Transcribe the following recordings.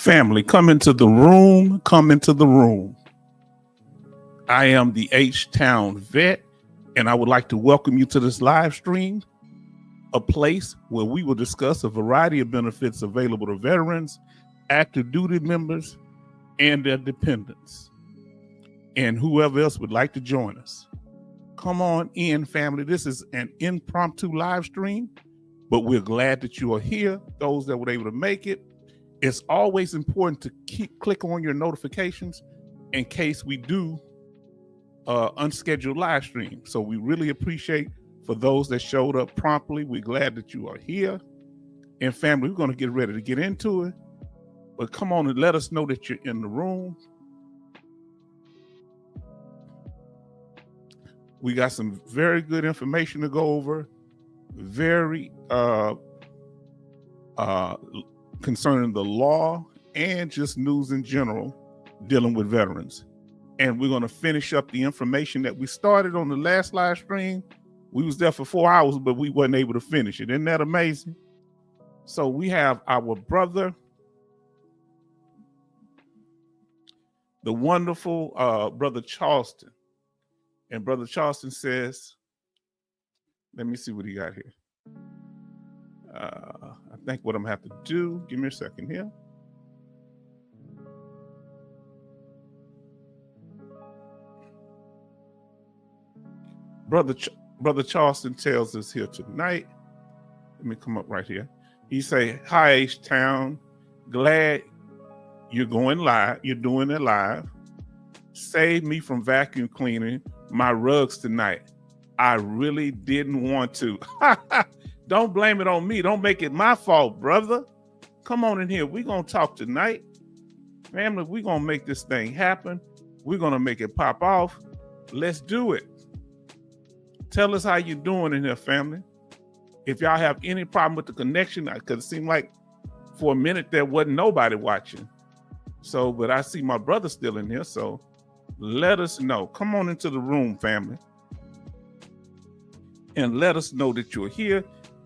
Family, come into the room, come into the room. I am the H-Town vet, and I would like to welcome you to this live stream, a place where we will discuss a variety of benefits available to veterans, active duty members, and their dependents, and whoever else would like to join us. Come on in, family. This is an impromptu live stream, but we're glad that you are here, those that were able to make it. It's always important to click on your notifications in case we do unscheduled live stream. So we really appreciate for those that showed up promptly. We're glad that you are here. And family, we're going to get ready to get into it. But come on and let us know that you're in the room. We got some very good information to go over. Very concerning the law and just news in general dealing with veterans. And we're going to finish up the information that we started on the last live stream. We was there for 4 hours, but we wasn't able to finish it. Isn't that amazing? So we have our brother, the wonderful Brother Charleston. And Brother Charleston says, let me see what he got here. I think what I'm gonna have to do, give me a second here. Brother Charleston tells us here tonight. Let me come up right here. He say, "Hi H-Town, glad you're going live. You're doing it live. Save me from vacuum cleaning my rugs tonight. I really didn't want to." Don't blame it on me. Don't make it my fault, brother. Come on in here. We're going to talk tonight. Family, we're going to make this thing happen. We're going to make it pop off. Let's do it. Tell us how you're doing in here, family. If y'all have any problem with the connection, because it seemed like for a minute there wasn't nobody watching. So, but I see my brother still in here, so let us know. Come on into the room, family. And let us know that you're here.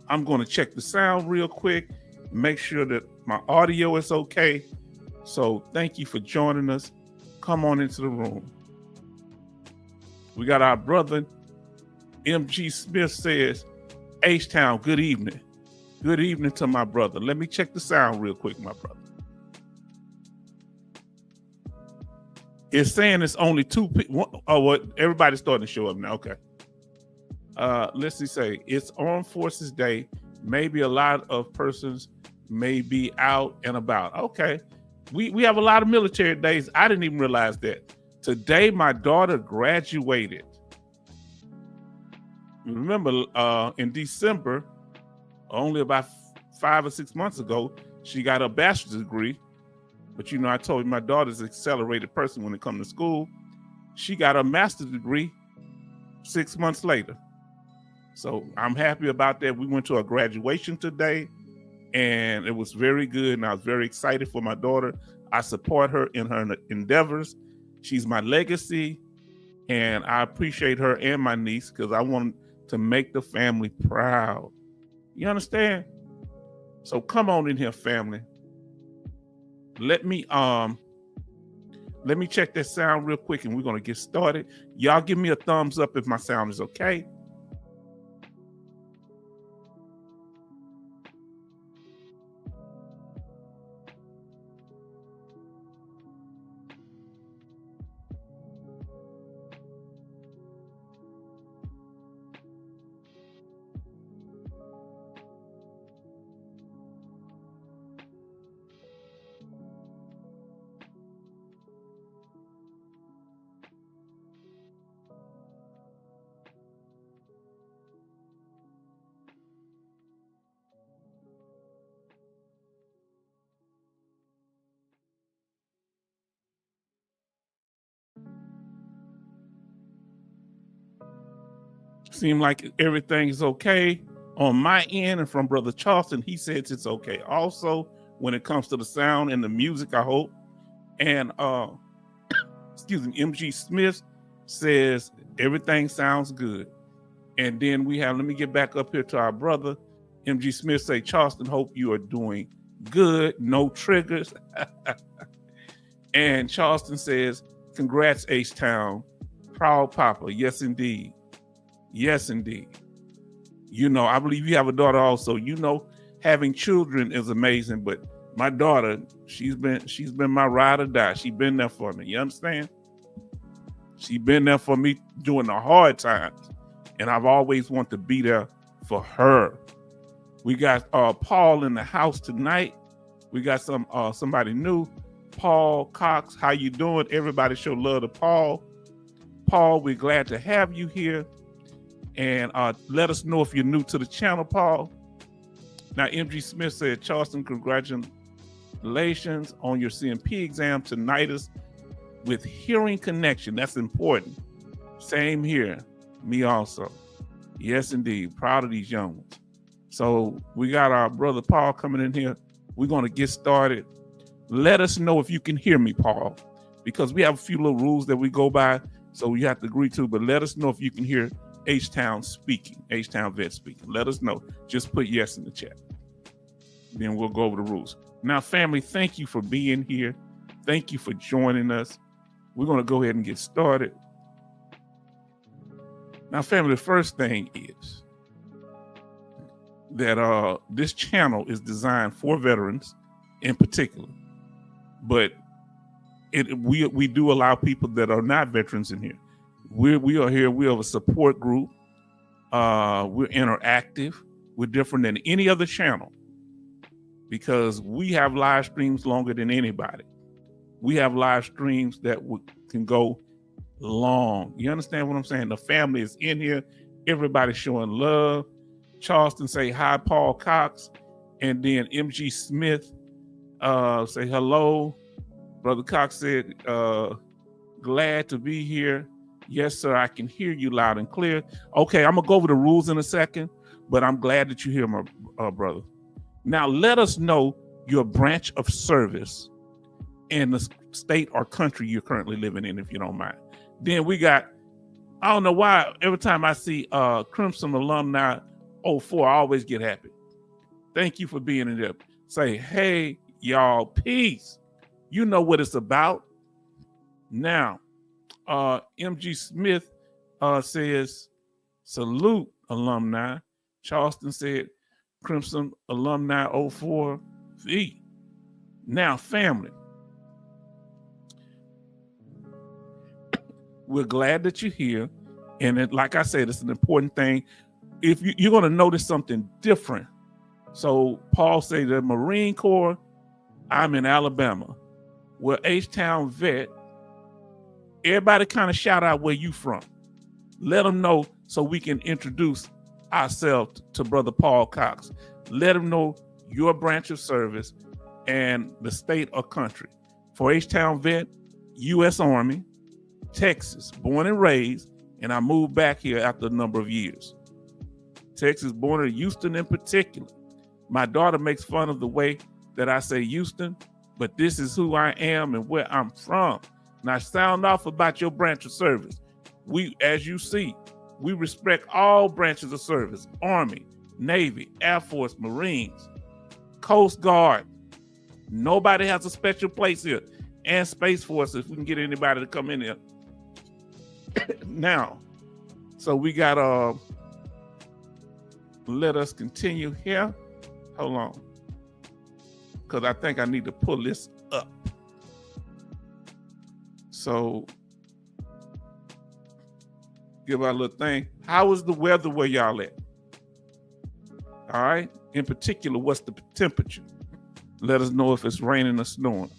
I'm going to check the sound real quick, make sure that my audio is okay. So thank you for joining us. Come on into the room. We got our brother, MG Smith says, H-Town, good evening. Good evening to my brother. Let me check the sound real quick, my brother. It's saying it's only two people. Oh, what? Everybody's starting to show up now. Okay. Let's see, say it's Armed Forces Day. Maybe a lot of persons may be out and about. Okay. We have a lot of military days. I didn't even realize that. Today, my daughter graduated. Remember, in December, only about 5 or 6 months ago, she got a bachelor's degree. But you know, I told you my daughter's an accelerated person when it comes to school. She got a master's degree 6 months later. So I'm happy about that. We went to a graduation today and it was very good. And I was very excited for my daughter. I support her in her endeavors. She's my legacy and I appreciate her and my niece because I want to make the family proud. You understand? So come on in here, family. Let me check that sound real quick and we're going to get started. Y'all give me a thumbs up if my sound is okay. Seem like everything is okay on my end, and from Brother Charleston, he says it's okay. Also, when it comes to the sound and the music, I hope. And excuse me, MG Smith says everything sounds good. And then we have, let me get back up here to our brother. MG Smith say, Charleston, hope you are doing Good, no triggers. And Charleston says, congrats, H-Town. Proud Papa. Yes, indeed. Yes, indeed. You know, I believe you have a daughter also. You know, having children is amazing, but my daughter, she's been my ride or die. She's been there for me. You understand? She's been there for me during the hard times. And I've always wanted to be there for her. We got Paul in the house tonight. We got somebody new. Paul Cox, how you doing? Everybody show love to Paul. Paul, we're glad to have you here. And let us know if you're new to the channel, Paul. Now, MG Smith said, Charleston, congratulations on your CMP exam tinnitus with hearing connection. That's important. Same here. Me also. Yes, indeed. Proud of these young ones. So we got our brother Paul coming in here. We're going to get started. Let us know if you can hear me, Paul, because we have a few little rules that we go by, so you have to agree to, but let us know if you can hear H-Town speaking, H-Town vet speaking. Let us know. Just put yes in the chat. Then we'll go over the rules. Now, family, thank you for being here. Thank you for joining us. We're going to go ahead and get started. Now, family, the first thing is that this channel is designed for veterans in particular, but we do allow people that are not veterans in here. We are here. We have a support group. We're interactive. We're different than any other channel because we have live streams longer than anybody. We have live streams that can go long. You understand what I'm saying? The family is in here. Everybody's showing love. Charleston say hi, Paul Cox. And then MG Smith say hello. Brother Cox said, glad to be here. Yes, sir, I can hear you loud and clear. Okay, I'm going to go over the rules in a second, but I'm glad that you're here, my brother. Now, let us know your branch of service and the state or country you're currently living in, if you don't mind. Then we got, I don't know why, every time I see Crimson Alumni 04, I always get happy. Thank you for being in there. Say, hey, y'all, peace. You know what it's about. Now, MG Smith says, salute, alumni. Charleston said, Crimson Alumni 04V. Now, family, we're glad that you're here. And like I said, it's an important thing. If you're going to notice something different. So Paul said the Marine Corps, I'm in Alabama. We're H-Town vet. Everybody kind of shout out where you from. Let them know so we can introduce ourselves to Brother Paul Cox. Let them know your branch of service and the state or country. For H-Town vet, U.S. Army, Texas, born and raised, and I moved back here after a number of years. Texas, born in Houston in particular. My daughter makes fun of the way that I say Houston, but this is who I am and where I'm from. Now, sound off about your branch of service. We, as you see, we respect all branches of service: Army, Navy, Air Force, Marines, Coast Guard. Nobody has a special place here. And Space Force, if we can get anybody to come in here. Now, so we got, let us continue here. Hold on. Because I think I need to pull this up. So, give our little thing. How is the weather where y'all at? All right. In particular, what's the temperature? Let us know if it's raining or snowing.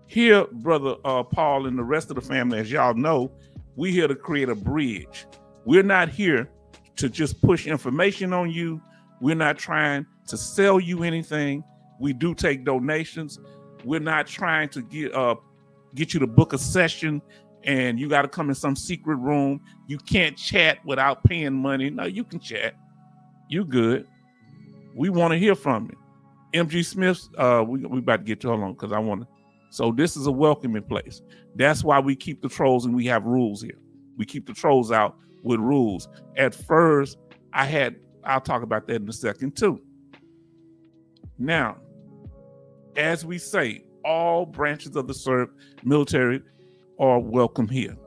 Here, Brother Paul and the rest of the family, as y'all know, we're here to create a bridge. We're not here to just push information on you. We're not trying to sell you anything. We do take donations. We're not trying to get you to book a session and you got to come in some secret room. You can't chat without paying money. No, you can chat. You good. We want to hear from you. MG Smith, we about to get to, hold on, because I want to. So this is a welcoming place. That's why we keep the trolls and we have rules here. We keep the trolls out with rules. At first, I'll talk about that in a second too. Now, As we say, all branches of the military are welcome here.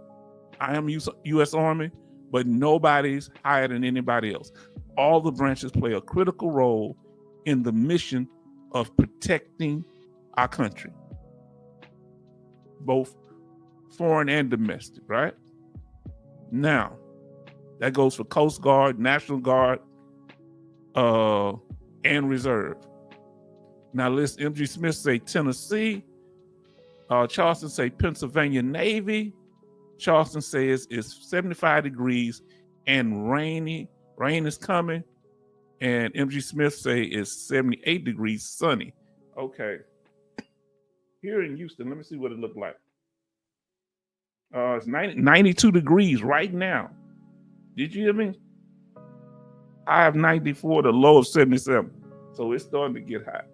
I am U.S. Army, but nobody's higher than anybody else. All the branches play a critical role in the mission of protecting our country, both foreign and domestic, right? Now, that goes for Coast Guard, National Guard, and Reserve. Now, listen, MG Smith say Tennessee. Charleston say Pennsylvania Navy. Charleston says it's 75 degrees and rainy. Rain is coming. And MG Smith say it's 78 degrees sunny. Okay. Here in Houston, let me see what it looked like. It's 92 degrees right now. Did you hear me? I have 94, the low of 77. So it's starting to get hot.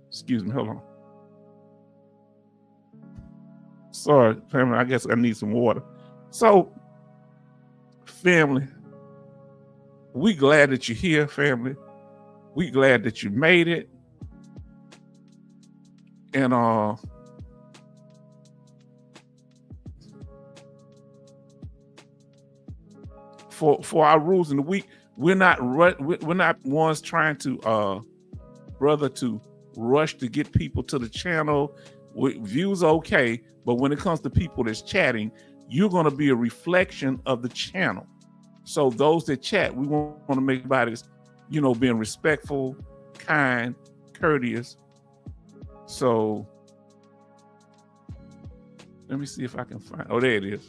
Excuse me, hold on. Sorry, family, I guess I need some water. So, family, we glad that you're here, family. We glad that you made it. And for our rules in the week, we're not ones trying to brother to rush to get people to the channel. Views okay, but when it comes to people that's chatting, you're going to be a reflection of the channel. So those that chat, we want to make everybody's, being respectful, kind, courteous. So let me see if I can find. Oh, there it is.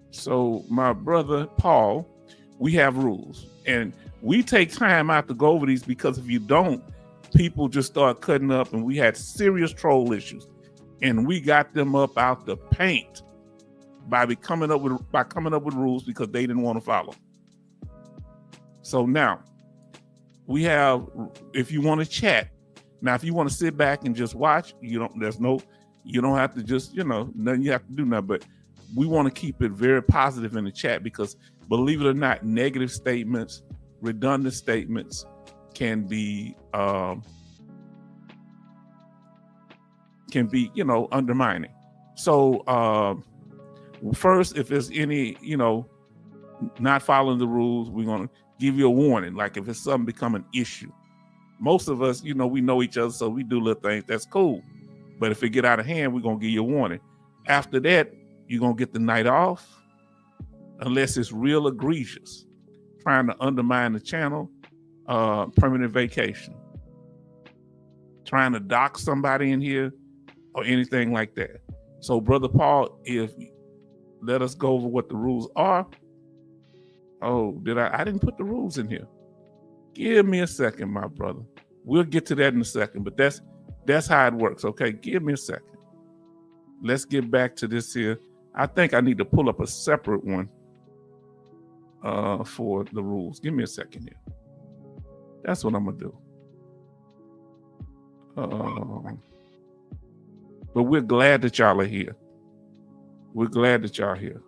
So my brother Paul, we have rules, and we take time out to go over these, because if you don't, people just start cutting up, and we had serious troll issues, and we got them up out the paint by coming up with rules because they didn't want to follow. So now we have, if you want to chat, now if you want to sit back and just watch, you don't have to just, nothing you have to do nothing, but we want to keep it very positive in the chat, because believe it or not, negative statements, redundant statements can be undermining. So first, if there's any, not following the rules, we're going to give you a warning. Like if it's something become an issue, most of us, we know each other, so we do little things. That's cool. But if it get out of hand, we're going to give you a warning. After that, you're going to get the night off, unless it's real egregious, trying to undermine the channel, permanent vacation, trying to dock somebody in here, or anything like that. So, Brother Paul, let us go over what the rules are. Oh, I didn't put the rules in here. Give me a second, my brother. We'll get to that in a second, but that's how it works, okay? Give me a second. Let's get back to this here. I think I need to pull up a separate one for the rules. Give me a second here. That's what I'm gonna do. But we're glad that y'all are here. We're glad that y'all are here.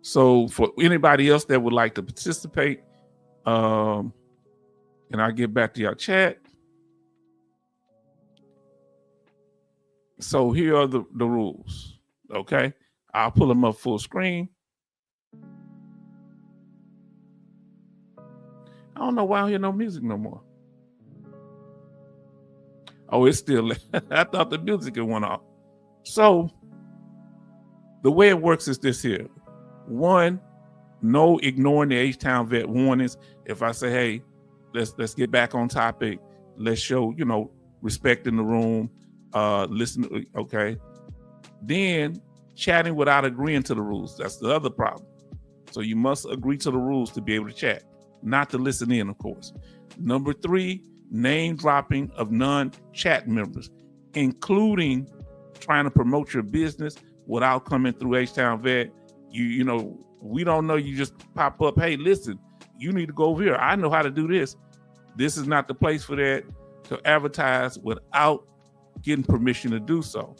So for anybody else that would like to participate, and I'll get back to y'all chat. So here are the rules, okay? I'll pull them up full screen. I don't know why I don't hear no music no more. Oh, it's still, I thought the music had went off. So the way it works is this here. One, no ignoring the H-Town vet warnings. If I say, hey, let's get back on topic. Let's show, respect in the room. Listen, okay. Then chatting without agreeing to the rules. That's the other problem. So you must agree to the rules to be able to chat, not to listen in, of course. Number 3, name dropping of non-chat members, including trying to promote your business without coming through H-Town Vet. We don't know, you just pop up, hey, listen, you need to go over here. I know how to do this. This is not the place for that, to advertise without getting permission to do so.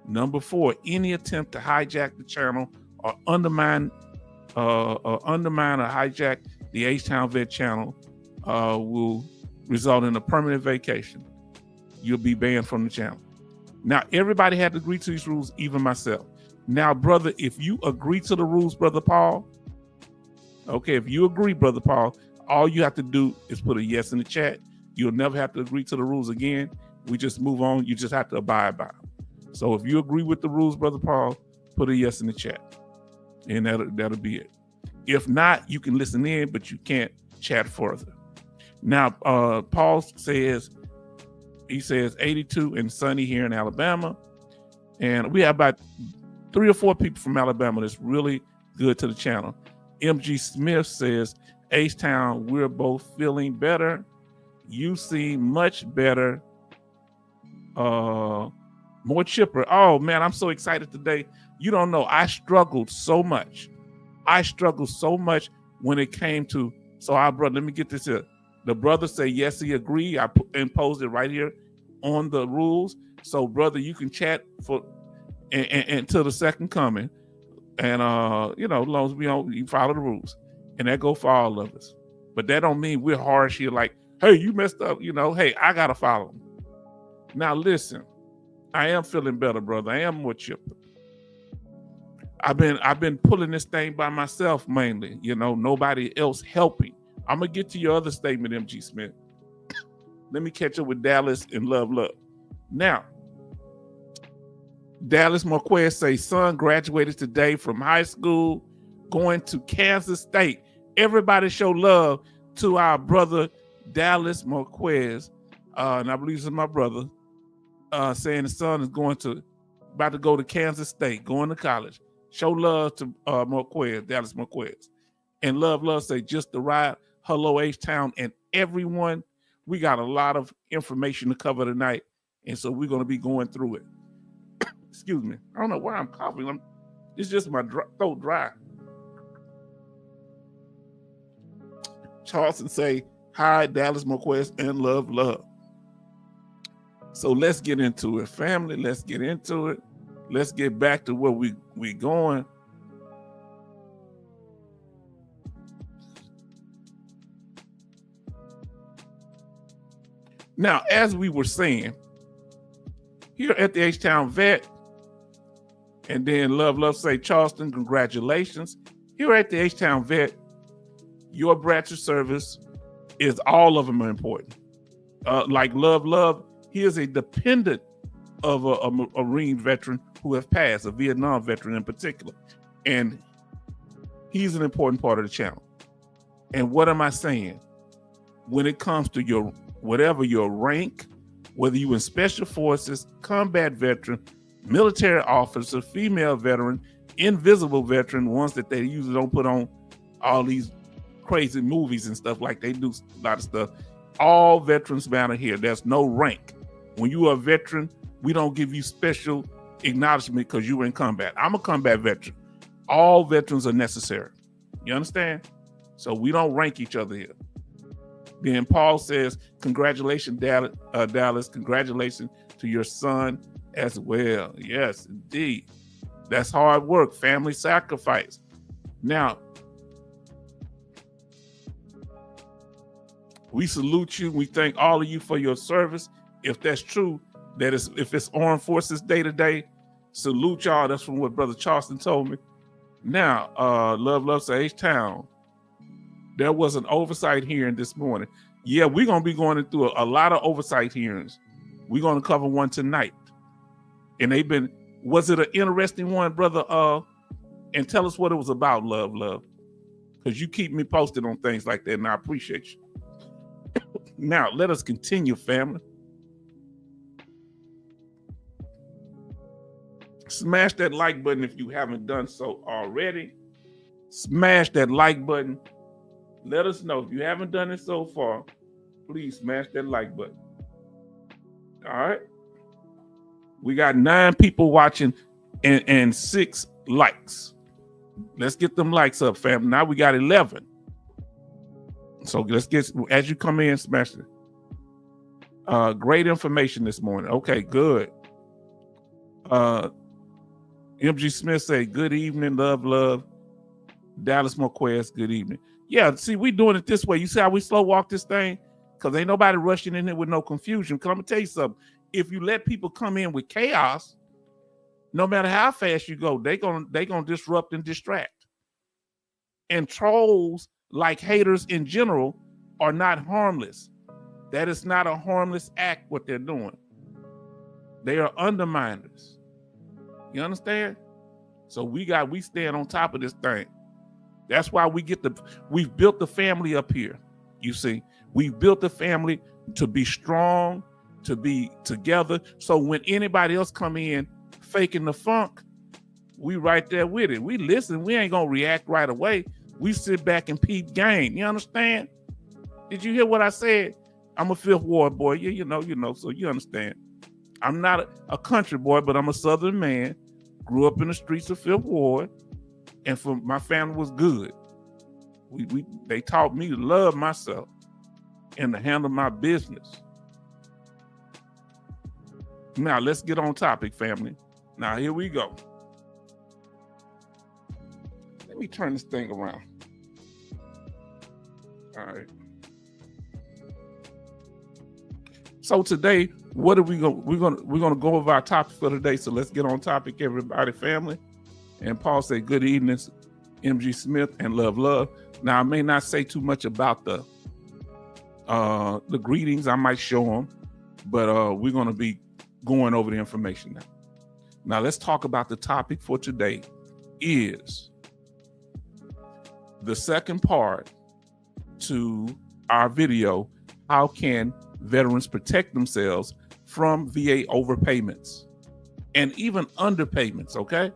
Number 4, any attempt to hijack the channel or undermine undermine or hijack the H-Town Vet channel will result in a permanent vacation. You'll be banned from the channel. Now, everybody had to agree to these rules, even myself. Now, brother, if you agree to the rules, Brother Paul, okay, if you agree, Brother Paul, all you have to do is put a yes in the chat. You'll never have to agree to the rules again. We just move on. You just have to abide by them. So if you agree with the rules, Brother Paul, put a yes in the chat. And that'll be it. If not, you can listen in, but you can't chat further. Now, Paul says, he says 82 and sunny here in Alabama. And we have about 3 or 4 people from Alabama that's really good to the channel. MG Smith says, H-Town, we're both feeling better. You seem much better. More chipper. Oh, man, I'm so excited today. You don't know. I struggled so much. When it came to, so our brother, let me get this here. The brother say, yes, he agreed. I imposed it right here on the rules. So, brother, you can chat for until the second coming. And, as long as you follow the rules. And that go for all of us. But that don't mean we're harsh here like, hey, you messed up. Hey, I got to follow them. Now, listen, I am feeling better, brother. I am more chipper. I've been pulling this thing by myself mainly, nobody else helping. I'm going to get to your other statement, MG Smith. Let me catch up with Dallas and Love. Now, Dallas Marquez says, son graduated today from high school, going to Kansas State. Everybody show love to our brother, Dallas Marquez. And I believe this is my brother, saying the son is about to go to Kansas State, going to college. Show love to Marquez, Dallas Marquez. And Love say, just the ride. Hello, H-Town, and everyone. We got a lot of information to cover tonight, and so we're going to be going through it. Excuse me. I don't know why I'm coughing. It's just my throat dry. Charleston say, hi, Dallas Marquez, and love. So let's get into it, family. Let's get into it. Let's get back to where we going. Now, as we were saying, here at the H-Town Vet, and then Love say, Charleston, congratulations. Here at the H-Town Vet, your branch of service is all of them are important. Like Love, he is a dependent of a Marine veteran who have passed, a Vietnam veteran in particular. And he's an important part of the channel. And what am I saying? When it comes to whatever your rank, whether you in special forces, combat veteran, military officer, female veteran, invisible veteran, ones that they usually don't put on all these crazy movies and stuff like they do a lot of stuff. All veterans matter here. There's no rank. When you are a veteran, we don't give you special acknowledgement because you were in combat. I'm a combat veteran. All veterans are necessary. You understand? So we don't rank each other here. Then Paul says, congratulations, Dallas. Congratulations to your son as well. Yes, indeed. That's hard work, family sacrifice. Now, we salute you. We thank all of you for your service. If that's true, if it's Armed Forces Day today, salute y'all. That's from what Brother Charleston told me. Now, Love say H-Town. There was an oversight hearing this morning. Yeah, we're going to be going through a lot of oversight hearings. We're going to cover one tonight. And was it an interesting one, brother? And tell us what it was about, Love. Because you keep me posted on things like that, and I appreciate you. Now, let us continue, family. Smash that like button if you haven't done so already. Smash that like button. Let us know if you haven't done it so far. Please smash that like button. All right. We got 9 people watching and 6 likes. Let's get them likes up, fam. Now we got 11. So let's get, as you come in, smash it. Great information this morning. Okay, good. MG Smith say, good evening, love. Dallas Marquez, good evening. Yeah, see, we doing it this way. You see how we slow walk this thing? Because ain't nobody rushing in here with no confusion. Because I'm going to tell you something. If you let people come in with chaos, no matter how fast you go, they gonna disrupt and distract. And trolls, like haters in general, are not harmless. That is not a harmless act, what they're doing. They are underminers. You understand? So we stand on top of this thing. That's why we've built the family up here. You see, we've built the family to be strong, to be together. So when anybody else come in faking the funk, we right there with it. We listen. We ain't gonna react right away. We sit back and peep game. You understand? Did you hear what I said? I'm a Fifth Ward boy. Yeah, you know. So you understand. I'm not a country boy, but I'm a Southern man. Grew up in the streets of Fifth Ward, and my family was good. They taught me to love myself and to handle my business. Now let's get on topic, family. Now here we go. Let me turn this thing around. All right. So today, what are we going? We're gonna go over our topic for today. So let's get on topic, everybody, family. And Paul said, "Good evenings, MG Smith and love." Now I may not say too much about the greetings. I might show them, but we're gonna be going over the information now. Now let's talk about the topic for today. Is the second part to our video: how can veterans protect themselves from VA overpayments and even underpayments? Okay,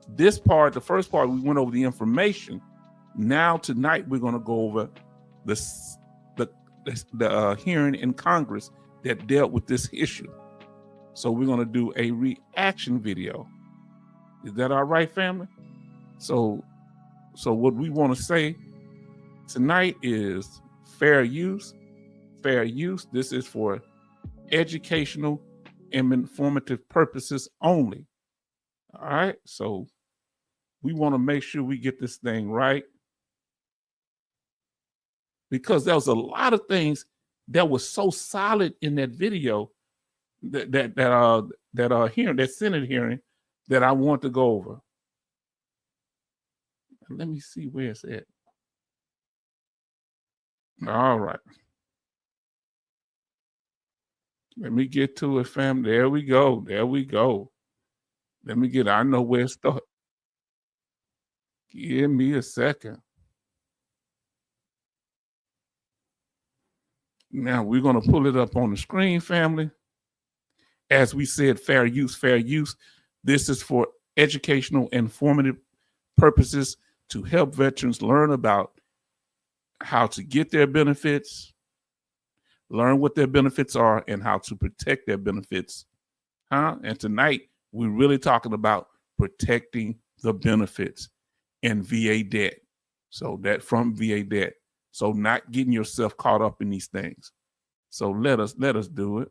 this part, the first part, we went over the information. Now tonight we're going to go over the hearing in Congress that dealt with this issue. So we're going to do a reaction video. Is that all right, family? So what we want to say tonight is fair use. Fair use. This is for educational and informative purposes only. All right. So we want to make sure we get this thing right, because there was a lot of things that was so solid in that video that hearing, that Senate hearing, that I want to go over. Let me see where it's at. All right. Let me get to it, fam. There we go. Let me I know where it starts. Give me a second. Now we're going to pull it up on the screen, family. As we said, fair use. This is for educational and informative purposes to help veterans learn about how to get their benefits, learn what their benefits are, and how to protect their benefits. And tonight, we're really talking about protecting the benefits and VA debt. So that from VA debt. So not getting yourself caught up in these things. So let us do it.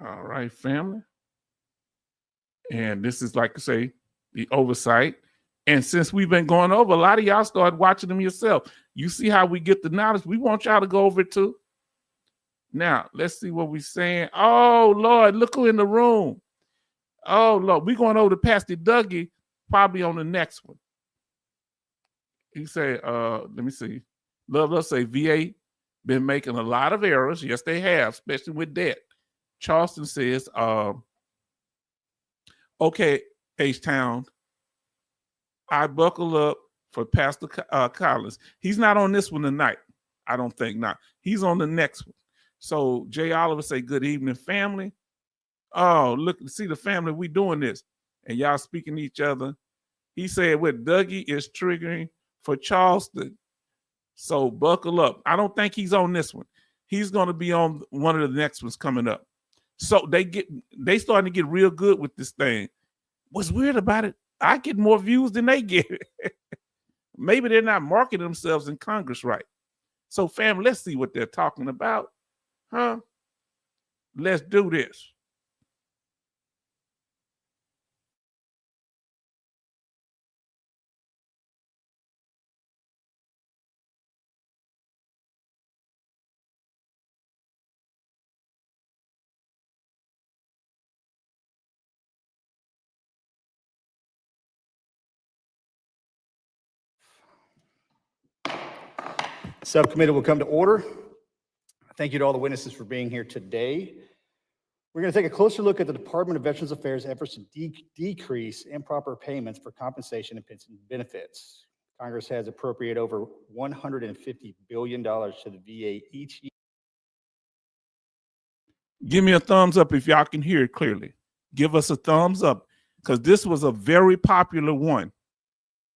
All right, family. And this is, like I say, the oversight. And since we've been going over, a lot of y'all started watching them yourself. You see how we get the knowledge. We want y'all to go over it too. Now, let's see what we're saying. Oh, Lord, look who in the room. Oh, Lord, we're going over to Pastor Dougie, probably on the next one. He say, let me see. Let's say VA been making a lot of errors. Yes, they have, especially with debt. Charleston says, okay, H-Town, I buckle up for Pastor Collins. He's not on this one tonight. I don't think not. He's on the next one. So Jay Oliver say, good evening, family. Oh, look, see the family, we doing this. And y'all speaking to each other. He said what Dougie is triggering for Charleston. So buckle up. I don't think he's on this one. He's going to be on one of the next ones coming up. So they starting to get real good with this thing. What's weird about it, I get more views than they get. Maybe they're not marketing themselves in Congress right. So fam, let's see what they're talking about. Let's do this. Subcommittee will come to order. Thank you to all the witnesses for being here today. We're going to take a closer look at the Department of Veterans Affairs' efforts to decrease improper payments for compensation and pension benefits. Congress has appropriated over $150 billion to the VA each year. Give me a thumbs up if y'all can hear it clearly. Give us a thumbs up, because this was a very popular one.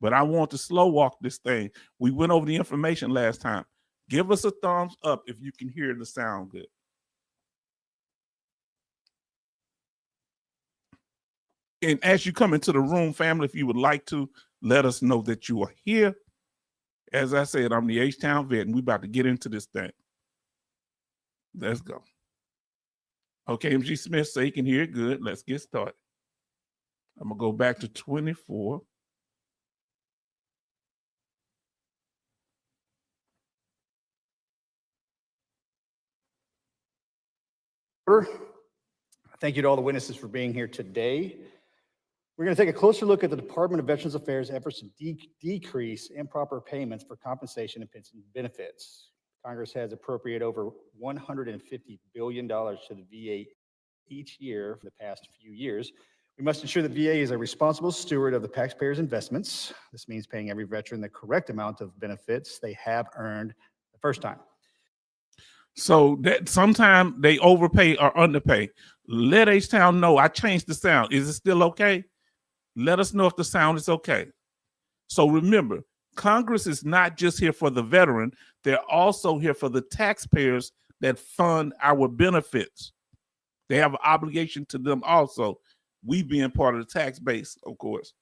But I want to slow walk this thing. We went over the information last time. Give us a thumbs up if you can hear the sound good. And as you come into the room, family, if you would like to, let us know that you are here. As I said, I'm the H-Town vet, and we're about to get into this thing. Let's go. Okay, MG Smith, say you can hear it good. Let's get started. I'm going to go back to 24. Thank you to all the witnesses for being here today. We're going to take a closer look at the Department of Veterans Affairs' efforts to decrease improper payments for compensation and pension benefits. Congress has appropriated over $150 billion to the VA each year for the past few years. We must ensure that VA is a responsible steward of the taxpayers' investments. This means paying every veteran the correct amount of benefits they have earned the first time. So that sometimes they overpay or underpay. Let H-Town know I changed the sound. Is it still okay? Let us know if the sound is okay. So remember, Congress is not just here for the veteran. They're also here for the taxpayers that fund our benefits. They have an obligation to them also. We being part of the tax base, of course.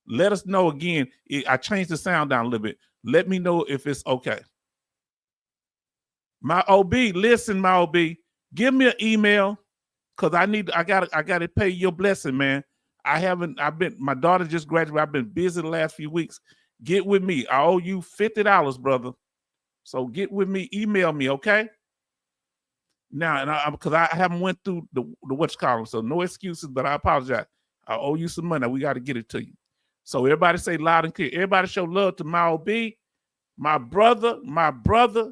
Let us know again. I changed the sound down a little bit. Let me know if it's okay. My OB, listen, my OB, give me an email, because I gotta pay your blessing, man. My daughter just graduated. I've been busy the last few weeks. Get with me. I owe you $50, brother. So get with me, email me, okay? Now, and because I haven't went through the what's called, so no excuses, but I apologize. I owe you some money. We got to get it to you. So everybody say loud and clear. Everybody show love to my OB, my brother,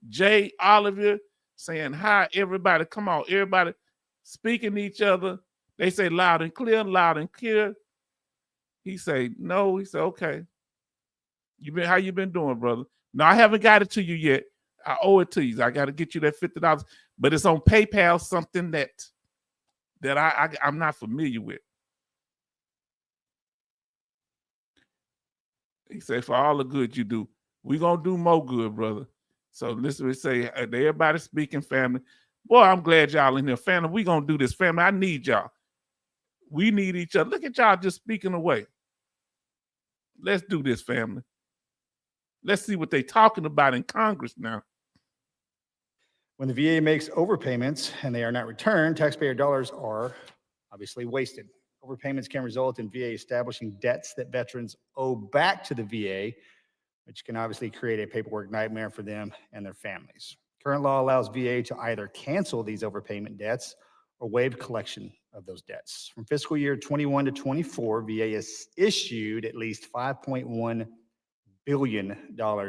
Jay Oliver, saying hi, everybody. Come on, everybody speaking to each other. They say loud and clear, loud and clear. He say no. He said, okay. How you been doing, brother? No, I haven't got it to you yet. I owe it to you. I got to get you that $50, but it's on PayPal, something that I'm not familiar with. He said, for all the good you do, we're going to do more good, brother. So listen, we say, everybody speaking, family. Boy, I'm glad y'all in here. Family, we going to do this. Family, I need y'all. We need each other. Look at y'all just speaking away. Let's do this, family. Let's see what they're talking about in Congress now. When the VA makes overpayments and they are not returned, taxpayer dollars are obviously wasted. Overpayments can result in VA establishing debts that veterans owe back to the VA, which can obviously create a paperwork nightmare for them and their families. Current law allows VA to either cancel these overpayment debts or waive collection of those debts. From fiscal year 21 to 24, VA has issued at least $5.1 billion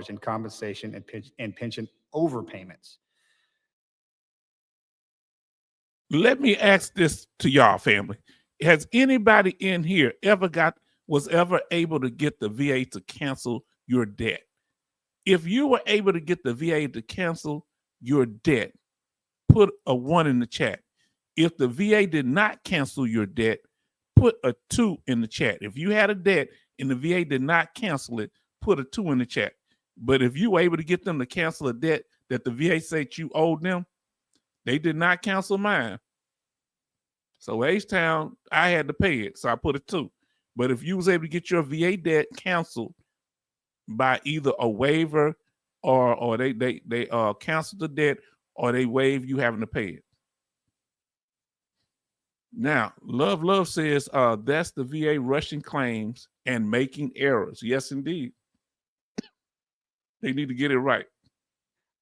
in compensation and pension overpayments. Let me ask this to y'all, family. Has anybody in here was ever able to get the VA to cancel your debt? If you were able to get the VA to cancel your debt, put a 1 in the chat. If the VA did not cancel your debt, put a 2 in the chat. If you had a debt and the VA did not cancel it, put a 2 in the chat. But if you were able to get them to cancel a debt that the VA said you owed them, they did not cancel mine. So H-Town, I had to pay it, so I put a 2. But if you was able to get your VA debt canceled by either a waiver or they canceled the debt or they waive you having to pay it. Now, Love says that's the VA rushing claims and making errors. Yes, indeed. They need to get it right.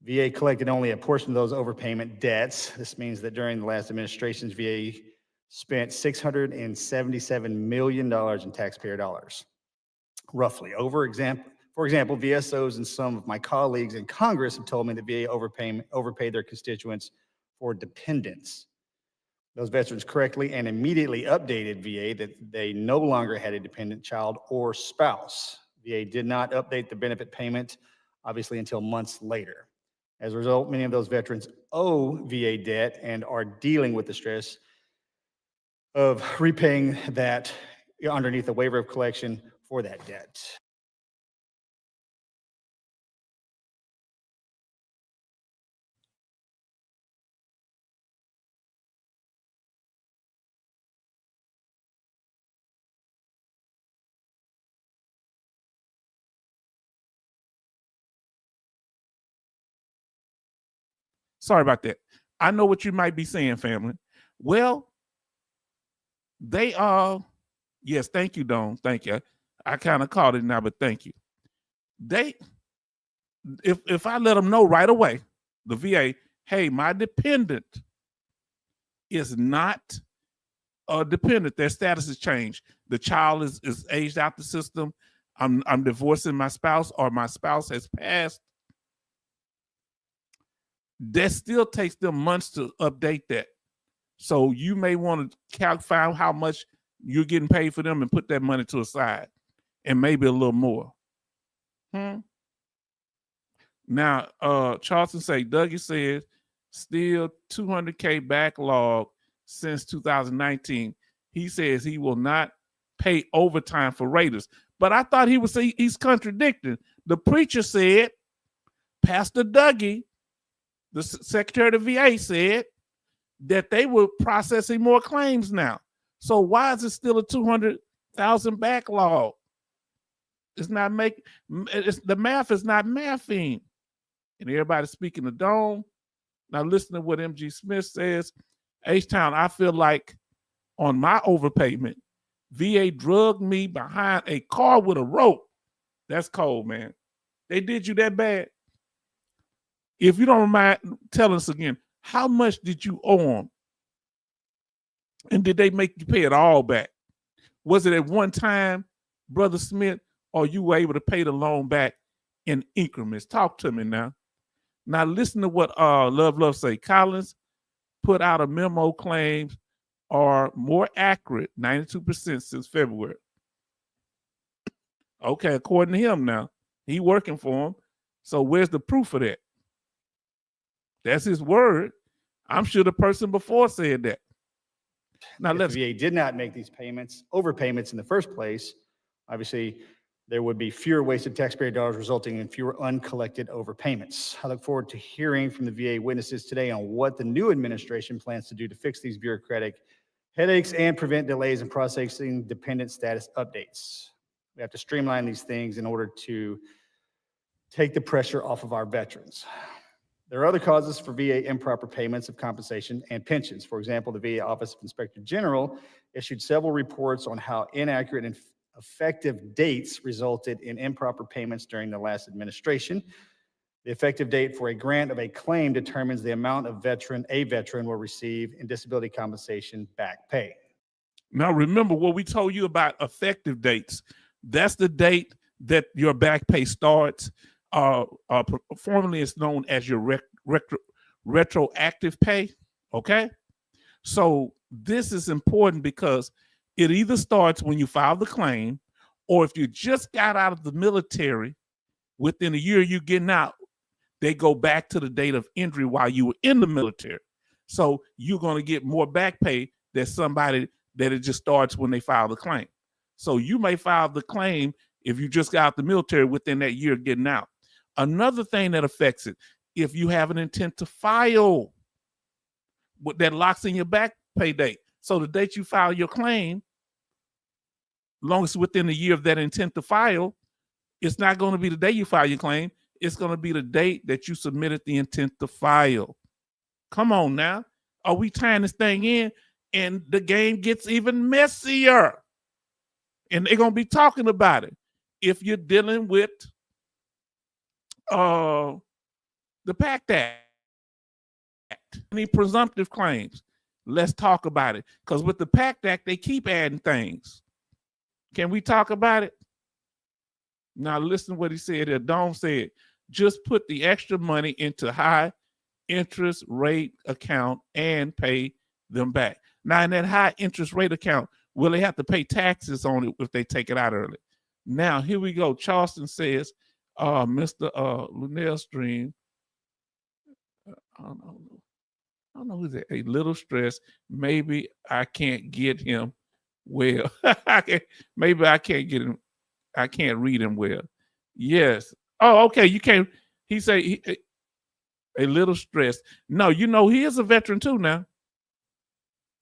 VA collected only a portion of those overpayment debts. This means that during the last administration's VA spent $677 million in taxpayer dollars, roughly. For example, VSOs and some of my colleagues in Congress have told me that VA overpaid their constituents for dependents. Those veterans correctly and immediately updated VA that they no longer had a dependent child or spouse. VA did not update the benefit payment, obviously, until months later. As a result, many of those veterans owe VA debt and are dealing with the stress of repaying that underneath the waiver of collection for that debt. Sorry about that. I know what you might be saying, family. Well, they are, yes, thank you, Don. Thank you. I kind of caught it now, but thank you. They, if I let them know right away, the VA, hey, my dependent is not a dependent. Their status has changed. The child is aged out the system. I'm divorcing my spouse, or my spouse has passed. That still takes them months to update that. So you may want to find how much you're getting paid for them and put that money to a side, and maybe a little more. Now, Charleston say, Dougie says, still $200K backlog since 2019. He says he will not pay overtime for Raiders. But I thought he's contradicting. The preacher said, Pastor Dougie, the secretary of the VA, said that they were processing more claims now. So why is it still a 200,000 backlog? It's not the math is not mathing. And everybody's speaking the dome. Now listen to what MG Smith says. H-Town, I feel like on my overpayment, VA drugged me behind a car with a rope. That's cold, man. They did you that bad? If you don't mind, tell us again, how much did you owe them? And did they make you pay it all back? Was it at one time, Brother Smith, or you were able to pay the loan back in increments? Talk to me now. Now listen to what Love say. Collins put out a memo, claims are more accurate, 92% since February. Okay, according to him now. He working for him. So where's the proof of that? That's his word. I'm sure the person before said that. Now, if the VA did not make these overpayments in the first place, obviously there would be fewer wasted taxpayer dollars, resulting in fewer uncollected overpayments. I look forward to hearing from the VA witnesses today on what the new administration plans to do to fix these bureaucratic headaches and prevent delays in processing dependent status updates. We have to streamline these things in order to take the pressure off of our veterans. There are other causes for VA improper payments of compensation and pensions. For example, the VA Office of Inspector General issued several reports on how inaccurate and effective dates resulted in improper payments during the last administration. The effective date for a grant of a claim determines the amount of a veteran will receive in disability compensation back pay. Now, remember what we told you about effective dates. That's the date that your back pay starts. Formerly it's known as your retroactive pay. Okay. So this is important because it either starts when you file the claim, or if you just got out of the military within a year you're getting out, they go back to the date of injury while you were in the military. So you're going to get more back pay than somebody that it just starts when they file the claim. So you may file the claim if you just got out the military within that year getting out. Another thing that affects it, if you have an intent to file, that locks in your back pay date. So the date you file your claim, long as it's within a year of that intent to file, it's not going to be the day you file your claim. It's going to be the date that you submitted the intent to file. Come on now. Are we tying this thing in? And the game gets even messier. And they're going to be talking about it. If you're dealing with the PACT Act, any presumptive claims, let's talk about it. Because with the PACT Act, they keep adding things. Can we talk about it? Now listen to what he said here. Dome said, just put the extra money into high interest rate account and pay them back. Now in that high interest rate account, will they have to pay taxes on it if they take it out early? Now here we go. Charleston says, Mr. Lunell Stream, I don't know who's that. A little stressed. Maybe I can't get him well. Maybe I can't get him. I can't read him well. Yes. Oh, okay. You can't. He say a little stressed. No, you know he is a veteran too now,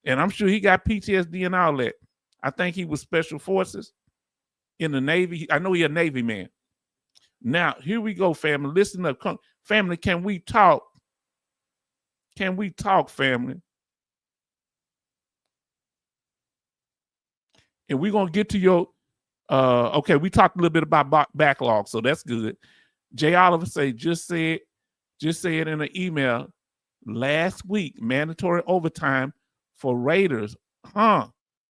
and I'm sure he got PTSD and all that. I think he was special forces in the Navy. I know he a Navy man. Now here we go, family. Listen up, family. Can we talk? Can we talk, family? And we're gonna get to your okay, we talked a little bit about backlog, so that's good. Jay Oliver say just said in an email last week, mandatory overtime for Raiders.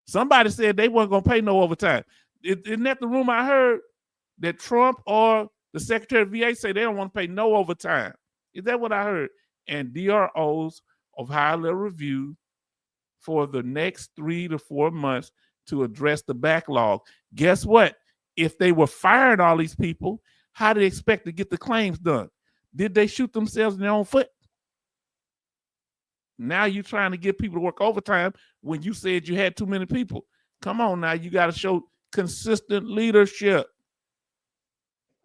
Somebody said they weren't gonna pay no overtime. Isn't that the rumor I heard? That Trump or the Secretary of VA say they don't want to pay no overtime. Is that what I heard? And DROs of high level review for the next 3 to 4 months to address the backlog. Guess what? If they were firing all these people, how do they expect to get the claims done? Did they shoot themselves in their own foot? Now you're trying to get people to work overtime when you said you had too many people. Come on now, you got to show consistent leadership.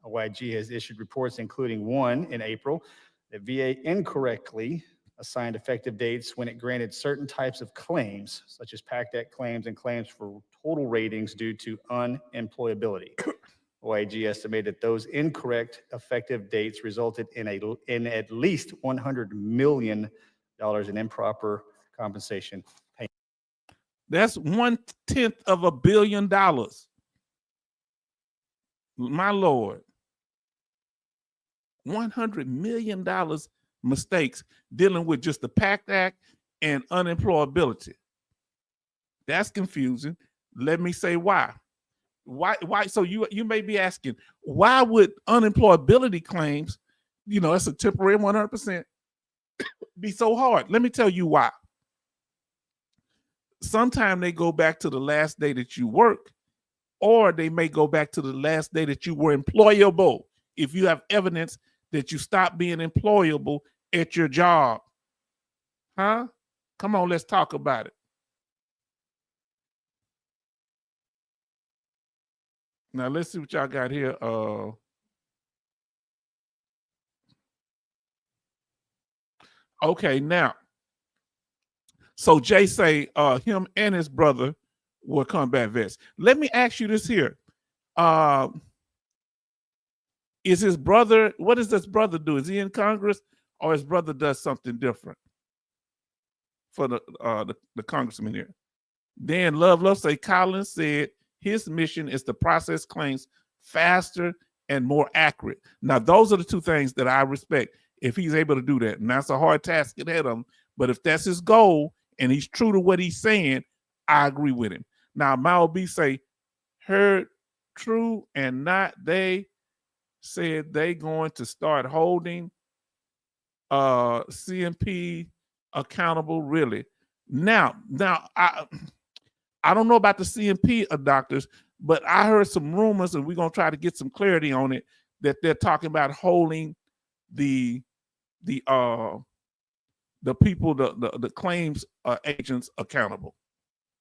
OIG has issued reports, including one in April, that VA incorrectly assigned effective dates when it granted certain types of claims, such as PACT Act claims and claims for total ratings due to unemployability. OIG estimated that those incorrect effective dates resulted in at least $100 million in improper compensation payment. That's 1/10 of $1 billion. My Lord. $100 million mistakes dealing with just the PACT Act and unemployability. That's confusing. Let me say why. Why? So you may be asking, why would unemployability claims, that's a temporary 100%, be so hard? Let me tell you why. Sometimes they go back to the last day that you work, or they may go back to the last day that you were employable. If you have evidence that you stopped being employable at your job. Huh? Come on, let's talk about it. Now let's see what y'all got here. Okay, now. So Jay say him and his brother were combat vets. Let me ask you this here. Is his brother, what does this brother do? Is he in Congress, or his brother does something different for the congressman here? Dan Love say Collins said his mission is to process claims faster and more accurate. Now, those are the two things that I respect if he's able to do that. And that's a hard task ahead of him. But if that's his goal and he's true to what he's saying, I agree with him. Now, Mal B say, heard true and not they said they going to start holding CMP accountable, really. Now I don't know about the CMP doctors, but I heard some rumors, and we're gonna try to get some clarity on it, that they're talking about holding the people, the claims agents accountable.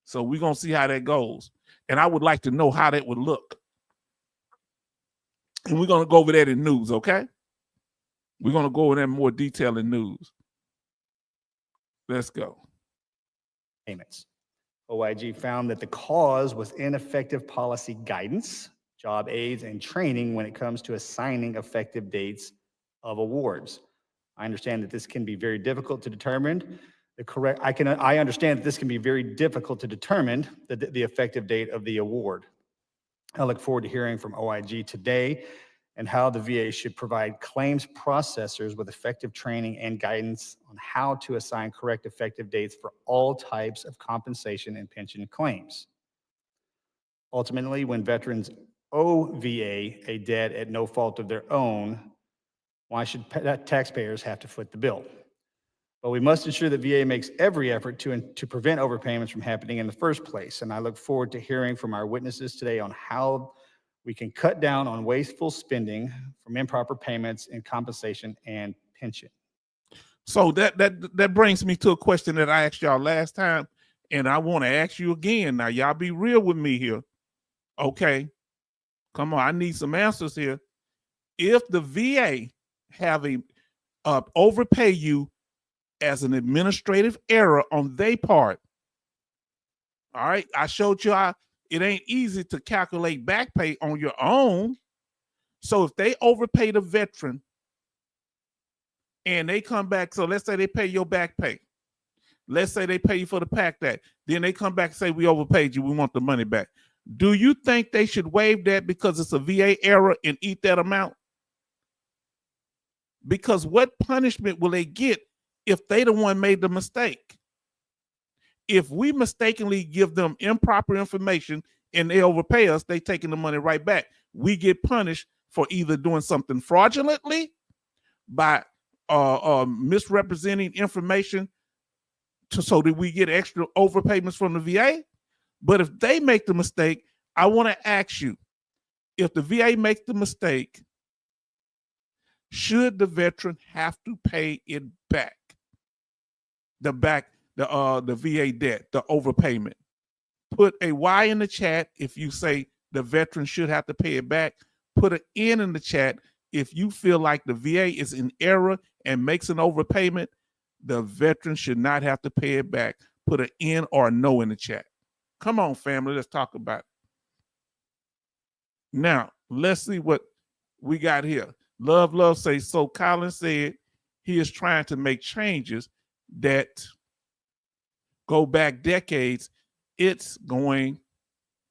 So we're gonna see how that goes, and I would like to know how that would look. And we're gonna go over that in news, okay? We're gonna go over that in more detail in news. Let's go. Payments. OIG found that the cause was ineffective policy guidance, job aids, and training when it comes to assigning effective dates of awards. I understand that this can be very difficult to determine. I understand that this can be very difficult to determine the effective date of the award. I look forward to hearing from OIG today and how the VA should provide claims processors with effective training and guidance on how to assign correct effective dates for all types of compensation and pension claims. Ultimately, when veterans owe VA a debt at no fault of their own, why should taxpayers have to foot the bill? But we must ensure that VA makes every effort to prevent overpayments from happening in the first place. And I look forward to hearing from our witnesses today on how we can cut down on wasteful spending from improper payments in compensation and pension. So that brings me to a question that I asked y'all last time, and I want to ask you again. Now, y'all be real with me here. Okay. Come on, I need some answers here. If the VA have overpay you as an administrative error on their part, all right, I showed you how it ain't easy to calculate back pay on your own. So if they overpay the veteran and they come back, so let's say they pay your back pay. Let's say they pay you for the PAC that. Then they come back and say, we overpaid you, we want the money back. Do you think they should waive that because it's a VA error and eat that amount? Because what punishment will they get if they the one made the mistake? If we mistakenly give them improper information and they overpay us, they taking the money right back. We get punished for either doing something fraudulently by misrepresenting information so that we get extra overpayments from the VA. But if they make the mistake, I want to ask you, if the VA makes the mistake, should the veteran have to pay it back? The VA debt, the overpayment. Put a Y in the chat if you say the veteran should have to pay it back. Put an N in the chat if you feel like the VA is in error and makes an overpayment. The veteran should not have to pay it back. Put an N or a no in the chat. Come on, family, let's talk about it. Now, let's see what we got here. Love says, so Colin said he is trying to make changes that go back decades. It's going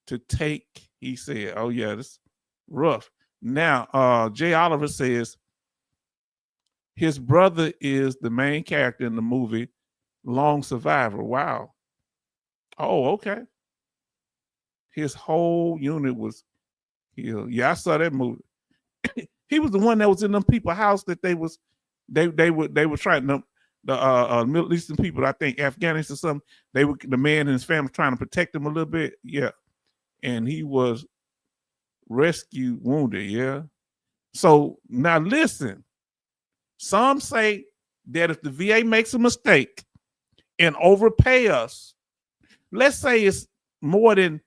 to take, he said, oh yeah, this is rough. Now, Jay Oliver says his brother is the main character in the movie Long Survivor. Wow. Oh, okay. His whole unit was killed. Yeah, I saw that movie. He was the one that was in them people's house that they were trying to, the Middle Eastern people, I think Afghanistan or something. The man and his family trying to protect him a little bit. Yeah. And he was rescued, wounded. Yeah. So now listen, some say that if the VA makes a mistake and overpay us, let's say it's more than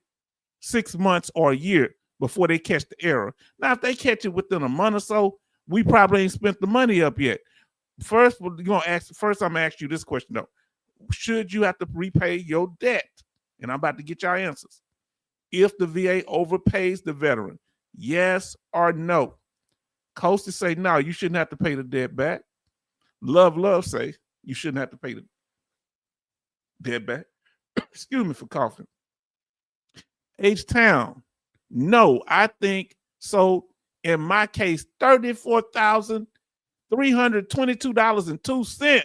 6 months or a year before they catch the error. Now, if they catch it within a month or so, we probably ain't spent the money up yet. First, I'm gonna ask you this question though. Should you have to repay your debt? And I'm about to get y'all answers. If the VA overpays the veteran, yes or no? Coasty say no, you shouldn't have to pay the debt back. Love say you shouldn't have to pay the debt back. Excuse me for coughing. H-Town, no, I think so. In my case, $34,322.02.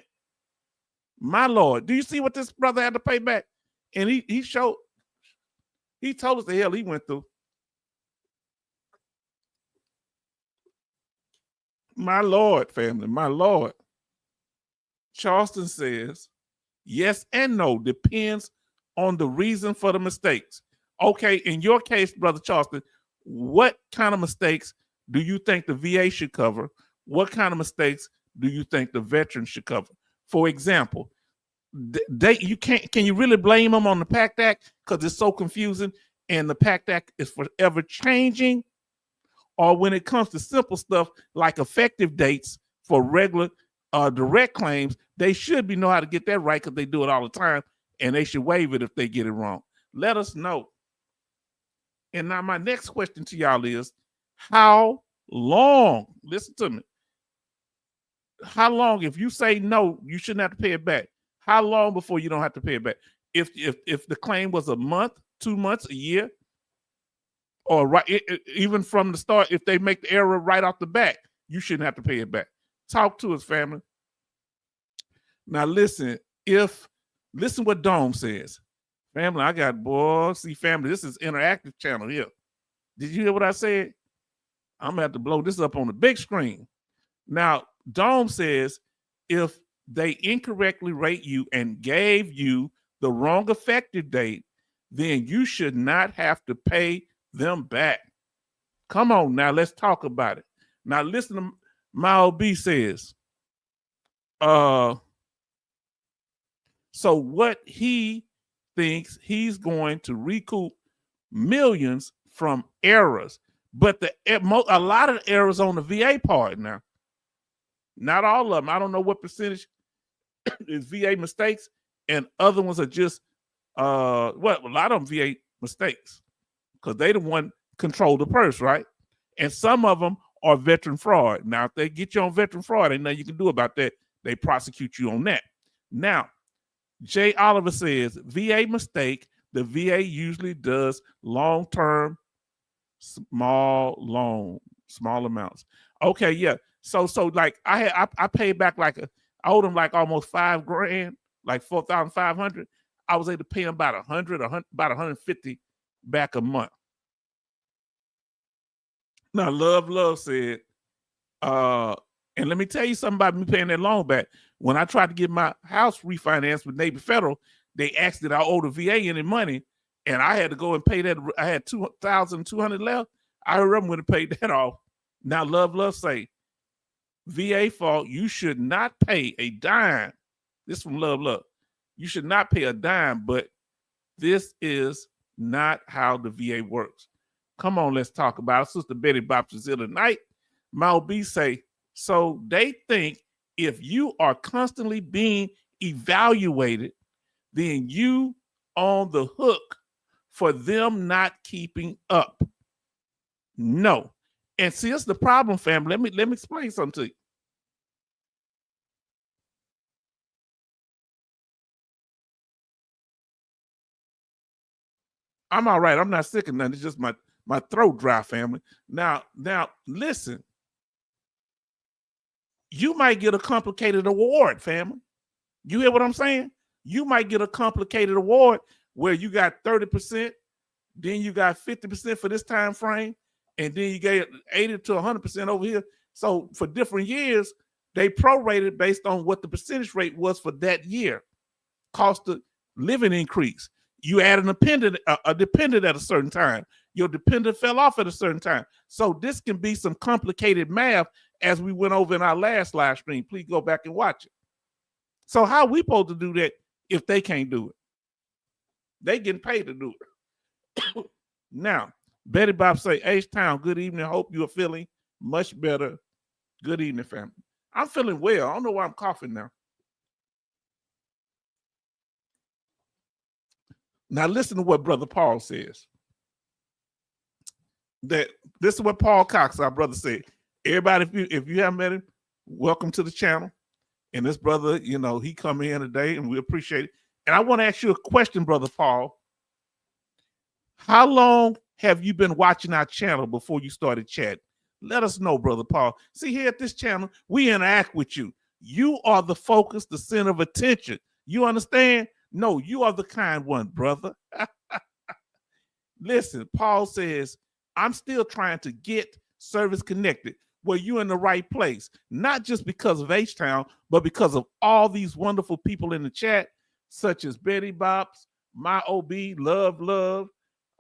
My Lord, do you see what this brother had to pay back? And he told us the hell he went through. My Lord, family, my Lord. Charleston says, yes and no, depends on the reason for the mistakes. Okay, in your case, Brother Charleston, what kind of mistakes do you think the VA should cover? What kind of mistakes do you think the veteran should cover? For example, can you really blame them on the PACT Act because it's so confusing and the PACT Act is forever changing? Or when it comes to simple stuff like effective dates for regular direct claims, they should know how to get that right because they do it all the time, and they should waive it if they get it wrong. Let us know. And now my next question to y'all is, how long, listen to me, how long, if you say no, you shouldn't have to pay it back, how long before you don't have to pay it back? If the claim was a month, 2 months, a year, or even from the start, if they make the error right off the bat, you shouldn't have to pay it back. Talk to us, family. Now listen what Dome says. Family, I got, boy, see, family, this is interactive channel here. Did you hear what I said? I'm going to have to blow this up on the big screen. Now, Dome says if they incorrectly rate you and gave you the wrong effective date, then you should not have to pay them back. Come on now, let's talk about it. Now, listen to my OB says. So what he thinks, he's going to recoup millions from errors, but a lot of the errors on the VA part now. Not all of them. I don't know what percentage is VA mistakes, and other ones are just a lot of them VA mistakes because they the one control the purse, right? And some of them are veteran fraud. Now, if they get you on veteran fraud, ain't nothing you can do about that. They prosecute you on that. Now, Jay Oliver says, VA mistake, the VA usually does long-term small amounts. Okay, yeah. So like I paid back I owed him like almost $5,000, like 4,500. I was able to pay him about 150 back a month. Now, Love said, and let me tell you something about me paying that loan back. When I tried to get my house refinanced with Navy Federal, they asked that I owe the VA any money, and I had to go and pay that. I had $2,200 left. I remember when to pay that off. Now, Love say, VA fault, you should not pay a dime. This is from Love. You should not pay a dime, but this is not how the VA works. Come on, let's talk about it. Sister Betty Bops is here tonight. My OB say, so they think if you are constantly being evaluated, then you on the hook for them not keeping up. No. And see, it's the problem, family. Let me explain something to you. I'm all right. I'm not sick of nothing. It's just my throat dry, family. Now, listen. You might get a complicated award, family. You hear what I'm saying? You might get a complicated award where you got 30%, then you got 50% for this time frame, and then you get 80 to 100% over here. So for different years, they prorated based on what the percentage rate was for that year. Cost of living increase. You add a dependent at a certain time. Your dependent fell off at a certain time. So this can be some complicated math as we went over in our last live stream. Please go back and watch it. So how are we supposed to do that if they can't do it? They getting paid to do it. Now, Betty Bob say, H-Town, good evening. Hope you are feeling much better. Good evening, family. I'm feeling well. I don't know why I'm coughing now. Now listen to what Brother Paul says. That this is what Paul Cox, our brother, said. Everybody, if you haven't met him, welcome to the channel. And this brother, he come in today, and we appreciate it. And I want to ask you a question, Brother Paul. How long have you been watching our channel before you started chatting? Let us know, Brother Paul. See, here at this channel, we interact with you. You are the focus, the center of attention. You understand? No, you are the kind one, brother. Listen, Paul says, I'm still trying to get service connected where you're in the right place, not just because of H-Town, but because of all these wonderful people in the chat, such as Betty Bops, my OB, Love,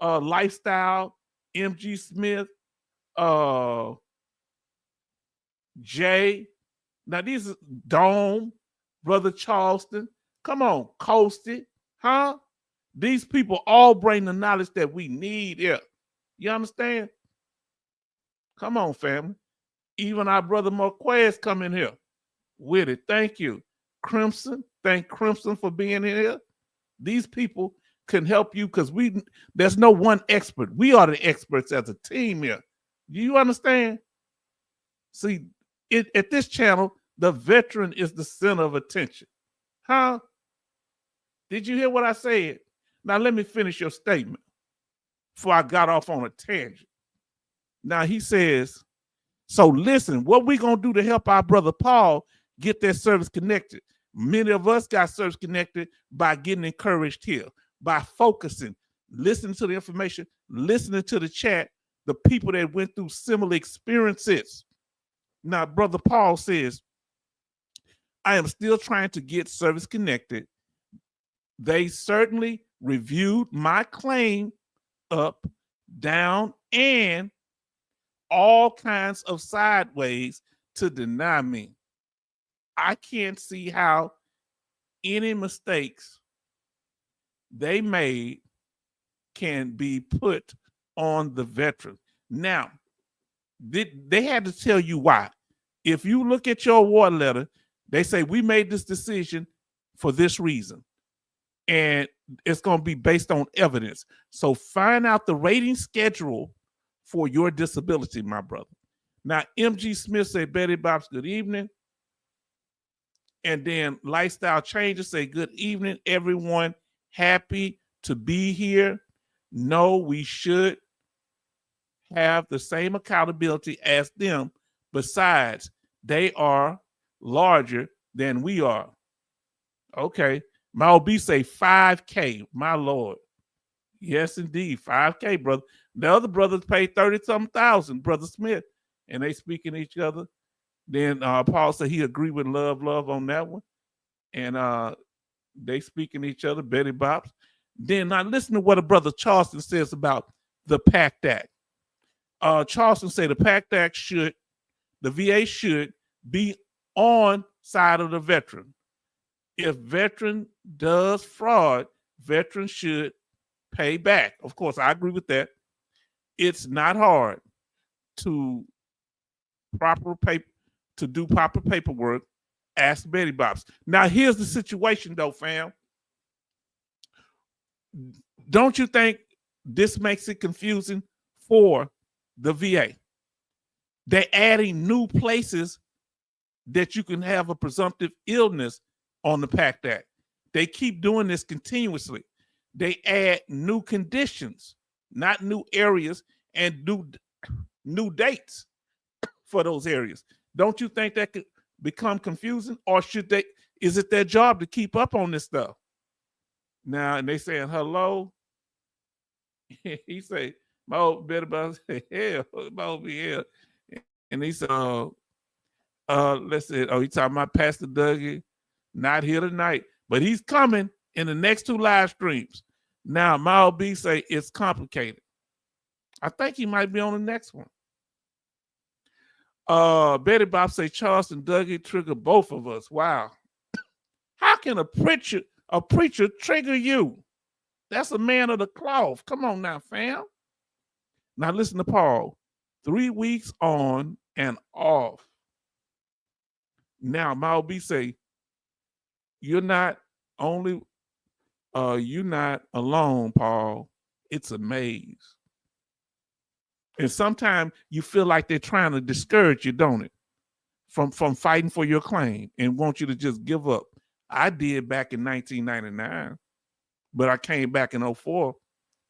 Lifestyle, MG Smith, Jay. Now these are Dome, Brother Charleston. Come on, Coasted, huh? These people all bring the knowledge that we need here. You understand? Come on, family. Even our brother Marquez come in here with it. Thank you. Crimson, thank Crimson for being here. These people can help you because there's no one expert. We are the experts as a team here. Do you understand? See, at this channel, the veteran is the center of attention. Huh? Did you hear what I said? Now let me finish your statement before I got off on a tangent. Now he says, so listen, what we going to do to help our brother Paul get their service connected? Many of us got service connected by getting encouraged here, by focusing, listening to the information, listening to the chat, the people that went through similar experiences. Now, Brother Paul says, I am still trying to get service connected. They certainly reviewed my claim up, down, and all kinds of sideways to deny me. I can't see how any mistakes they made can be put on the veteran. Now, they had to tell you why. If you look at your award letter, they say we made this decision for this reason. And it's going to be based on evidence. So find out the rating schedule for your disability, my brother. Now, MG Smith said, Betty Bob's good evening. And then Lifestyle Changes say, good evening, everyone. Happy to be here. No, we should have the same accountability as them. Besides, they are larger than we are. Okay. My OB say 5K, my Lord. Yes, indeed, 5K, brother. The other brothers pay 30-something thousand, Brother Smith, and they speaking to each other. Then Paul said he agreed with Love on that one. And they speaking to each other, Betty Bops. Then now listen to what a brother Charleston says about the PACT Act. Charleston said the PACT Act the VA should be on side of the veteran. If veteran does fraud, veteran should pay back. Of course, I agree with that. It's not hard to do proper paperwork. Ask Betty Bops. Now, here's the situation, though, fam. Don't you think this makes it confusing for the VA? They're adding new places that you can have a presumptive illness on the PACT Act. They keep doing this continuously. They add new conditions, not new areas, and new dates for those areas. Don't you think that could become confusing, or is it their job to keep up on this stuff? Now, and they saying hello. He say, my old better about say, hell, my old here. And he said, let's see, he talking about Pastor Dougie, not here tonight, but he's coming in the next 2 live streams. Now, my OB say it's complicated. I think he might be on the next one. Betty Bob say Charles and Dougie trigger both of us. Wow. How can a preacher trigger you? That's a man of the cloth. Come on now, fam. Now listen to Paul. 3 weeks on and off. Now, my OB say, you're not alone, Paul. It's a maze. And sometimes you feel like they're trying to discourage you, don't it? From fighting for your claim and want you to just give up. I did back in 1999, but I came back in 2004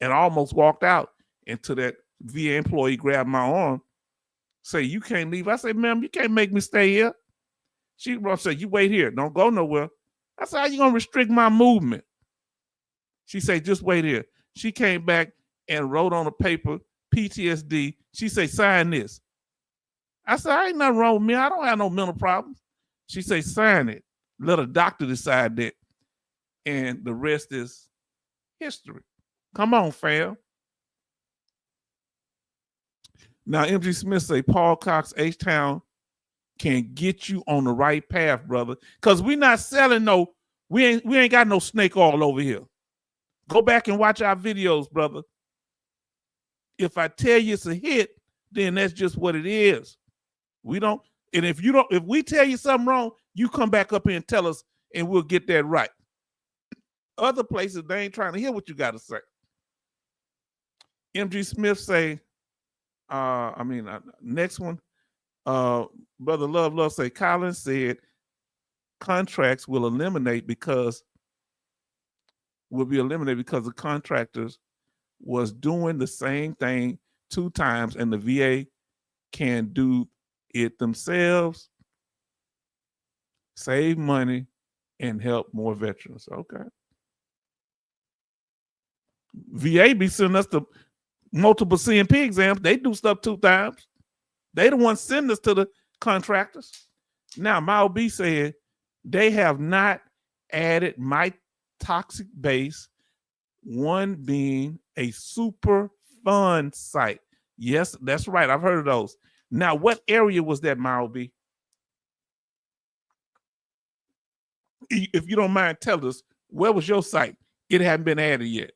and almost walked out until that VA employee grabbed my arm, say, you can't leave. I said, ma'am, you can't make me stay here. She said, you wait here. Don't go nowhere. I said, how you going to restrict my movement? She said, just wait here. She came back and wrote on a paper, PTSD. She said, sign this. I said, I ain't nothing wrong with me. I don't have no mental problems. She said, sign it. Let a doctor decide that. And the rest is history. Come on, fam. Now, MG Smith say, Paul Cox, H-Town can get you on the right path, brother. Because we not selling we ain't got no snake oil over here. Go back and watch our videos, brother. If I tell you it's a hit, then that's just what it is. We don't, and if we tell you something wrong, you come back up here and tell us and we'll get that right. Other places, they ain't trying to hear what you got to say. MG Smith say, next one, Brother Love say, Collins said contracts will be eliminated because the contractors was doing the same thing 2 times and the VA can do it themselves, save money, and help more veterans. Okay. VA be sending us multiple CMP exams. They do stuff 2 times. They the ones send us to the contractors. Now, Mao B said they have not added my toxic base, one being a super fun site. Yes, that's right. I've heard of those. Now, what area was that, Mao B? If you don't mind, tell us, where was your site? It hadn't been added yet.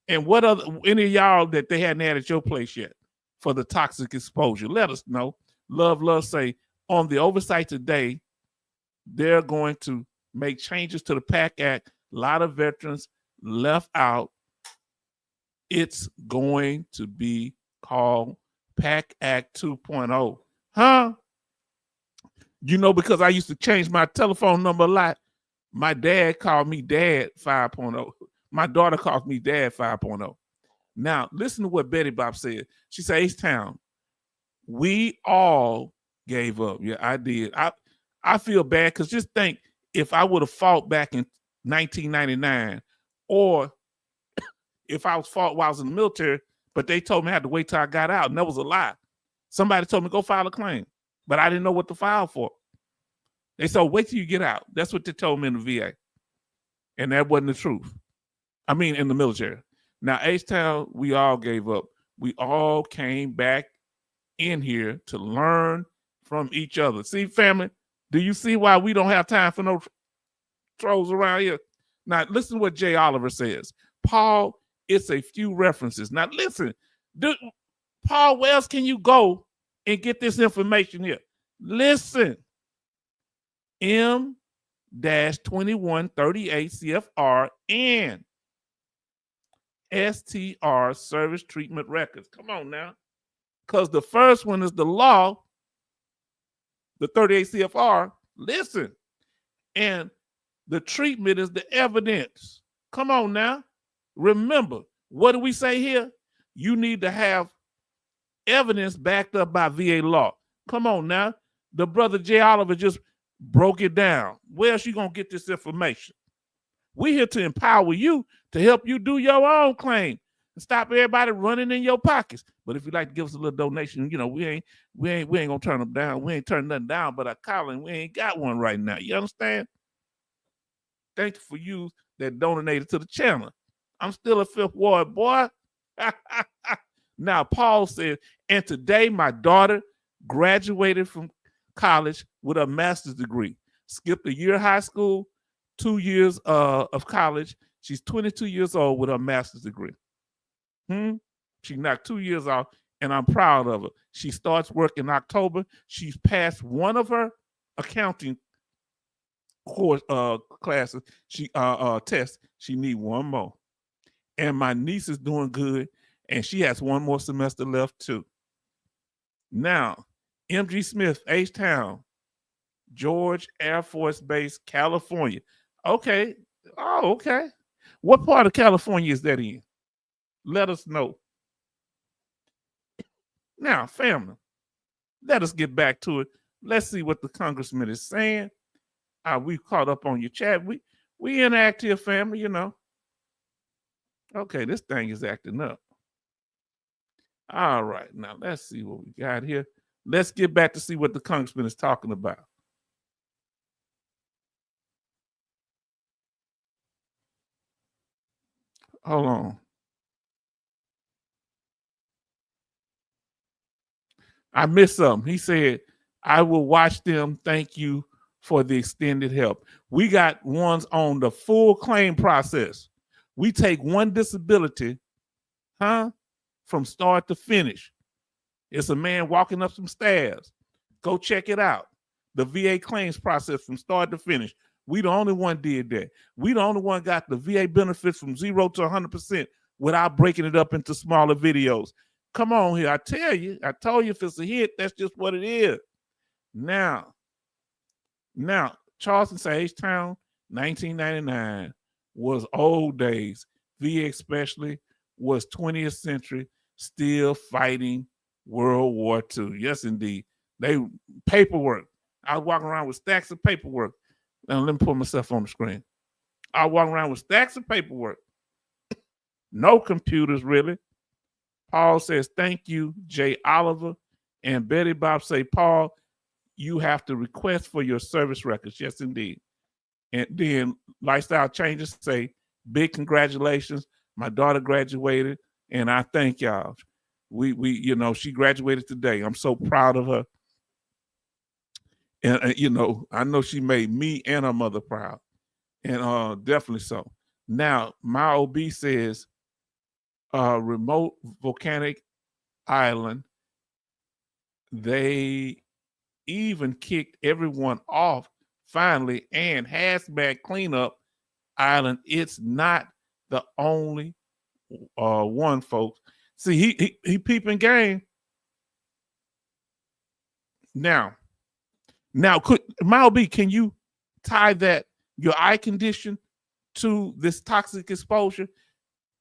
And what other, any of y'all that they hadn't added your place yet for the toxic exposure? Let us know. Love say on the oversight today, they're going to make changes to the PAC Act. A lot of veterans left out. It's going to be called PAC Act 2.0. Huh? You know, because I used to change my telephone number a lot. My dad called me Dad 5.0. My daughter calls me Dad 5.0. Now, listen to what Betty Bob said. She said, H-Town, we all gave up. Yeah, I did. I feel bad because just think if I would have fought back in 1999 or if I was fought while I was in the military, but they told me I had to wait till I got out, and that was a lie. Somebody told me, go file a claim, but I didn't know what to file for. They said, wait till you get out. That's what they told me in the VA. And that wasn't the truth. I mean, in the military. Now, H-Town, we all gave up. We all came back in here to learn from each other. See, family, do you see why we don't have time for no trolls around here? Now, listen to what Jay Oliver says. Paul, it's a few references. Now, listen, Paul, where else can you go and get this information here? Listen. M-2138 CFR and STR service treatment records. Come on now. Because the first one is the law, the 38 CFR. Listen. And the treatment is the evidence. Come on now. Remember, what do we say here? You need to have evidence backed up by VA law. Come on now. The brother Jay Oliver just broke it down. Where else you gonna get this information? We're here to empower you to help you do your own claim and stop everybody running in your pockets. But if you'd like to give us a little donation, you know, we ain't gonna turn them down. We ain't turning nothing down, but a collar, we ain't got one right now. You understand? Thank you for you that donated to the channel. I'm still a Fifth Ward boy. Now, Paul said, and today my daughter graduated from college with a master's degree, skipped a year of high school, 2 years of college. She's 22 years old with a master's degree. She knocked 2 years off, and I'm proud of her. She starts work in October. She's passed one of her accounting course classes. She tests. She need one more. And my niece is doing good, and she has one more semester left too. Now, M.G. Smith, H-Town, George Air Force Base, California. Okay. Oh, okay. What part of California is that in? Let us know. Now, family, let us get back to it. Let's see what the congressman is saying. We caught up on your chat. We interact here, family, you know. Okay, this thing is acting up. All right, now let's see what we got here. Let's get back to see what the congressman is talking about. Hold on. I missed something. He said, I will watch them. Thank you for the extended help. We got ones on the full claim process. We take one disability, from start to finish. It's a man walking up some stairs. Go check it out. The VA claims process from start to finish. We the only one did that. We the only one got the VA benefits from 0 to 100% without breaking it up into smaller videos. Come on here. I told you if it's a hit, that's just what it is. Now, Charleston say H-Town, 1999 was old days. VA especially was 20th century, still fighting World War II. Yes, indeed. Paperwork. I was walking around with stacks of paperwork. Now, let me put myself on the screen. I was walking around with stacks of paperwork. No computers, really. Paul says, thank you, Jay Oliver. And Betty Bob say, Paul, you have to request for your service records. Yes, indeed. And then Lifestyle Changes say, big congratulations. My daughter graduated, and I thank y'all. She graduated today. I'm so proud of her. And I know she made me and her mother proud. And definitely so. Now, my OB says, remote volcanic island, they even kicked everyone off finally, and hazmat cleanup island, it's not the only one, folks. See, he peeping game. Now, could Mile B, can you tie that your eye condition to this toxic exposure?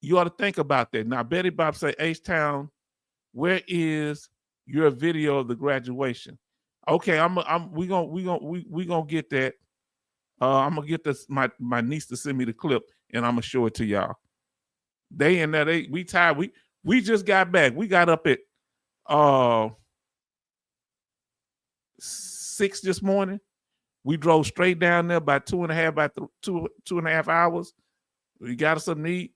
You ought to think about that. Now, Betty Bob say, H-Town, where is your video of the graduation? Okay, we gonna get that. I'm gonna get this my niece to send me the clip, and I'm gonna show it to y'all. We just got back. We got up at 6 this morning. We drove straight down there by two and a half hours. We got us something to eat.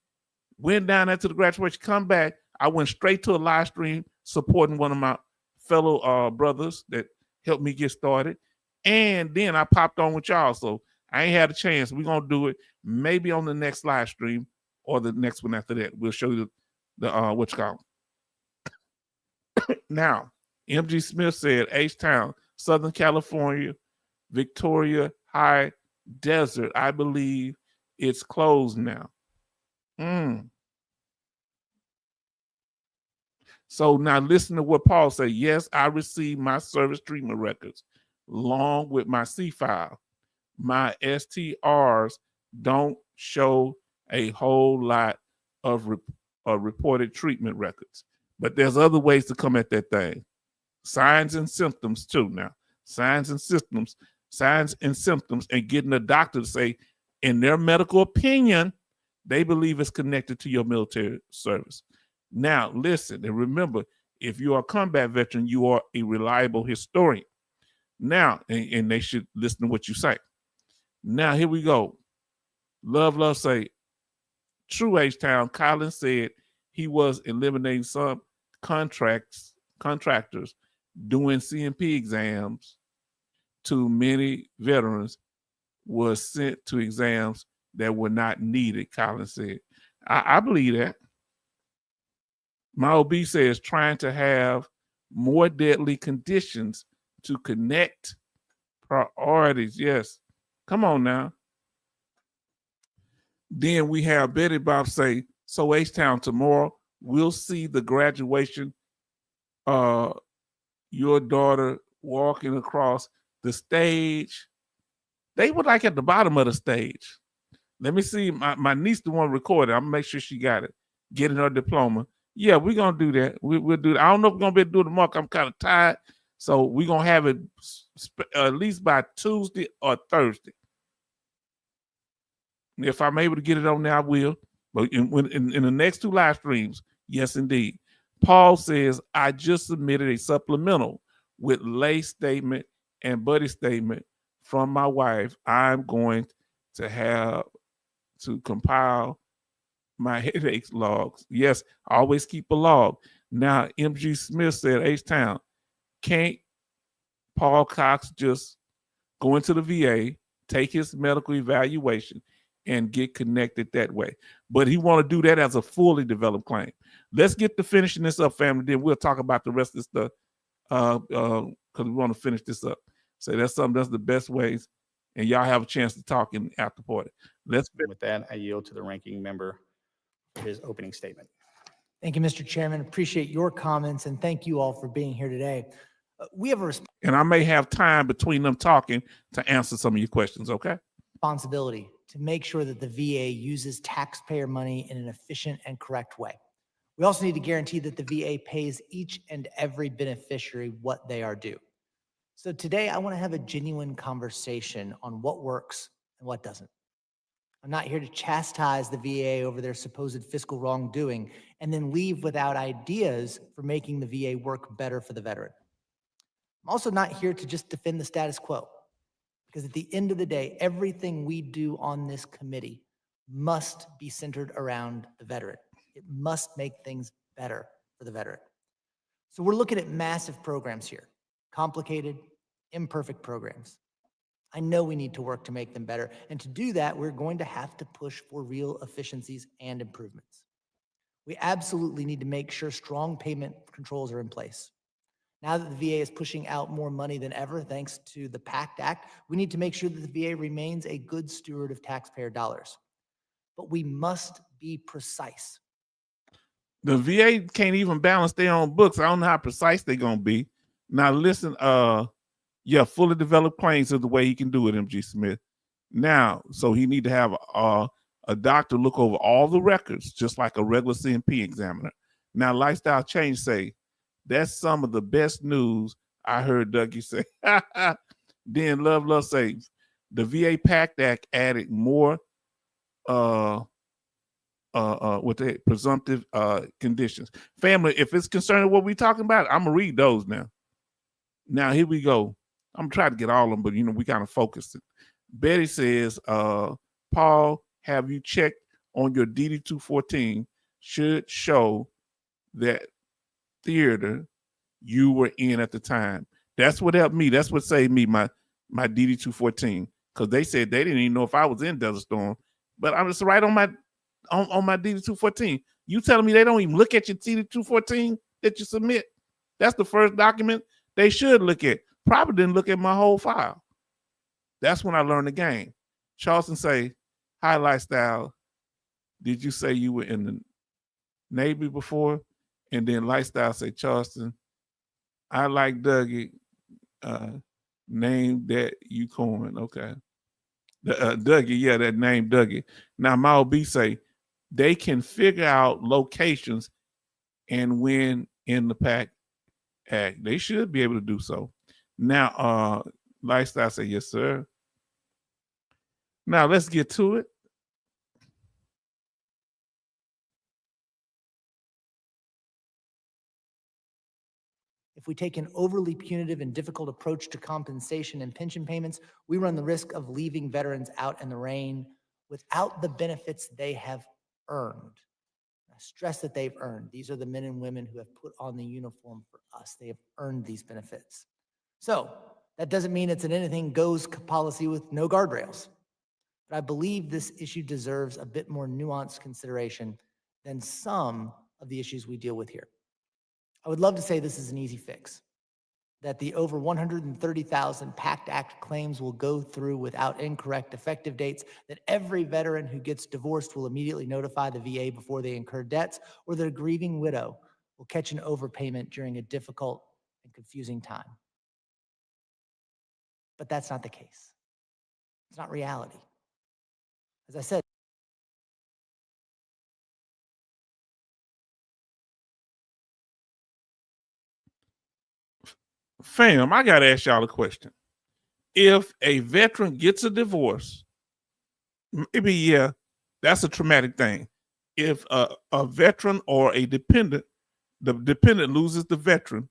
Went down there to the graduation. Come back. I went straight to a live stream supporting one of my fellow brothers that helped me get started. And then I popped on with y'all. So I ain't had a chance. We're going to do it maybe on the next live stream or the next one after that. We'll show you the what you call it. Now, MG Smith said, H-Town, Southern California, Victoria High Desert. I believe it's closed now. So now listen to what Paul said. Yes, I received my service treatment records along with my C-file. My STRs don't show a whole lot of reported treatment records, but there's other ways to come at that thing. Signs and symptoms too now. Signs and symptoms, and getting a doctor to say, in their medical opinion, they believe it's connected to your military service. Now, listen, and remember, if you are a combat veteran, you are a reliable historian. Now, and they should listen to what you say. Now, here we go. Love say, true H-Town, Collins said he was eliminating some contractors doing CMP exams. Too many veterans was sent to exams that were not needed, Collins said. I believe that. My OB says trying to have more deadly conditions to connect priorities. Yes. Come on now. Then we have Betty Bob say, so H-Town, tomorrow we'll see the graduation, your daughter walking across the stage. They were like at the bottom of the stage. Let me see. My niece, the one recorded. I'm gonna make sure she got it. Getting her diploma. Yeah, we're gonna do that. We'll do that. I don't know if we're gonna be able to do it tomorrow. I'm kind of tired. So we're gonna have it at least by Tuesday or Thursday. If I'm able to get it on there, I will. But in the next two live streams, yes, indeed. Paul says, I just submitted a supplemental with lay statement and buddy statement from my wife. I'm going to have to compile my headaches logs. Yes, I always keep a log. Now, MG Smith said, H-Town, can't Paul Cox just go into the VA, take his medical evaluation, and get connected that way? But he want to do that as a fully developed claim. Let's get to finishing this up, family. Then we'll talk about the rest of this stuff because we want to finish this up. So that's the best ways. And y'all have a chance to talk in the after party. With that, I yield to the ranking member for his opening statement. Thank you, Mr. Chairman. Appreciate your comments, and thank you all for being here today. We have a and I may have time between them talking to answer some of your questions, okay? Responsibility to make sure that the VA uses taxpayer money in an efficient and correct way. We also need to guarantee that the VA pays each and every beneficiary what they are due. So today, I want to have a genuine conversation on what works and what doesn't. I'm not here to chastise the VA over their supposed fiscal wrongdoing and then leave without ideas for making the VA work better for the veteran. I'm also not here to just defend the status quo, because at the end of the day, everything we do on this committee must be centered around the veteran. It must make things better for the veteran. So we're looking at massive programs here, complicated, imperfect programs. I know we need to work to make them better. And to do that, we're going to have to push for real efficiencies and improvements. We absolutely need to make sure strong payment controls are in place. Now that the VA is pushing out more money than ever, thanks to the PACT Act, we need to make sure that the VA remains a good steward of taxpayer dollars. But we must be precise. The VA can't even balance their own books. I don't know how precise they're going to be. Now, listen, yeah, fully developed claims is the way he can do it, MG Smith. Now, so he need to have a doctor look over all the records, just like a regular CMP examiner. Now, Lifestyle Change say, that's some of the best news I heard Dougie say. Then Love say, the VA PACT Act added more with the presumptive conditions. Family, if it's concerning what we're talking about, I'm gonna read those now. Now here we go. I'm trying to get all of them, but we kind of focused it. Betty says, Paul, have you checked on your DD 214? Should show that theater you were in at the time. That's what helped me. That's what saved me my DD 214, because they said they didn't even know if I was in Desert Storm, but I'm just right on my DD 214. You telling me they don't even look at your DD 214 that you submit? That's the first document they should look at. Probably didn't look at my whole file. That's when I learned the game. Charleston say, hi, Lifestyle. Did you say you were in the Navy before? And then Lifestyle say, Charleston, I like Dougie. Name that you coin. Okay. Dougie, yeah, that name Dougie. Now, my OB say, they can figure out locations and when in the PACT Act. They should be able to do so. Now, Lifestyle say, yes, sir. Now, let's get to it. If we take an overly punitive and difficult approach to compensation and pension payments, we run the risk of leaving veterans out in the rain without the benefits they have earned. I stress that they've earned. These are the men and women who have put on the uniform for us. They have earned these benefits. So that doesn't mean it's an anything goes policy with no guardrails. But I believe this issue deserves a bit more nuanced consideration than some of the issues we deal with here. I would love to say this is an easy fix, that the over 130,000 PACT Act claims will go through without incorrect effective dates, that every veteran who gets divorced will immediately notify the VA before they incur debts, or that a grieving widow will catch an overpayment during a difficult and confusing time. But that's not the case. It's not reality. As I said, fam, I got to ask y'all a question. If a veteran gets a divorce, maybe, yeah, that's a traumatic thing. If a veteran or a dependent, the dependent loses the veteran,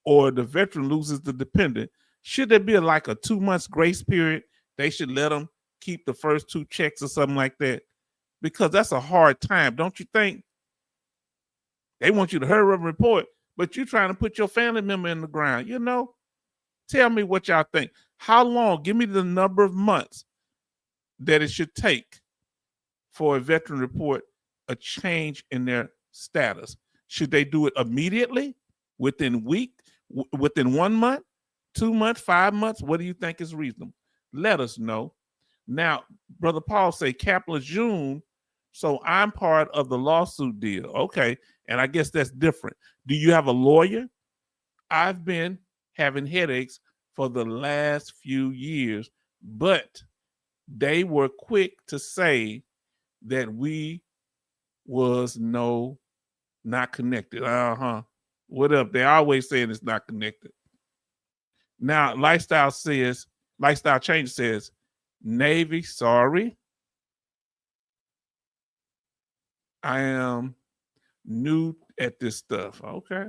or the veteran loses the dependent, should there be like a 2 months grace period? They should let them keep the first 2 checks or something like that, because that's a hard time, don't you think? They want you to hurry up and report, but you're trying to put your family member in the ground. Tell me what y'all think. How long? Give me the number of months that it should take for a veteran report a change in their status. Should they do it immediately, within 1 month, 2 months, 5 months? What do you think is reasonable? Let us know. Now, Brother Paul say capital June, so I'm part of the lawsuit deal. Okay, and I guess that's different. Do you have a lawyer? I've been having headaches for the last few years, but they were quick to say that we was not connected. What up? They always saying it's not connected. Now, Lifestyle Change says, Navy, sorry. I am new at this stuff. Okay.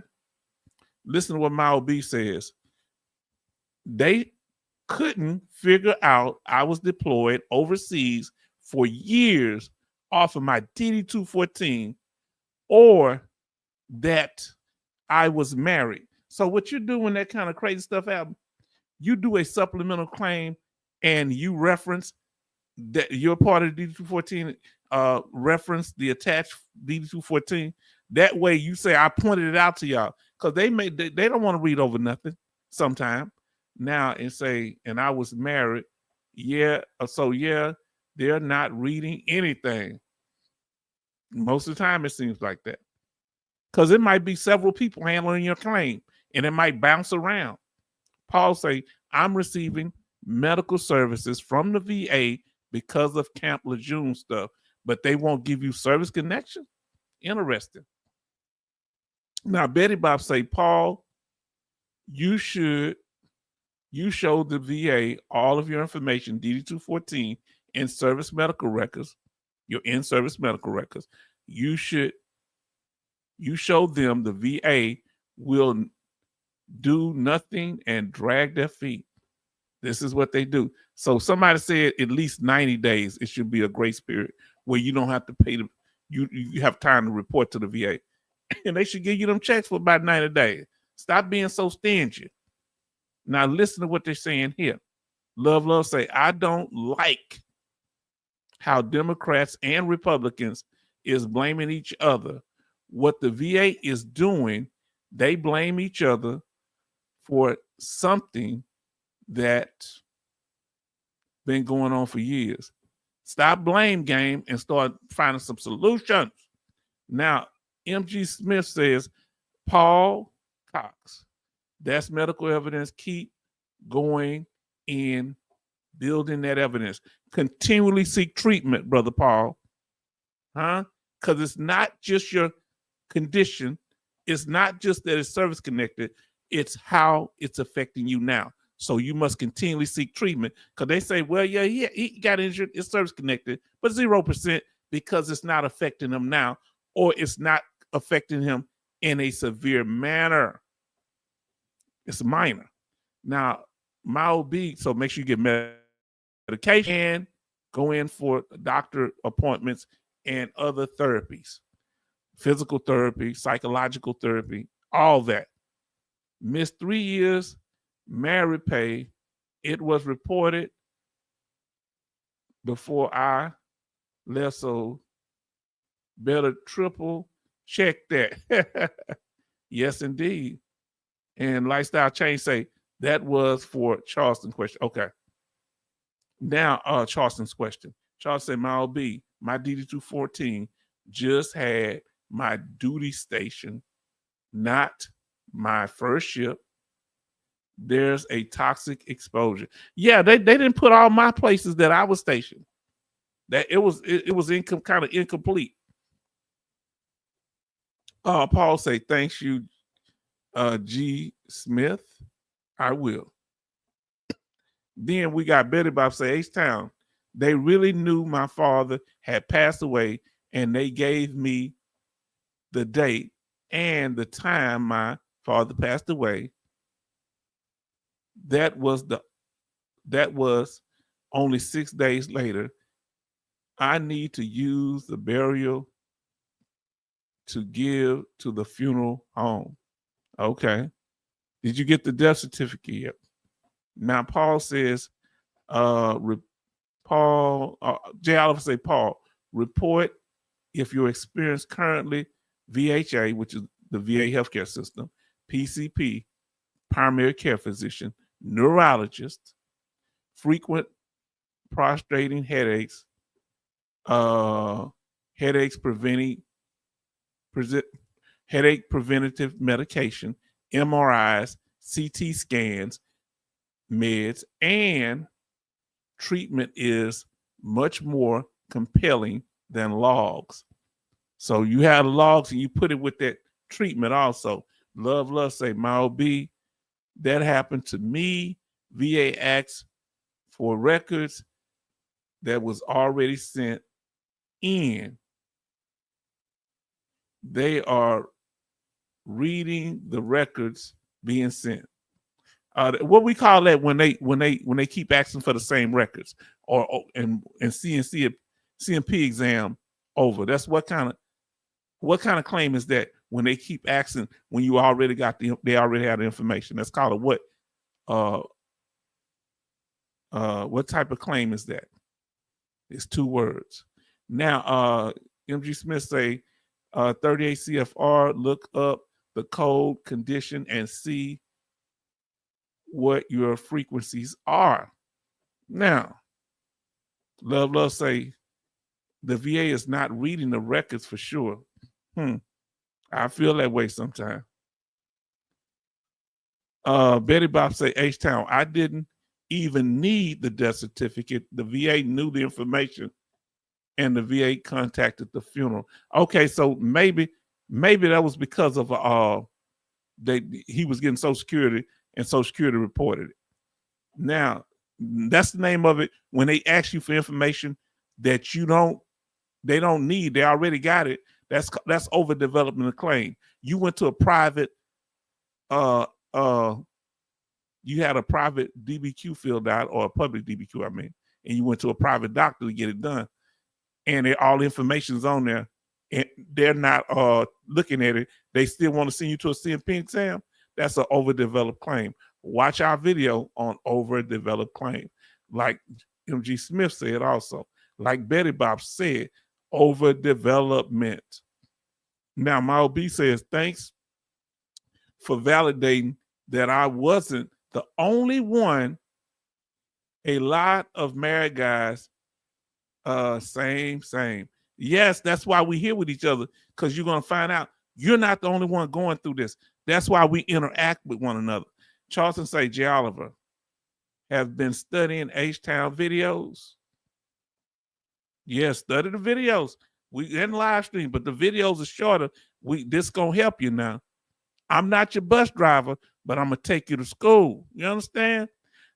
Listen to what Mao B says. They couldn't figure out I was deployed overseas for years off of my DD-214 or that I was married. So what you do when that kind of crazy stuff happens, you do a supplemental claim and you reference that you're part of DD-214, reference the attached DD-214. That way you say, I pointed it out to y'all, because they don't want to read over nothing sometime now and say, and I was married. Yeah. So yeah, they're not reading anything. Most of the time it seems like that. Because it might be several people handling your claim and it might bounce around. Paul say, I'm receiving medical services from the VA because of Camp Lejeune stuff, but they won't give you service connection? Interesting. Now, Betty Bob say, Paul, you show the VA all of your information, DD-214, in service medical records, your in-service medical records. You show them the VA will do nothing and drag their feet. This is what they do. So somebody said at least 90 days, it should be a grace period where you don't have to pay you have time to report to the VA. And they should give you them checks for about 90 days. Stop being so stingy. Now listen to what they're saying here. Love say, I don't like how Democrats and Republicans is blaming each other. What the VA is doing, they blame each other for something that's been going on for years. Stop blame game and start finding some solutions. Now, MG Smith says, Paul Cox, that's medical evidence. Keep going in building that evidence. Continually seek treatment, Brother Paul. Huh? Because it's not just your condition. It's not just that it's service connected. It's how it's affecting you now. So you must continually seek treatment, because they say, well, yeah, he got injured. It's service connected, but 0% because it's not affecting him now, or it's not affecting him in a severe manner. It's minor. Now, my OB, so make sure you get medication and go in for doctor appointments and other therapies, physical therapy, psychological therapy, all that. Missed 3 years, married pay. It was reported before I left, so better triple check that. Yes, indeed. And Lifestyle Change say that was for Charleston's question. Okay. Now, Charleston's question. Charles said, my OB, my DD-214 just had my duty station, not my first ship. There's a toxic exposure. Yeah, they didn't put all my places that I was stationed. That it was kind of incomplete. Paul say, thanks you, G. Smith. I will. Then we got Betty Bob say, H-Town, they really knew my father had passed away, and they gave me the date and the time my father passed away. That was only 6 days later. I need to use the burial to give to the funeral home. Okay. Did you get the death certificate yet? Now, Paul says, J. Oliver say, Paul, report if your experience currently VHA, which is the VA healthcare system, PCP, primary care physician, neurologist, frequent prostrating headaches, headache preventative medication, MRIs, CT scans, meds, and treatment is much more compelling than logs. So you have logs and you put it with that treatment also. Love say, my OB, that happened to me. VA asked for records that was already sent in. they are reading the records being sent. What we call that when they keep asking for the same records or and CMP exam over. That's what kind of claim is that when they keep asking when you already they already have the information. That's called a what? What type of claim is that? It's 2 words. Now, MG Smith say 38 CFR, look up the code condition and see what your frequencies are. Now, Love say the VA is not reading the records for sure. I feel that way sometimes. Betty Bob say H-Town, I didn't even need the death certificate. The VA knew the information and the VA contacted the funeral. Okay, so maybe that was because of he was getting Social Security and Social Security reported it. Now, that's the name of it. When they ask you for information that they don't need, they already got it. That's overdevelopment of claim. You went to a private, you had a private DBQ filled out or a public DBQ, I mean, and you went to a private doctor to get it done, and all the information's on there, and they're not looking at it. They still want to send you to a CMP exam. That's an overdeveloped claim. Watch our video on overdeveloped claim. Like MG Smith said also, like Betty Bob said, overdevelopment. Now, my OB says, thanks for validating that I wasn't the only one. A lot of married guys, same. Yes, that's why we're here with each other, because you're going to find out you're not the only one going through this. That's why we interact with one another. Charleston say, J. Oliver, have been studying H-Town videos. Yes, study the videos. We in live stream, but the videos are shorter. This gonna help you now. I'm not your bus driver, but I'm gonna take you to school. You understand?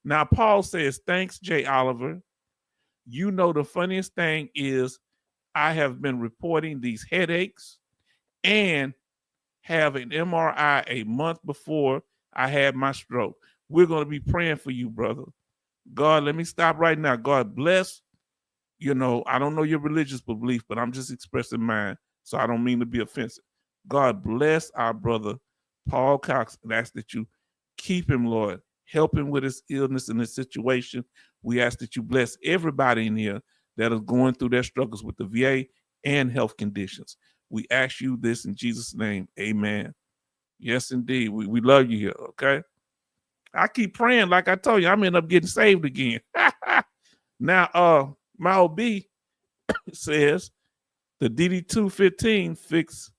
Now, Paul says, thanks, J. Oliver. You know, the funniest thing is I have been reporting these headaches and have an MRI a month before I had my stroke. We're going to be praying for you, brother. God, let me stop right now. God bless. You know, I don't know your religious belief, but I'm just expressing mine, so I don't mean to be offensive. God bless our brother, Paul Cox, and ask that you keep him, Lord. Help him with his illness and his situation. We ask that you bless everybody in here that is going through their struggles with the VA and health conditions. We ask you this in Jesus' name. Amen. Yes, indeed. We love you here, okay? I keep praying, like I told you, I'm end up getting saved again. Now, my OB says the DD-215 fix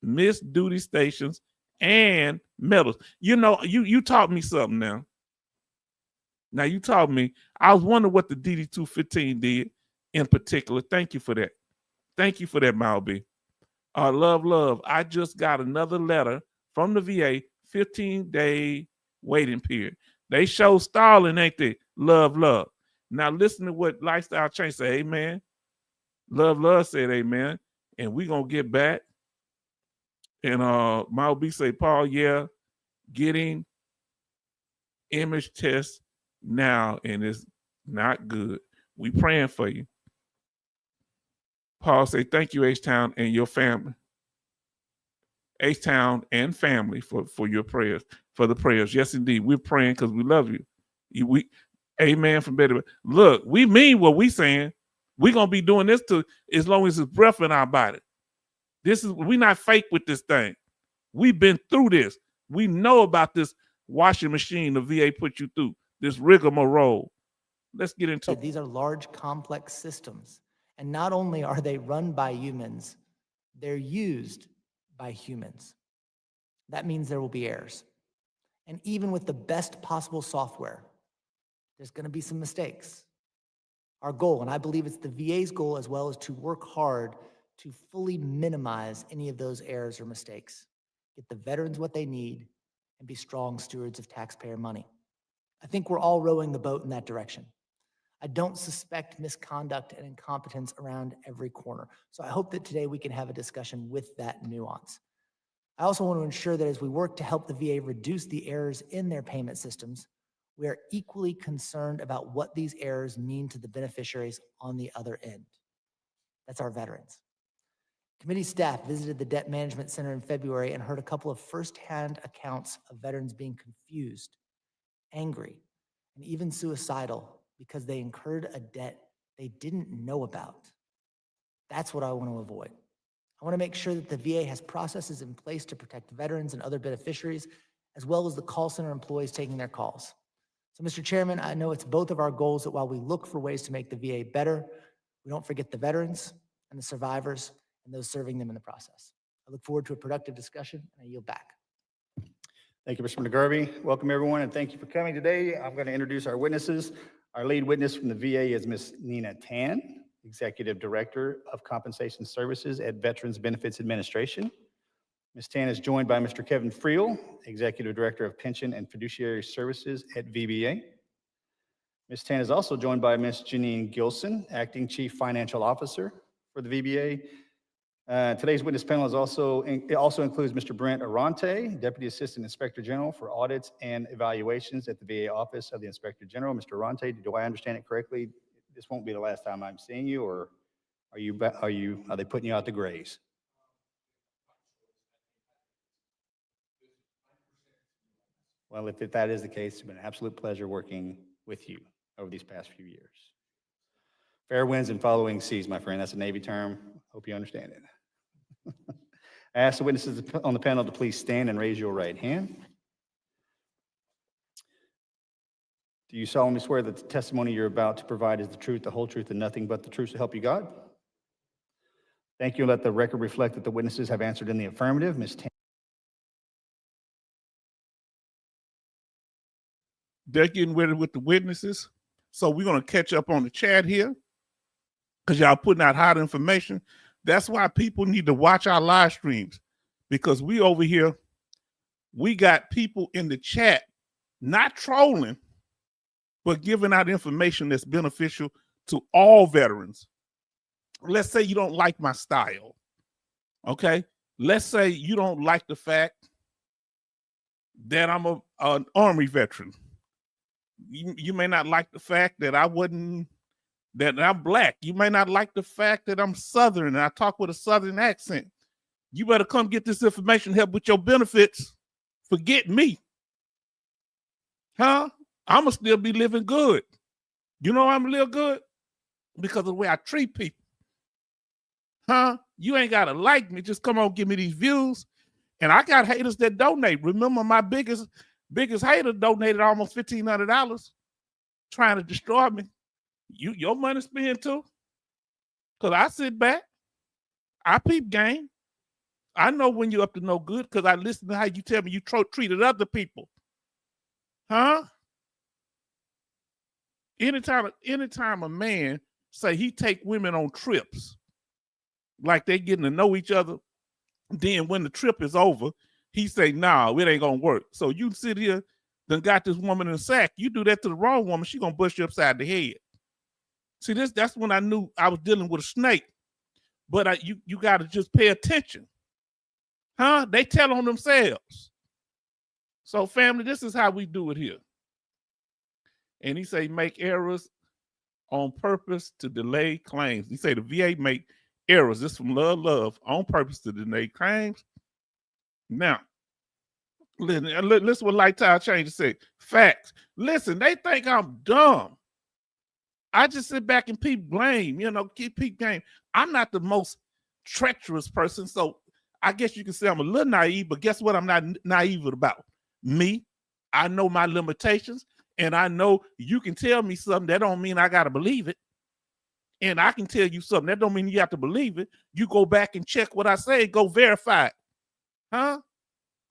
missed duty stations and medals. You know, you taught me something now. Now you taught me. I was wondering what the DD-215 did in particular. Thank you for that. Thank you for that, my OB. Love. I just got another letter from the VA, 15-day waiting period. They show stalling, ain't they? Love. Now listen to what Lifestyle Change say. Amen. Love said amen. And we're going to get back. And my OB say, Paul, yeah, getting image tests now, and it's not good. We praying for you. Paul say, thank you, H-Town and your family. H-Town and family for your prayers, for the prayers. Yes, indeed. We're praying because we love you. Amen from better. Look, we mean what we saying. We're going to be doing this to as long as there's breath in our body. We're not fake with this thing. We've been through this. We know about this washing machine the VA put you through, this rigmarole. Let's get into it. These are large, complex systems. And not only are they run by humans, they're used by humans. That means there will be errors. And even with the best possible software, there's going to be some mistakes. Our goal, and I believe it's the VA's goal as well, is to work hard to fully minimize any of those errors or mistakes, get the veterans what they need, and be strong stewards of taxpayer money. I think we're all rowing the boat in that direction. I don't suspect misconduct and incompetence around every corner. So I hope that today we can have a discussion with that nuance. I also want to ensure that as we work to help the VA reduce the errors in their payment systems, we are equally concerned about what these errors mean to the beneficiaries on the other end. That's our veterans. Committee staff visited the Debt Management Center in February and heard a couple of firsthand accounts of veterans being confused, angry, and even suicidal because they incurred a debt they didn't know about. That's what I want to avoid. I want to make sure that the VA has processes in place to protect veterans and other beneficiaries, as well as the call center employees taking their calls. So, Mr. Chairman, I know it's both of our goals that while we look for ways to make the VA better, we don't forget the veterans and the survivors and those serving them in the process. I look forward to a productive discussion, and I yield back. Thank you, Mr. McGurvey. Welcome, everyone, and thank you for coming today. I'm going to introduce our witnesses. Our lead witness from the VA is Ms. Nina Tan, Executive Director of Compensation Services at Veterans Benefits Administration. Ms. Tan is joined by Mr. Kevin Friel, Executive Director of Pension and Fiduciary Services at VBA. Ms. Tan is also joined by Ms. Janine Gilson, Acting Chief Financial Officer for the VBA. Today's witness panel also includes Mr. Brent Arante, Deputy Assistant Inspector General for Audits and Evaluations at the VA Office of the Inspector General. Mr. Arante, do I understand it correctly? This won't be the last time I'm seeing you, or are they putting you out to graze? Well, if that is the case, it's been an absolute pleasure working with you over these past few years. Fair winds and following seas, my friend. That's a Navy term. Hope you understand it. I ask the witnesses on the panel to please stand and raise your right hand. Do you solemnly swear that the testimony you're about to provide is the truth, the whole truth, and nothing but the truth to help you God? Thank you. Let the record reflect that the witnesses have answered in the affirmative. Ms. Tan. They're getting ready with the witnesses. So we're going to catch up on the chat here because y'all putting out hot information. That's why people need to watch our live streams, because we over here, we got people in the chat not trolling, but giving out information that's beneficial to all veterans. Let's say you don't like my style, okay? Let's say you don't like the fact that I'm an Army veteran. You may not like the fact that that I'm Black. You may not like the fact that I'm Southern and I talk with a Southern accent. You better come get this information, help with your benefits. Forget me. Huh? I'ma still be living good. You know I'm live good? Because of the way I treat people. Huh? You ain't gotta like me. Just come on, give me these views. And I got haters that donate. Remember, my biggest hater donated almost $1,500 trying to destroy me. Your money spent too. Because I sit back. I peep game. I know when you're up to no good because I listen to how you tell me you treated other people. Huh? Anytime a man say he take women on trips, like they getting to know each other, then when the trip is over, he say, nah, it ain't gonna work. So you sit here, then got this woman in a sack. You do that to the wrong woman, she gonna bust you upside the head. See, that's when I knew I was dealing with a snake. But you gotta just pay attention. Huh? They tell on themselves. So family, this is how we do it here. And he say make errors on purpose to delay claims. He say the VA make errors. This from love on purpose to delay claims. Now, listen what Lifetime Change say. Facts. Listen, they think I'm dumb. I just sit back and peep blame, keep peep game. I'm not the most treacherous person, so I guess you can say I'm a little naive, but guess what I'm not naive about? Me. I know my limitations, and I know you can tell me something. That don't mean I got to believe it. And I can tell you something. That don't mean you have to believe it. You go back and check what I say, go verify it. Huh?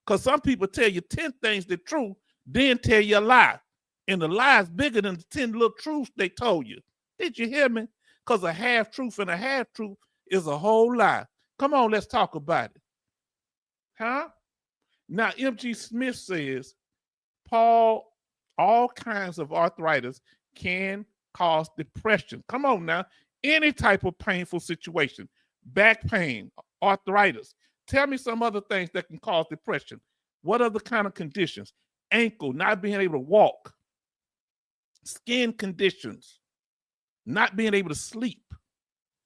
Because some people tell you 10 things that are true, then tell you a lie. And the lie is bigger than the 10 little truths they told you. Did you hear me? Because a half truth and a half truth is a whole lie. Come on, let's talk about it. Huh? Now, M.G. Smith says, Paul, all kinds of arthritis can cause depression. Come on now. Any type of painful situation, back pain, arthritis. Tell me some other things that can cause depression. What other kind of conditions? Ankle, not being able to walk. Skin conditions, not being able to sleep.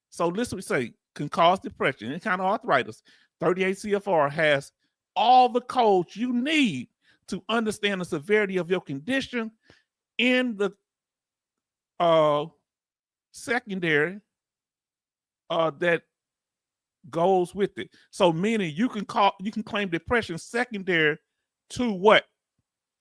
So this we say can cause depression, any kind of arthritis. 38 CFR has all the codes you need to understand the severity of your condition in the secondary that goes with it. So meaning you can claim depression secondary to what?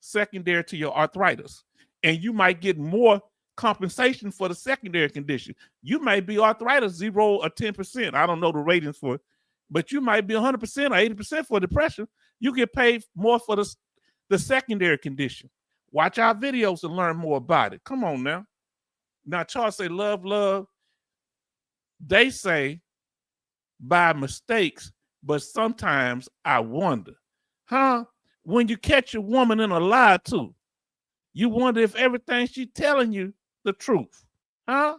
Secondary to your arthritis. And you might get more compensation for the secondary condition. You might be arthritis 0 or 10%. I don't know the ratings for it, but you might be 100% or 80% for depression. You get paid more for the secondary condition. Watch our videos to learn more about it. Come on now. Now, Charles say, love, love. They say by mistakes, but sometimes I wonder. Huh? When you catch a woman in a lie too, you wonder if everything she's telling you the truth. Huh?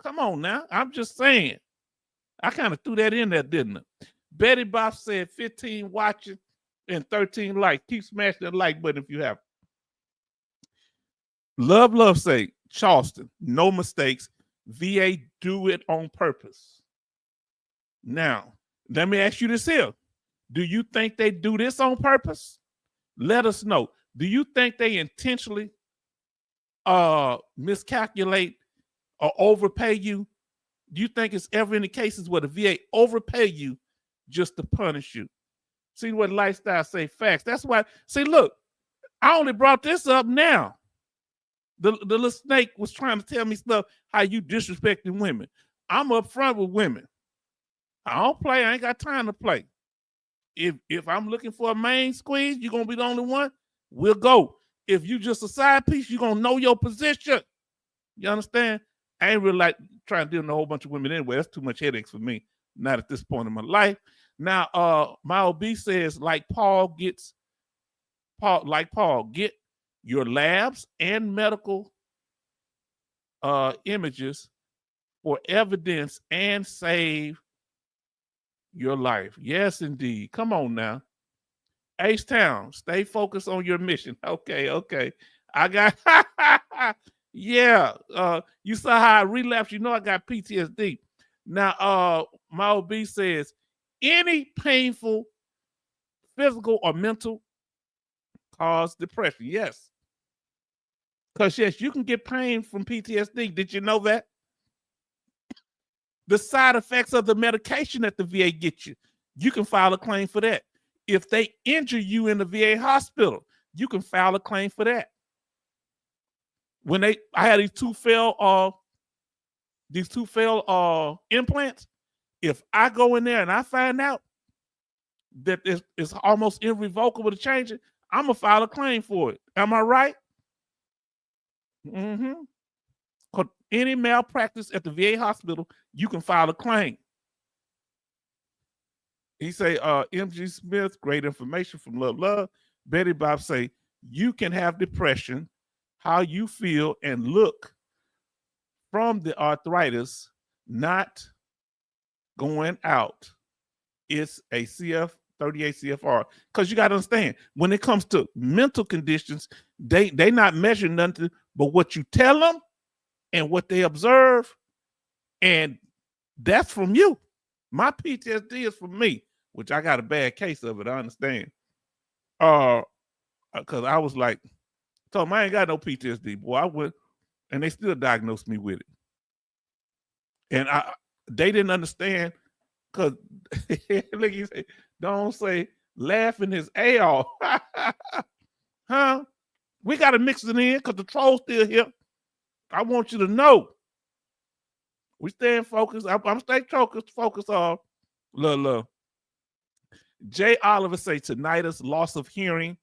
Come on now. I'm just saying. I kind of threw that in there, didn't I? Betty Bob said 15 watching and 13 likes. Keep smashing that like button if you have. Love say, Charleston, no mistakes. VA do it on purpose. Now, let me ask you this here. Do you think they do this on purpose? Let us know. Do you think they intentionally miscalculate or overpay you? Do you think it's ever any cases where the VA overpay you just to punish you? See what Lifestyle say, facts. That's why, see, look, I only brought this up now. The little snake was trying to tell me stuff, how you disrespecting women. I'm up front with women. I don't play. I ain't got time to play. If I'm looking for a main squeeze, you're going to be the only one, we'll go. If you just a side piece, you're going to know your position. You understand? I ain't really like trying to deal with a whole bunch of women anyway. That's too much headaches for me. Not at this point in my life. Now, my OB says, like Paul, get your labs and medical images for evidence and save your life. Yes, indeed. Come on now. H-Town, stay focused on your mission. Okay. I got, yeah. You saw how I relapsed. You know I got PTSD. Now, my OB says, any painful physical or mental cause depression. Yes. Because, yes, you can get pain from PTSD. Did you know that? The side effects of the medication that the VA gets you, you can file a claim for that. If they injure you in the VA hospital, you can file a claim for that. When I had these two failed implants, if I go in there and I find out that it's almost irrevocable to change it, I'm gonna file a claim for it. Am I right? Mm-hmm. Any malpractice at the VA hospital, you can file a claim. He say, MG Smith, great information from Love. Betty Bob say, you can have depression, how you feel and look from the arthritis not going out. It's a 38 CFR. Because you got to understand, when it comes to mental conditions, they not measuring nothing but what you tell them and what they observe. And that's from you. My PTSD is from me, which I got a bad case of it. I understand. Because I was like, told them I ain't got no PTSD. Boy, I went, and they still diagnosed me with it. And they didn't understand, because look, you say, don't say laughing is AR. Huh? We got to mix it in because the troll's still here. I want you to know. We staying focused. I'm staying focused on love. Jay Oliver say tinnitus, loss of hearing.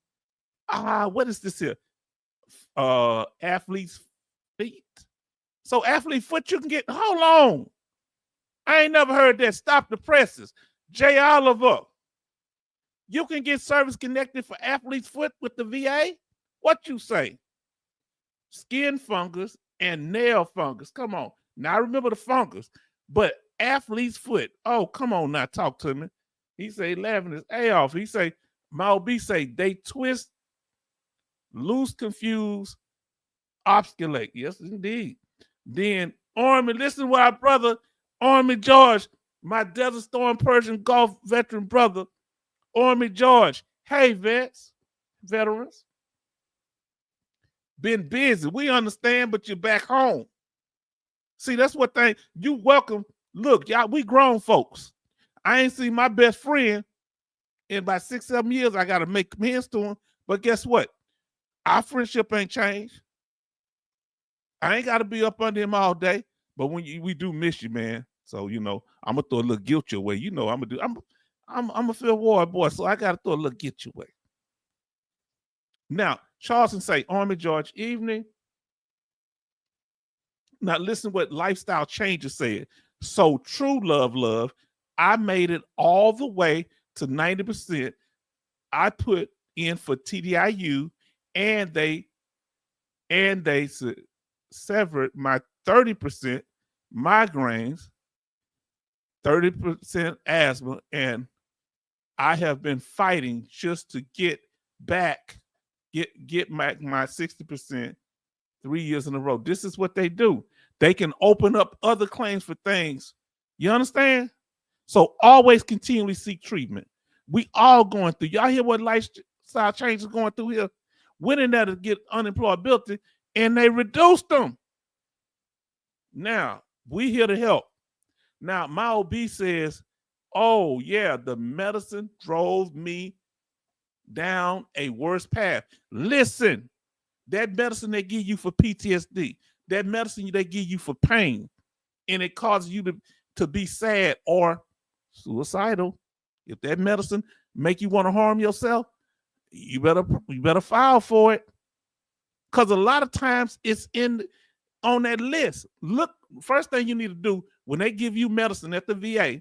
What is this here? Athlete's feet. So athlete foot, you can get, how long? I ain't never heard that. Stop the presses. Jay Oliver. You can get service connected for athlete's foot with the VA? What you say? skin fungus, and nail fungus. Come on. Now I remember the fungus, but athlete's foot. Oh, come on now, talk to me. He say laughing his A off. He say, my OB say they twist, loose, confuse, obsculate. Yes, indeed. Then Army, listen to what our brother Army George, my Desert Storm Persian Gulf veteran brother, Army George. Hey, veterans. Been busy. We understand, but you're back home. See, that's what you welcome. Look, y'all, we grown folks. I ain't seen my best friend in about 6-7 years. I got to make amends to him. But guess what? Our friendship ain't changed. I ain't got to be up under him all day. But we do miss you, man. So, I'm going to throw a little guilt your way. I'm a Phil Ward boy, so I got to throw a little guilt your way. Now, Charleston say, Army George, evening. Now, listen what Lifestyle Changer said. So true, love. I made it all the way to 90%. I put in for TDIU, and they severed my 30% migraines, 30% asthma, and I have been fighting just to get back my 60% 3 years in a row. This is what they do. They can open up other claims for things. You understand? So always continually seek treatment. We all going through. Y'all hear what lifestyle changes going through here? Went in there to get unemployability, and they reduced them. Now, we here to help. Now, my OB says, oh, yeah, the medicine drove me down a worse path. Listen, that medicine they give you for PTSD, that medicine they give you for pain, and it causes you to be sad or suicidal. If that medicine make you want to harm yourself, you better file for it. Because a lot of times it's on that list. Look, first thing you need to do when they give you medicine at the VA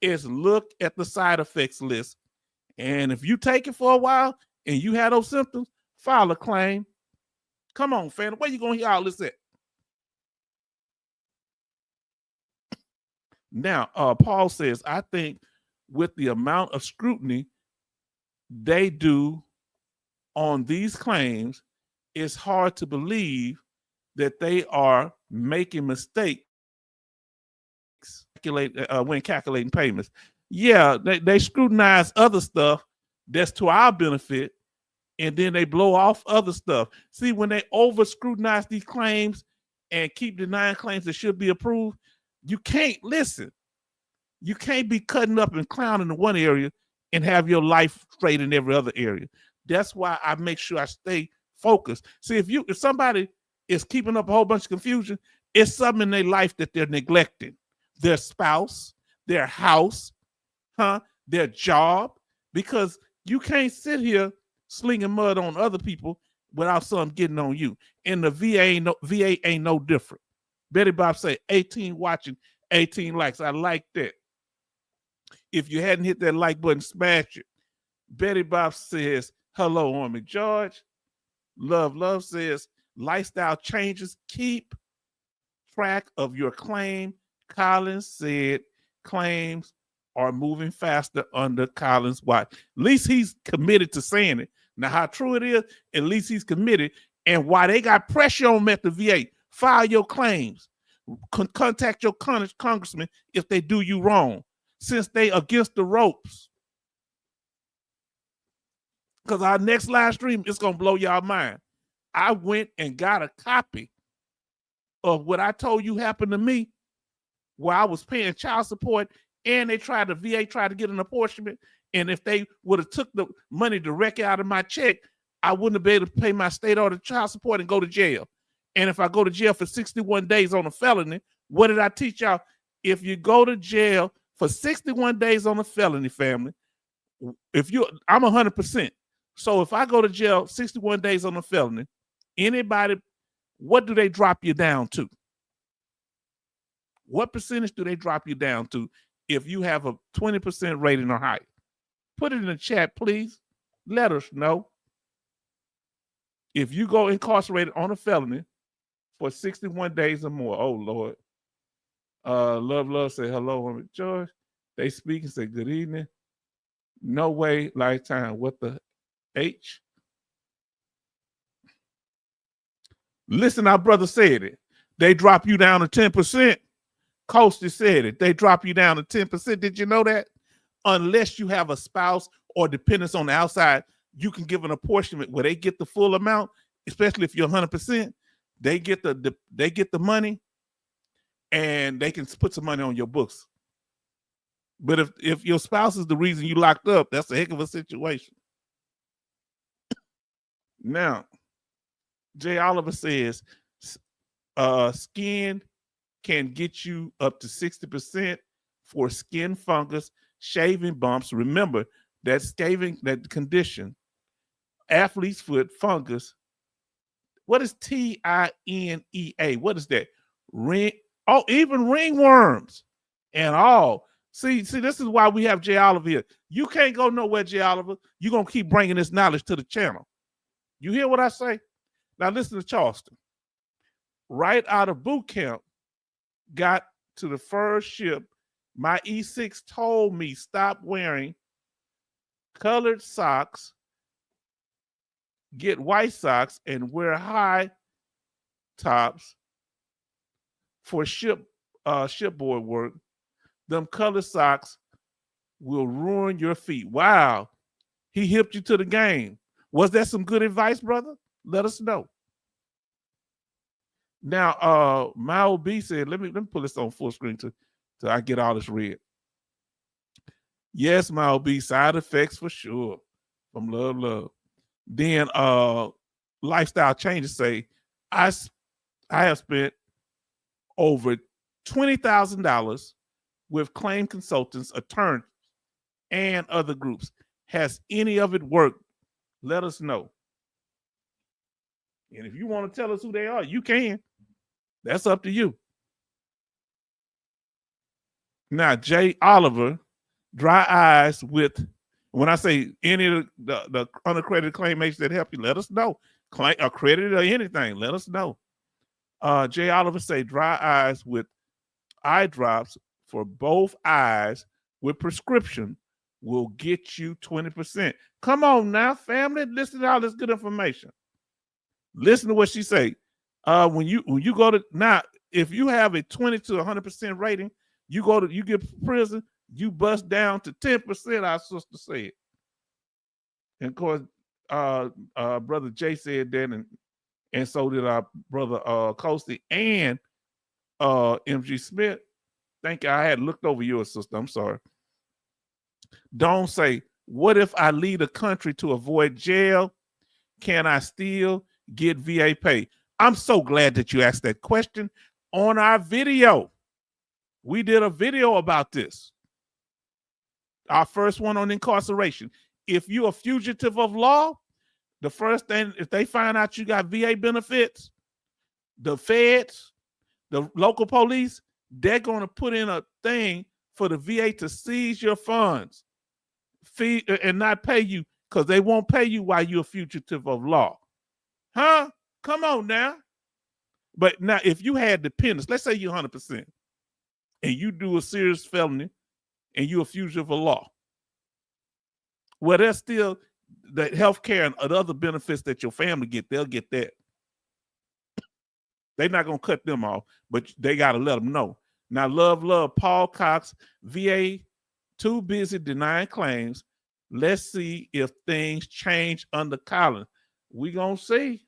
is look at the side effects list. And if you take it for a while and you have those symptoms, file a claim. Come on, fam. Where you going to hear all this at? Now, Paul says, I think with the amount of scrutiny they do on these claims, it's hard to believe that they are making mistakes when calculating payments. Yeah, they scrutinize other stuff that's to our benefit, and then they blow off other stuff. See, when they over scrutinize these claims and keep denying claims that should be approved, you can't listen. You can't be cutting up and clowning in one area and have your life straight in every other area. That's why I make sure I stay focused. See, if somebody is keeping up a whole bunch of confusion, it's something in their life that they're neglecting. Their spouse, their house, their job, because you can't sit here slinging mud on other people without something getting on you. And the VA ain't no different. Betty Bob say 18 watching, 18 likes. I like that. If you hadn't hit that like button, smash it. Betty Bob says, hello, Army George. Love says, lifestyle changes. Keep track of your claim. Collins said claims are moving faster under Collins' watch. At least he's committed to saying it. Now, how true it is, at least he's committed. And why they got pressure on him at the VA, file your claims. Contact your congressman if they do you wrong, since they against the ropes. Because our next live stream is going to blow y'all mind. I went and got a copy of what I told you happened to me, where I was paying child support, and the VA tried to get an apportionment. And if they would have took the money directly out of my check, I wouldn't have been able to pay my state order child support and go to jail. And if I go to jail for 61 days on a felony, what did I teach y'all? If you go to jail for 61 days on a felony, family, I'm 100%. So if I go to jail 61 days on a felony, anybody, what do they drop you down to? What percentage do they drop you down to if you have a 20% rating or higher? Put it in the chat, please. Let us know. If you go incarcerated on a felony for 61 days or more, oh Lord. Love say hello, I'm George. They speak and say good evening. No way, lifetime. What the H? Listen, our brother said it. They drop you down to 10%. Coasty said it. They drop you down to 10%. Did you know that? Unless you have a spouse or dependents on the outside, you can give an apportionment where they get the full amount, especially if you're 100%. They get the money, and they can put some money on your books. But if your spouse is the reason you locked up, that's a heck of a situation. Now, Jay Oliver says, skin can get you up to 60% for skin fungus, shaving bumps. Remember that condition, athlete's foot fungus. What is TINEA? What is that? Even ringworms and all. See, this is why we have Jay Oliver here. You can't go nowhere, Jay Oliver. You're going to keep bringing this knowledge to the channel. You hear what I say? Now listen to Charleston. Right out of boot camp, got to the first ship. My E6 told me stop wearing colored socks, get white socks, and wear high tops for shipboard work. Them colored socks will ruin your feet. Wow. He hipped you to the game. Was that some good advice, brother? Let us know. Now, Mao B said, let me pull this on full screen till I get all this read. Yes, Mao B, side effects for sure from love. Then lifestyle changes say, I have spent over $20,000 with claim consultants, attorneys, and other groups. Has any of it worked? Let us know. And if you want to tell us who they are, you can. That's up to you. Now, Jay Oliver, dry eyes with, when I say any of the unaccredited claim agents that help you, let us know. Claim accredited or anything, let us know. Jay Oliver say dry eyes with eye drops for both eyes with prescription will get you 20%. Come on now, family. Listen to all this good information. Listen to what she say. When you go to, now, if you have a 20 to 100% rating, you get prison, you bust down to 10%, our sister said. And of course, brother Jay said that, and so did our brother Coasty and MG Smith. Thank you. I had looked over your sister. I'm sorry. Don't say, what if I leave the country to avoid jail? Can I still get VA pay? I'm so glad that you asked that question on our video. We did a video about this. Our first one on incarceration. If you're a fugitive of law, the first thing, if they find out you got VA benefits, the feds, the local police, they're going to put in a thing for the VA to seize your funds, and not pay you, because they won't pay you while you're a fugitive of law. Huh? Come on now. But now, if you had dependents, let's say you're 100%, and you do a serious felony, and you're a fugitive of law, well, there's still the health care and other benefits that your family get. They'll get that. They're not going to cut them off, but they got to let them know. Now, love, Paul Cox, VA, too busy denying claims. Let's see if things change under Collins. We going to see.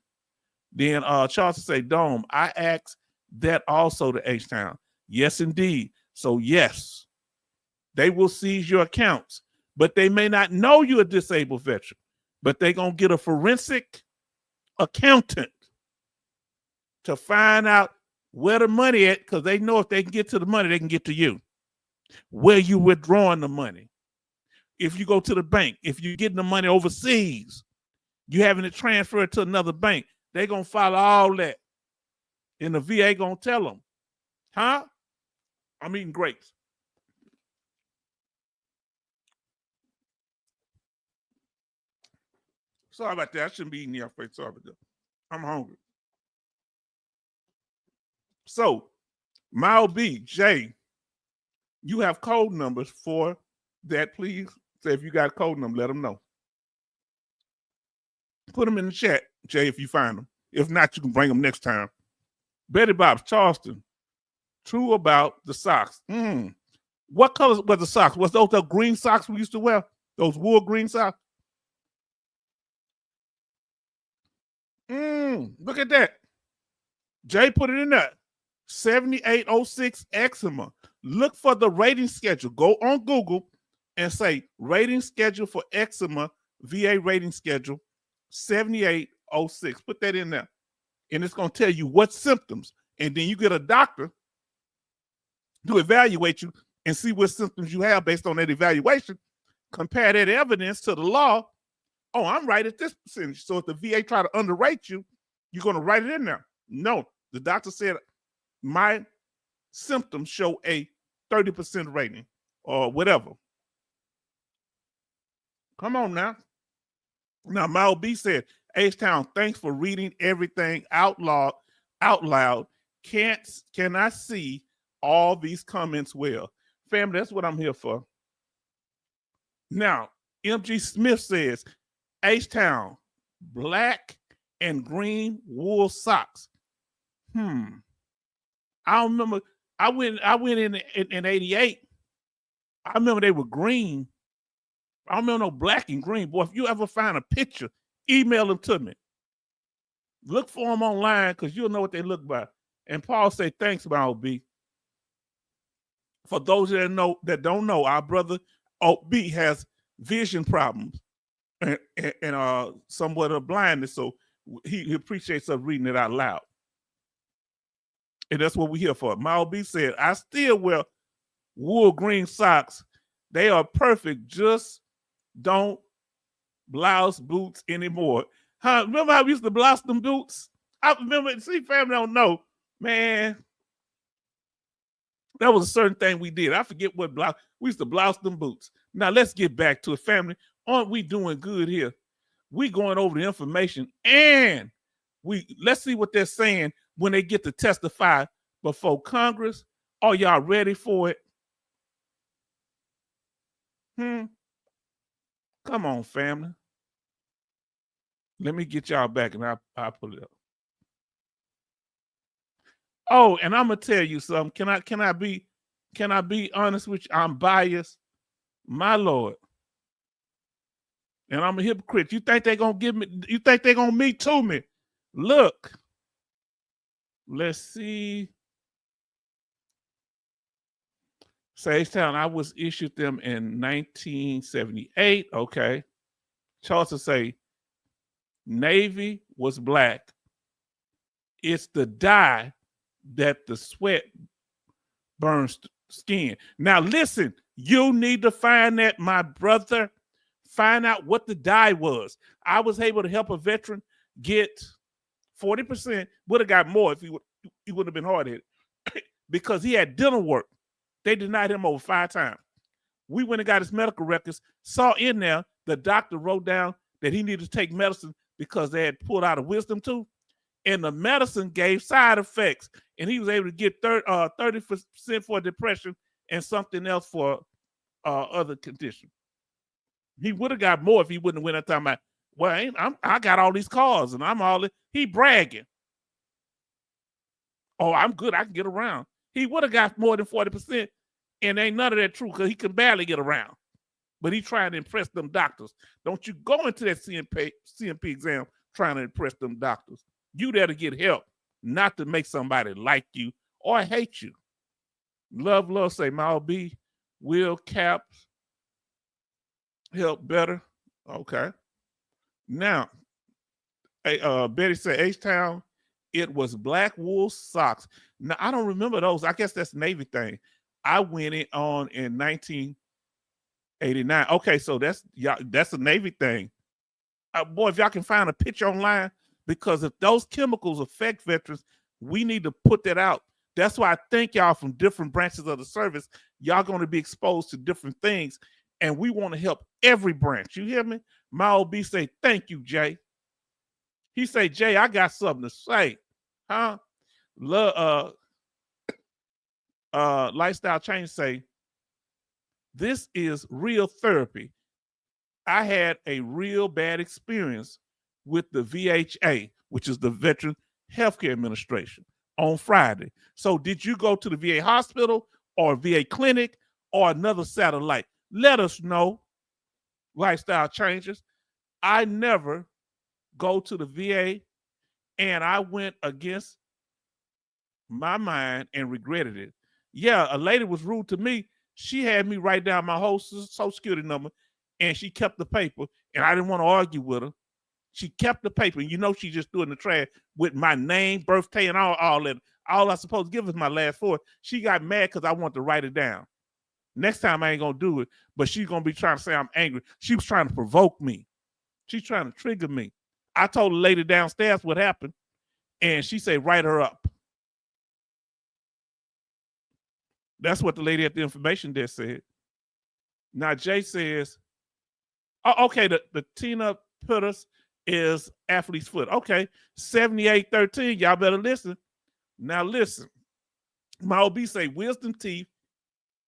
Then Charles say, Dome, I asked that also to H-Town. Yes, indeed. So, yes, they will seize your accounts, but they may not know you're a disabled veteran, but they're going to get a forensic accountant to find out where the money at, because they know if they can get to the money, they can get to you. Where you withdrawing the money. If you go to the bank, if you're getting the money overseas, you having it transferred to another bank, they're going to follow all that. And the VA going to tell them, huh? I'm eating grapes. Sorry about that. I shouldn't be eating your face. Sorry about that. I'm hungry. So, Mile B, Jay, you have code numbers for that, please. So if you got a code number, let them know. Put them in the chat, Jay, if you find them. If not, you can bring them next time. Betty Bob's, Charleston. True about the socks. What colors were the socks? Was those the green socks we used to wear? Those wool green socks? Look at that. Jay put it in there. 7806 eczema. Look for the rating schedule. Go on Google and say rating schedule for eczema, VA rating schedule 7806. Put that in there. And it's going to tell you what symptoms. And then you get a doctor to evaluate you and see what symptoms you have based on that evaluation. Compare that evidence to the law. Oh, I'm right at this percentage. So if the VA try to underrate you, you're going to write it in there. No, the doctor said my symptoms show a 30% rating or whatever. Come on now. Now, Mal B said, H-Town, thanks for reading everything out loud. Can I see all these comments well? Family, that's what I'm here for. Now, MG Smith says, H-Town, black and green wool socks. I remember I went in 88. I remember they were green. I remember no black and green. Boy, if you ever find a picture, email them to me. Look for them online because you'll know what they look like. And Paul said, thanks, my OB. For those that don't know, our brother OB has vision problems and somewhat of blindness. So he appreciates us reading it out loud. And that's what we're here for. My OB said, I still wear wool green socks. They are perfect. Just don't blouse boots anymore. Remember how we used to blouse them boots? I remember, see, family don't know. Man, that was a certain thing we did. I forget what blouse. We used to blouse them boots. Now, let's get back to it, family. Aren't we doing good here? We going over the information, and let's see what they're saying when they get to testify before Congress. Are y'all ready for it? Come on, family. Let me get y'all back and I'll pull it up. Oh, and I'm gonna tell you something. Can I be honest with you? I'm biased, my Lord. And I'm a hypocrite. You think they're gonna give me, you think they're gonna me to me? Look. Let's see. Sagetown, I was issued them in 1978. Okay. Charles say Navy was black. It's the dye that the sweat burns skin. Now listen, you need to find that, my brother. Find out what the dye was. I was able to help a veteran get 40%. Would have got more if he would have been hard-headed because he had dental work. They denied him over 5 times. We went and got his medical records, saw in there the doctor wrote down that he needed to take medicine because they had pulled out a wisdom tooth, and the medicine gave side effects, and he was able to get 30% for depression and something else for other conditions. He would have got more if he wouldn't have went up talking about, well, I got all these cars and I'm all, he bragging. Oh, I'm good, I can get around. He would have got more than 40%, and ain't none of that true because he can barely get around. But he trying to impress them doctors. Don't you go into that CMP exam trying to impress them doctors. You there to get help, not to make somebody like you or hate you. Love, say, Mal B, will caps help better? Okay. Now, Betty said, H-Town, it was black wool socks. Now, I don't remember those. I guess that's Navy thing. I went on in 1989. Okay, so that's a Navy thing. Boy, if y'all can find a picture online, because if those chemicals affect veterans, we need to put that out. That's why I thank y'all from different branches of the service. Y'all going to be exposed to different things, and we want to help every branch. You hear me? My OB say, thank you, Jay. He say, Jay, I got something to say. Huh? Lifestyle change say, this is real therapy. I had a real bad experience with the VHA, which is the Veteran Healthcare Administration, on Friday. So did you go to the VA hospital or VA clinic or another satellite? Let us know. Lifestyle changes. I never go to the VA, and I went against my mind and regretted it. Yeah, a lady was rude to me. She had me write down my whole social security number, and she kept the paper, and I didn't want to argue with her. She kept the paper, and she just threw it in the trash with my name, birthday, and all that. All I supposed to give is my last four. She got mad because I wanted to write it down. Next time I ain't gonna do it, but she's gonna be trying to say I'm angry. She was trying to provoke me. She's trying to trigger me. I told the lady downstairs what happened, and she said, write her up. That's what the lady at the information desk said. Now Jay says, oh, okay, the Tina Putters is athlete's foot. Okay, 7813. Y'all better listen. Now listen. My OB say wisdom teeth,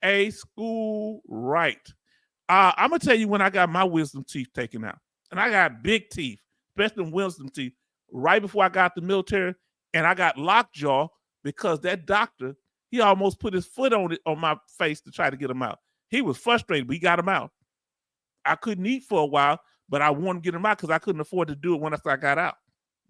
a school right. I'm gonna tell you when I got my wisdom teeth taken out, and I got big teeth, especially wisdom teeth, right before I got the military, and I got lockjaw because that doctor, he almost put his foot on my face to try to get him out. He was frustrated, but he got him out. I couldn't eat for a while, but I wanted to get him out because I couldn't afford to do it once I got out.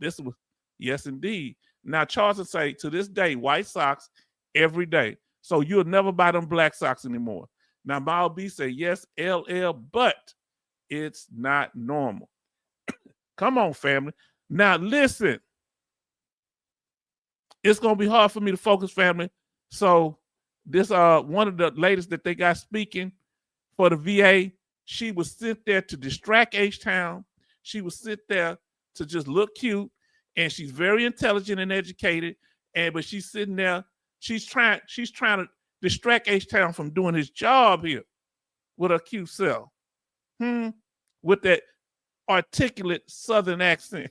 This was, yes, indeed. Now, Charles would say, to this day, white socks every day. So you'll never buy them black socks anymore. Now, Miles B say, yes, LL, but it's not normal. Come on, family. Now, listen. It's going to be hard for me to focus, family. So this one of the ladies that they got speaking for the VA, she was sent there to distract H-Town. She was sent there to just look cute, and she's very intelligent and educated. But she's sitting there, she's trying to distract H-Town from doing his job here with her cute self. With that articulate Southern accent.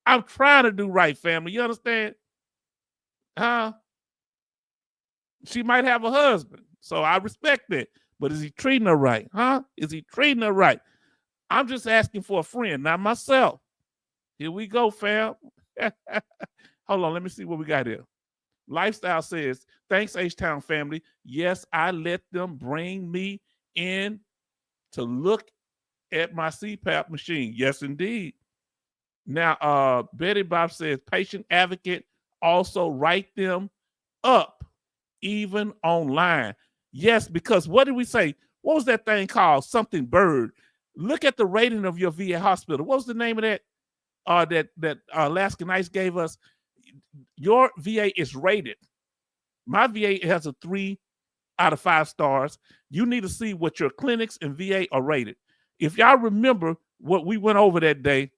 I'm trying to do right, family. You understand? She might have a husband, so I respect that. But is he treating her right? Is he treating her right? I'm just asking for a friend, not myself. Here we go, fam. Hold on, let me see what we got here. Lifestyle says, thanks, H-Town family. Yes, I let them bring me in to look at my CPAP machine. Yes, indeed. Now, Betty Bob says, patient advocate, also write them up, even online. Yes, because what did we say? What was that thing called? Something bird. Look at the rating of your VA hospital. What was the name of that? That Alaska Nights gave us. Your VA is rated. My VA has a 3 out of 5 stars. You need to see what your clinics and VA are rated. If y'all remember what we went over that day,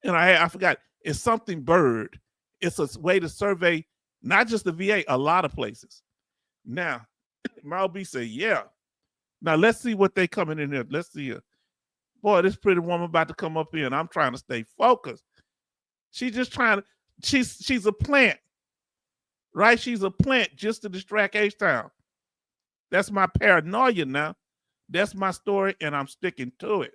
and I forgot, it's something bird. It's a way to survey not just the VA, a lot of places. Now, Mal B say, yeah. Now let's see what they coming in here. Let's see her. Boy, this pretty woman about to come up here, and I'm trying to stay focused. She's just trying to, she's a plant, right? She's a plant just to distract H-Town. That's my paranoia now. That's my story, and I'm sticking to it.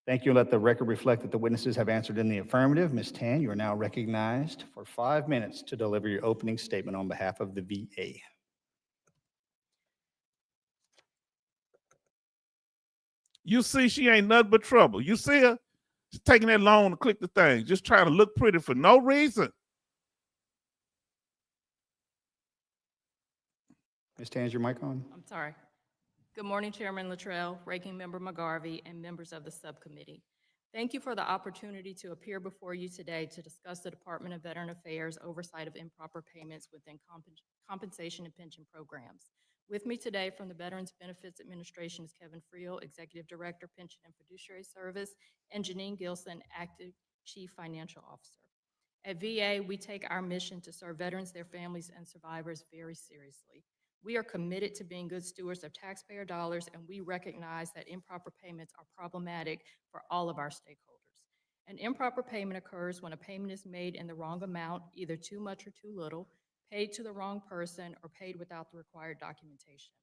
Thank you. Let the record reflect that the witnesses have answered in the affirmative. Ms. Tan, you are now recognized for 5 minutes to deliver your opening statement on behalf of the VA. You see, she ain't nothing but trouble. You see her? She's taking that long to click the thing, just trying to look pretty for no reason. Ms. Tan, is your mic on? I'm sorry. Good morning, Chairman Luttrell, Ranking Member McGarvey, and members of the subcommittee. Thank you for the opportunity to appear before you today to discuss the Department of Veteran Affairs oversight of improper payments within compensation and pension programs. With me today from the Veterans Benefits Administration is Kevin Friel, Executive Director, Pension and Fiduciary Service, and Janine Gilson, Active Chief Financial Officer. At VA, we take our mission to serve veterans, their families, and survivors very seriously. We are committed to being good stewards of taxpayer dollars, and we recognize that improper payments are problematic for all of our stakeholders. An improper payment occurs when a payment is made in the wrong amount, either too much or too little, paid to the wrong person, or paid without the required documentation.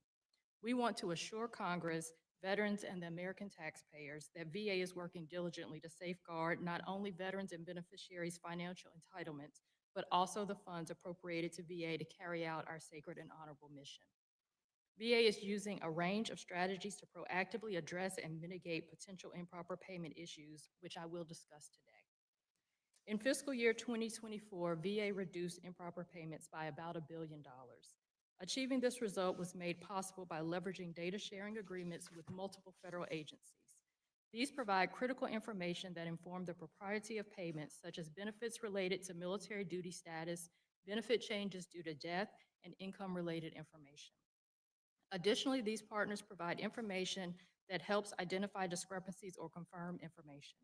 We want to assure Congress, veterans, and the American taxpayers that VA is working diligently to safeguard not only veterans and beneficiaries' financial entitlements, but also the funds appropriated to VA to carry out our sacred and honorable mission. VA is using a range of strategies to proactively address and mitigate potential improper payment issues, which I will discuss today. In fiscal year 2024, VA reduced improper payments by about $1 billion. Achieving this result was made possible by leveraging data sharing agreements with multiple federal agencies. These provide critical information that inform the propriety of payments, such as benefits related to military duty status, benefit changes due to death, and income-related information. Additionally, these partners provide information that helps identify discrepancies or confirm information.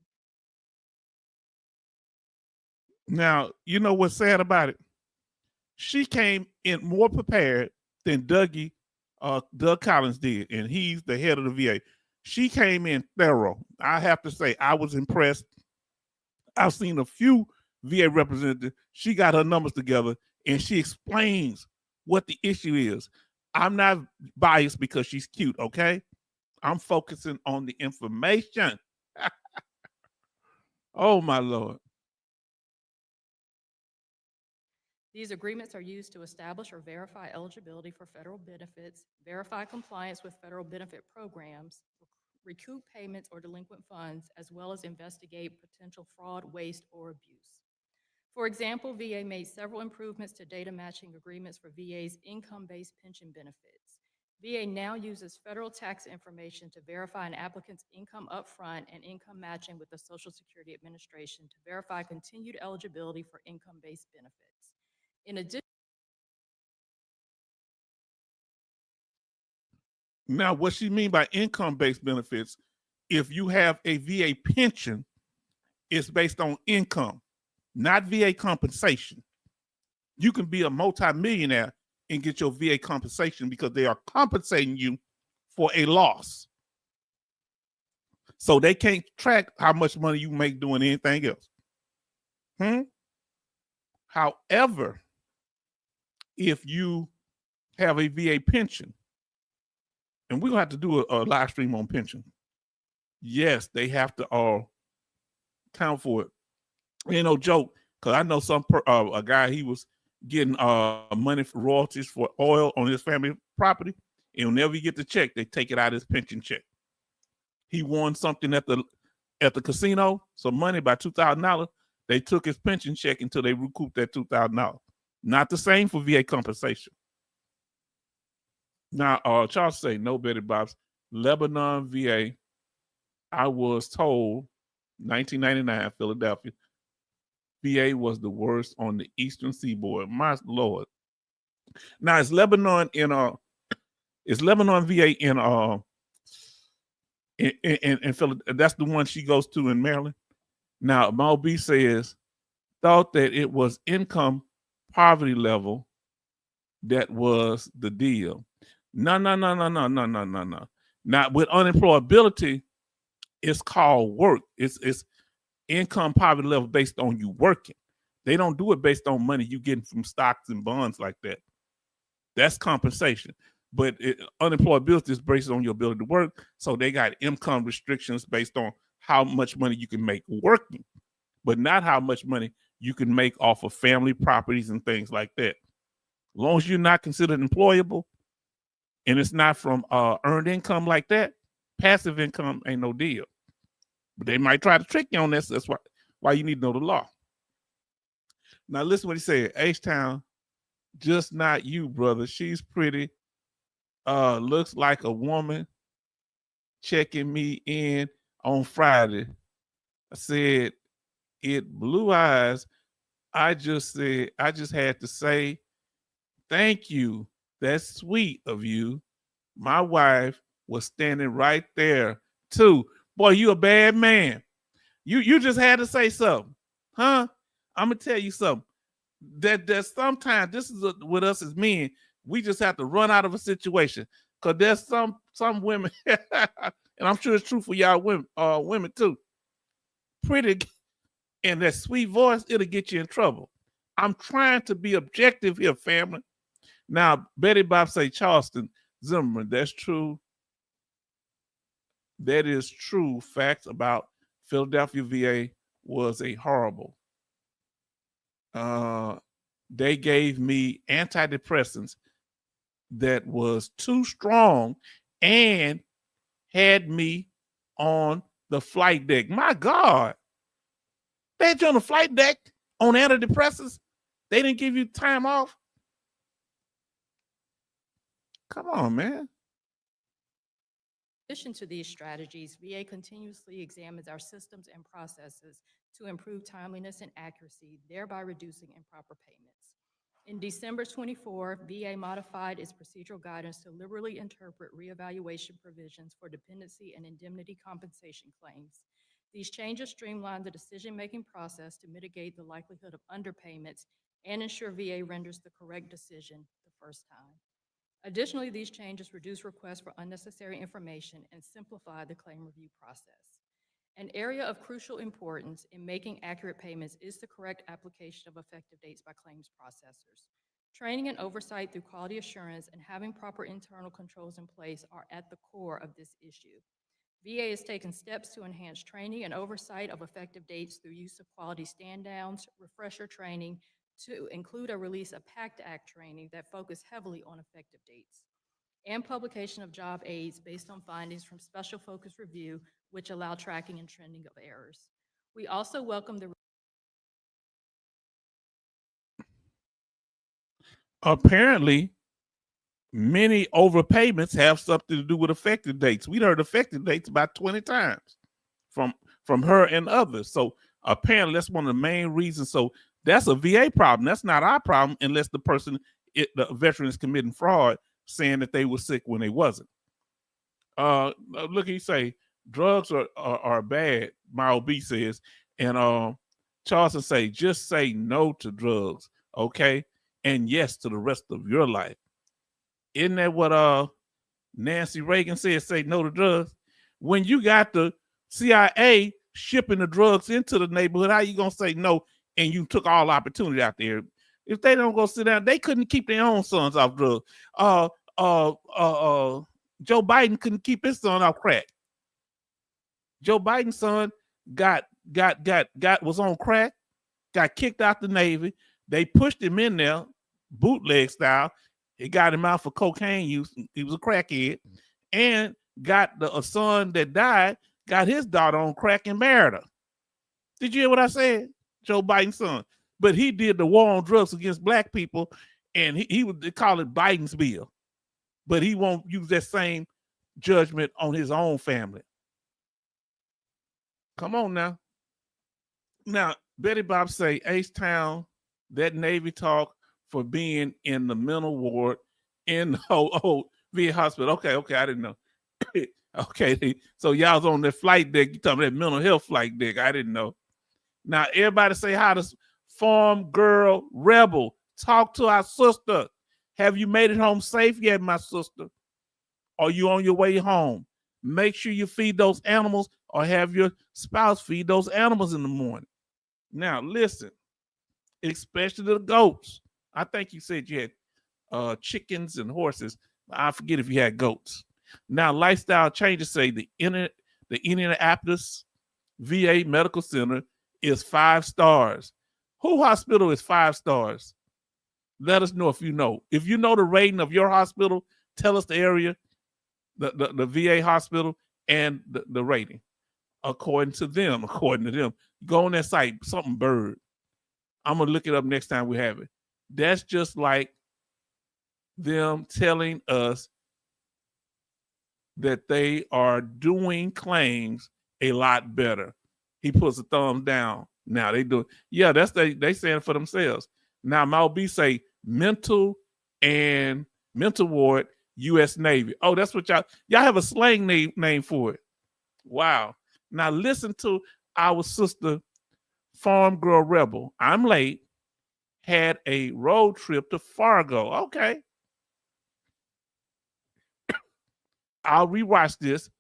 Now, you know what's sad about it? She came in more prepared than Doug Collins did, and he's the head of the VA. She came in thorough. I have to say, I was impressed. I've seen a few VA representatives. She got her numbers together, and she explains what the issue is. I'm not biased because she's cute, okay? I'm focusing on the information. Oh, my Lord. These agreements are used to establish or verify eligibility for federal benefits, verify compliance with federal benefit programs, recoup payments or delinquent funds, as well as investigate potential fraud, waste, or abuse. For example, VA made several improvements to data matching agreements for VA's income-based pension benefits. VA now uses federal tax information to verify an applicant's income upfront and income matching with the Social Security Administration to verify continued eligibility for income-based benefits. In addition, now, what she mean by income-based benefits, if you have a VA pension, it's based on income, not VA compensation. You can be a multimillionaire and get your VA compensation because they are compensating you for a loss. So they can't track how much money you make doing anything else. However, if you have a VA pension, and we're going to have to do a live stream on pension. Yes, they have to all count for it. Ain't no joke, because I know a guy, he was getting money for royalties for oil on his family property, and whenever you get the check, they take it out of his pension check. He won something at the casino, some money by $2,000. They took his pension check until they recouped that $2,000. Not the same for VA compensation. Now, Charles say, no, Betty Bob's. Lebanon VA, I was told, 1999, Philadelphia, VA was the worst on the Eastern Seaboard. My Lord. Now, is Lebanon VA in Philadelphia? That's the one she goes to in Maryland. Now, Mo B says, thought that it was income poverty level that was the deal. No. Now, with unemployability, it's called work. It's income poverty level based on you working. They don't do it based on money you getting from stocks and bonds like that. That's compensation. But unemployability is based on your ability to work. So they got income restrictions based on how much money you can make working, but not how much money you can make off of family properties and things like that. As long as you're not considered employable and it's not from earned income like that, passive income ain't no deal. But they might try to trick you on this. That's why you need to know the law. Now listen what he said. H-Town, just not you, brother. She's pretty. Looks like a woman checking me in on Friday. I said, it blue eyes. I just had to say, thank you. That's sweet of you. My wife was standing right there too. Boy, you a bad man. You just had to say something. Huh? I'm gonna tell you something. That sometimes this is with us as men. We just have to run out of a situation because there's some women, and I'm sure it's true for y'all women too. Pretty and that sweet voice, it'll get you in trouble. I'm trying to be objective here, family. Now, Betty Bob say Charleston, Zimmerman. That's true. That is true. Facts about Philadelphia VA was a horrible. They gave me antidepressants that was too strong and had me on the flight deck. My God. They had you on the flight deck on antidepressants. They didn't give you time off. Come on, man. In addition to these strategies, VA continuously examines our systems and processes to improve timeliness and accuracy, thereby reducing improper payments. In December 24, VA modified its procedural guidance to liberally interpret reevaluation provisions for dependency and indemnity compensation claims. These changes streamline the decision-making process to mitigate the likelihood of underpayments and ensure VA renders the correct decision the first time. Additionally, these changes reduce requests for unnecessary information and simplify the claim review process. An area of crucial importance in making accurate payments is the correct application of effective dates by claims processors. Training and oversight through quality assurance and having proper internal controls in place are at the core of this issue. VA has taken steps to enhance training and oversight of effective dates through use of quality stand-downs, refresher training, to include a release of PACT Act training that focus heavily on effective dates, and publication of job aids based on findings from special focus review, which allow tracking and trending of errors. We also welcome the Apparently, many overpayments have something to do with effective dates. We heard effective dates about 20 times from her and others. So apparently that's one of the main reasons. So that's a VA problem. That's not our problem unless the the veteran is committing fraud, saying that they were sick when they wasn't. Look, he say drugs are bad. My OB says, and Charleston say just say no to drugs, okay, and yes to the rest of your life. Isn't that what Nancy Reagan said? Say no to drugs. When you got the CIA shipping the drugs into the neighborhood, how you gonna say no? And you took all opportunity out there. If they don't go sit down, they couldn't keep their own sons off drugs. Joe Biden couldn't keep his son off crack. Joe Biden's son was on crack, got kicked out the Navy. They pushed him in there, bootleg style. It got him out for cocaine use. He was a crackhead, and got a son that died, got his daughter on crack and married her. Did you hear what I said? Joe Biden's son. But he did the war on drugs against black people, and he would call it Biden's bill. But he won't use that same judgment on his own family. Come on now. Now, Betty Bob say, H-Town, that Navy talk for being in the mental ward in the VA hospital. Okay, I didn't know. Okay, so y'all was on that flight deck. You talking about that mental health flight deck. I didn't know. Now, everybody say hi to Farm Girl Rebel. Talk to our sister. Have you made it home safe yet, my sister? Are you on your way home? Make sure you feed those animals or have your spouse feed those animals in the morning. Now, listen, especially the goats. I think you said you had chickens and horses. I forget if you had goats. Now, lifestyle changes say the Indianapolis VA Medical Center is 5 stars. Who hospital is 5 stars? Let us know if you know. If you know the rating of your hospital, tell us the area, the VA hospital, and the rating. According to them. Go on that site, something bird. I'm going to look it up next time we have it. That's just like them telling us that they are doing claims a lot better. He puts a thumb down. Now they do. Yeah, that's they saying it for themselves. Now my OB say mental ward, U.S. Navy. Oh, that's what y'all have a slang name for it. Wow. Now listen to our sister, Farm Girl Rebel. I'm late. Had a road trip to Fargo. Okay. I'll rewatch this.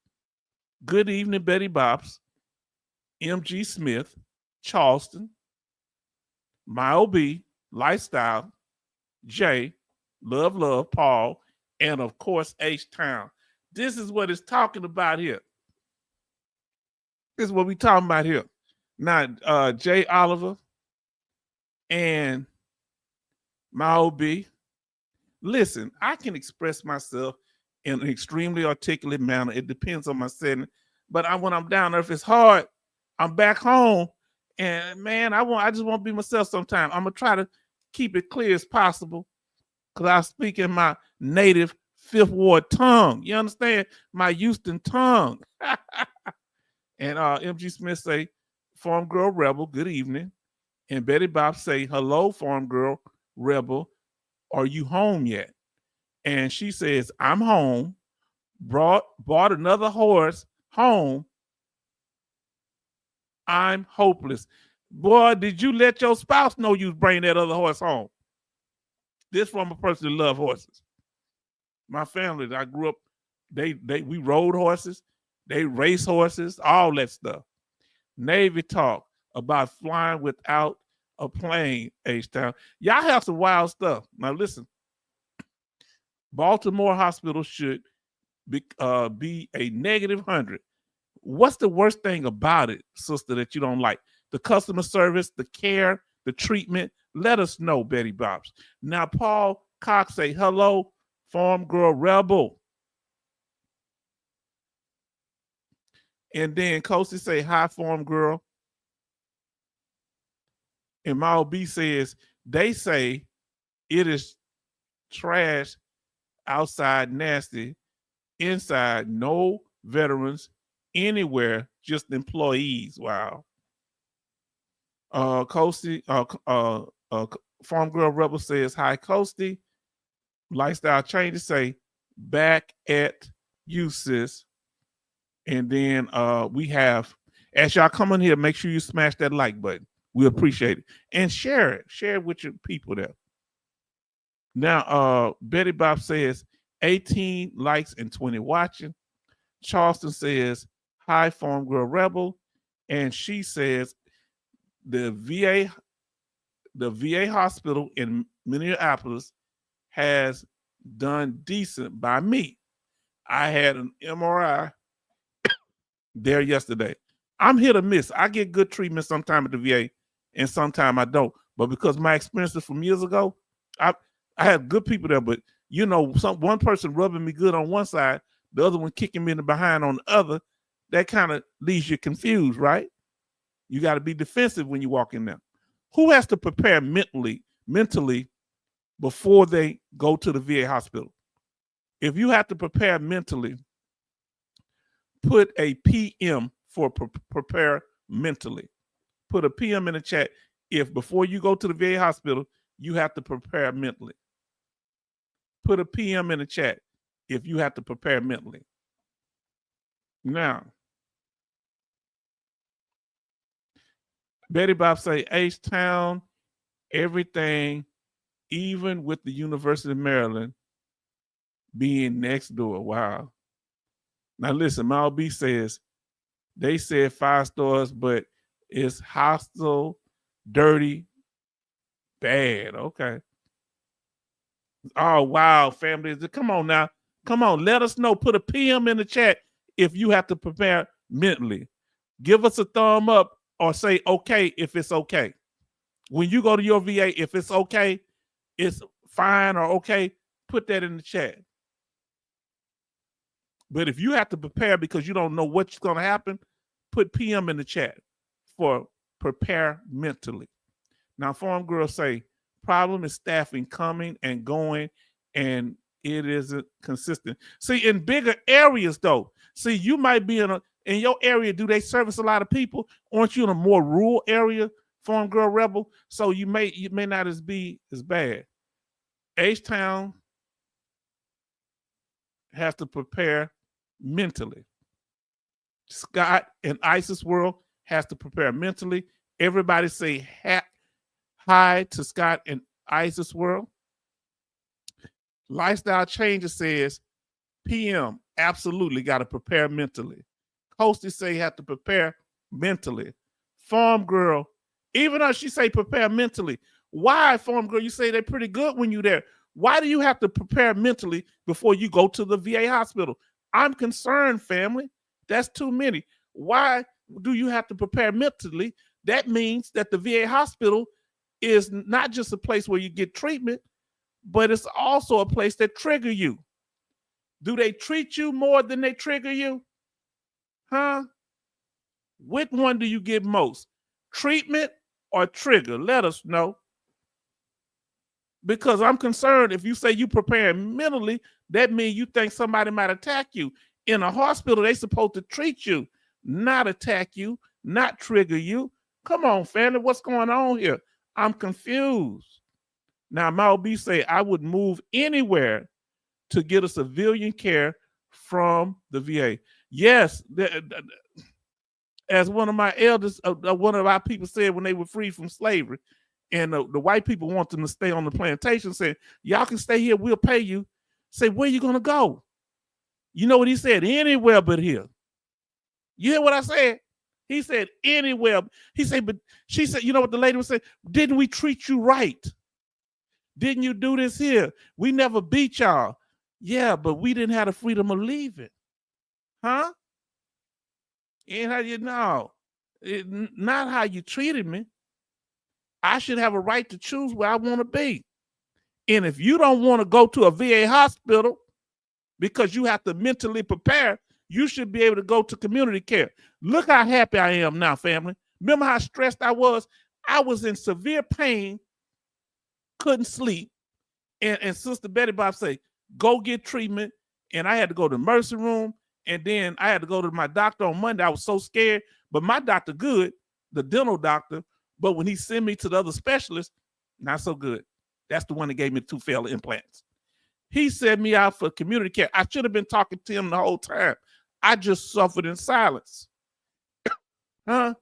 Good evening, Betty Bops, M.G. Smith, Charleston, My OB, Lifestyle, Jay, Love, Paul, and of course, H-Town. This is what it's talking about here. This is what we're talking about here. Now, Jay Oliver and my OB. Listen, I can express myself in an extremely articulate manner. It depends on my setting. But when I'm down there, if it's hard, I'm back home. And man, I just want to be myself sometimes. I'm gonna try to keep it clear as possible because I speak in my native Fifth Ward tongue. You understand? My Houston tongue. And MG Smith say, Farm Girl Rebel, good evening. And Betty Bob say, hello, Farm Girl Rebel. Are you home yet? And she says, I'm home. Bought another horse home. I'm hopeless. Boy, did you let your spouse know you was bringing that other horse home? This from a person that loves horses. My family, I grew up, we rode horses, they race horses, all that stuff. Navy talk about flying without a plane, H-Town. Y'all have some wild stuff. Now listen, Baltimore Hospital should be a -100. What's the worst thing about it, sister, that you don't like? The customer service, the care, the treatment? Let us know, Betty Bobs. Now, Paul Cox say, hello, Farm Girl Rebel. And then Coasty say, hi, Farm Girl. And Mal B says, they say it is trash outside, nasty, inside, no veterans anywhere, just employees. Wow. Coasty, Farm Girl Rebel says, hi, Coasty. Lifestyle Changes say, back at you, sis. And then we have, as y'all come in here, make sure you smash that like button. We appreciate it. And share it. Share it with your people there. Now, Betty Bob says, 18 likes and 20 watching. Charleston says, hi, Farm Girl Rebel. And she says, the VA hospital in Minneapolis has done decent by me. I had an MRI there yesterday. I'm hit or miss. I get good treatment sometime at the VA and sometime I don't. But because my experiences from years ago, I had good people there, but you know, one person rubbing me good on one side, the other one kicking me in the behind on the other, that kind of leaves you confused, right? You got to be defensive when you walk in there. Who has to prepare mentally before they go to the VA hospital? If you have to prepare mentally, put a PM for prepare mentally. Put a PM in the chat if before you go to the VA hospital, you have to prepare mentally. Put a PM in the chat if you have to prepare mentally. Now, Betty Bob say, H-Town, everything, even with the University of Maryland being next door. Wow. Now listen, Mal B says, they said 5 stars, but it's hostile, dirty, bad. Okay. Oh, wow, family. Come on now. Come on. Let us know. Put a PM in the chat if you have to prepare mentally. Give us a thumb up or say okay if it's okay. When you go to your VA, if it's okay, it's fine or okay, put that in the chat. But if you have to prepare because you don't know what's going to happen, put PM in the chat for prepare mentally. Now, Farm Girls say, problem is staffing coming and going, and it isn't consistent. See, in bigger areas, though, see, you might be in your area, do they service a lot of people? Aren't you in a more rural area, Farm Girl Rebel? So you may not be as bad. H-Town has to prepare mentally. Scott and Isis World has to prepare mentally. Everybody say hi to Scott and Isis World. Lifestyle Changes says PM Absolutely got to prepare mentally. Hostess say you have to prepare mentally. Farm girl, even though she say prepare mentally, why, farm girl, you say they're pretty good when you're there? Why do you have to prepare mentally before you go to the VA hospital? I'm concerned, family. That's too many. Why do you have to prepare mentally? That means that the VA hospital is not just a place where you get treatment, but it's also a place that trigger you. Do they treat you more than they trigger you? Huh? Which one do you get most? Treatment or trigger? Let us know. Because I'm concerned if you say you preparing mentally, that means you think somebody might attack you. In a hospital, they supposed to treat you, not attack you, not trigger you. Come on, family, what's going on here? I'm confused. Now, Mal B say, I would move anywhere to get a civilian care from the VA. Yes, as one of my elders, one of our people said when they were freed from slavery, and the white people want them to stay on the plantation, saying, y'all can stay here, we'll pay you. Say, where you going to go? You know what he said? Anywhere but here. You hear what I said? He said, anywhere. He said, but she said, you know what the lady was saying? Didn't we treat you right? Didn't you do this here? We never beat y'all. Yeah, but we didn't have the freedom of leaving. Huh? And how you know? Not how you treated me. I should have a right to choose where I want to be. And if you don't want to go to a VA hospital because you have to mentally prepare, you should be able to go to community care. Look how happy I am now, family. Remember how stressed I was? I was in severe pain, couldn't sleep. And Sister Betty Bob say, go get treatment. And I had to go to the emergency room. And then I had to go to my doctor on Monday. I was so scared. But my doctor good, the dental doctor. But when he sent me to the other specialist, not so good. That's the one that gave me 2 failed implants. He sent me out for community care. I should have been talking to him the whole time. I just suffered in silence. Huh?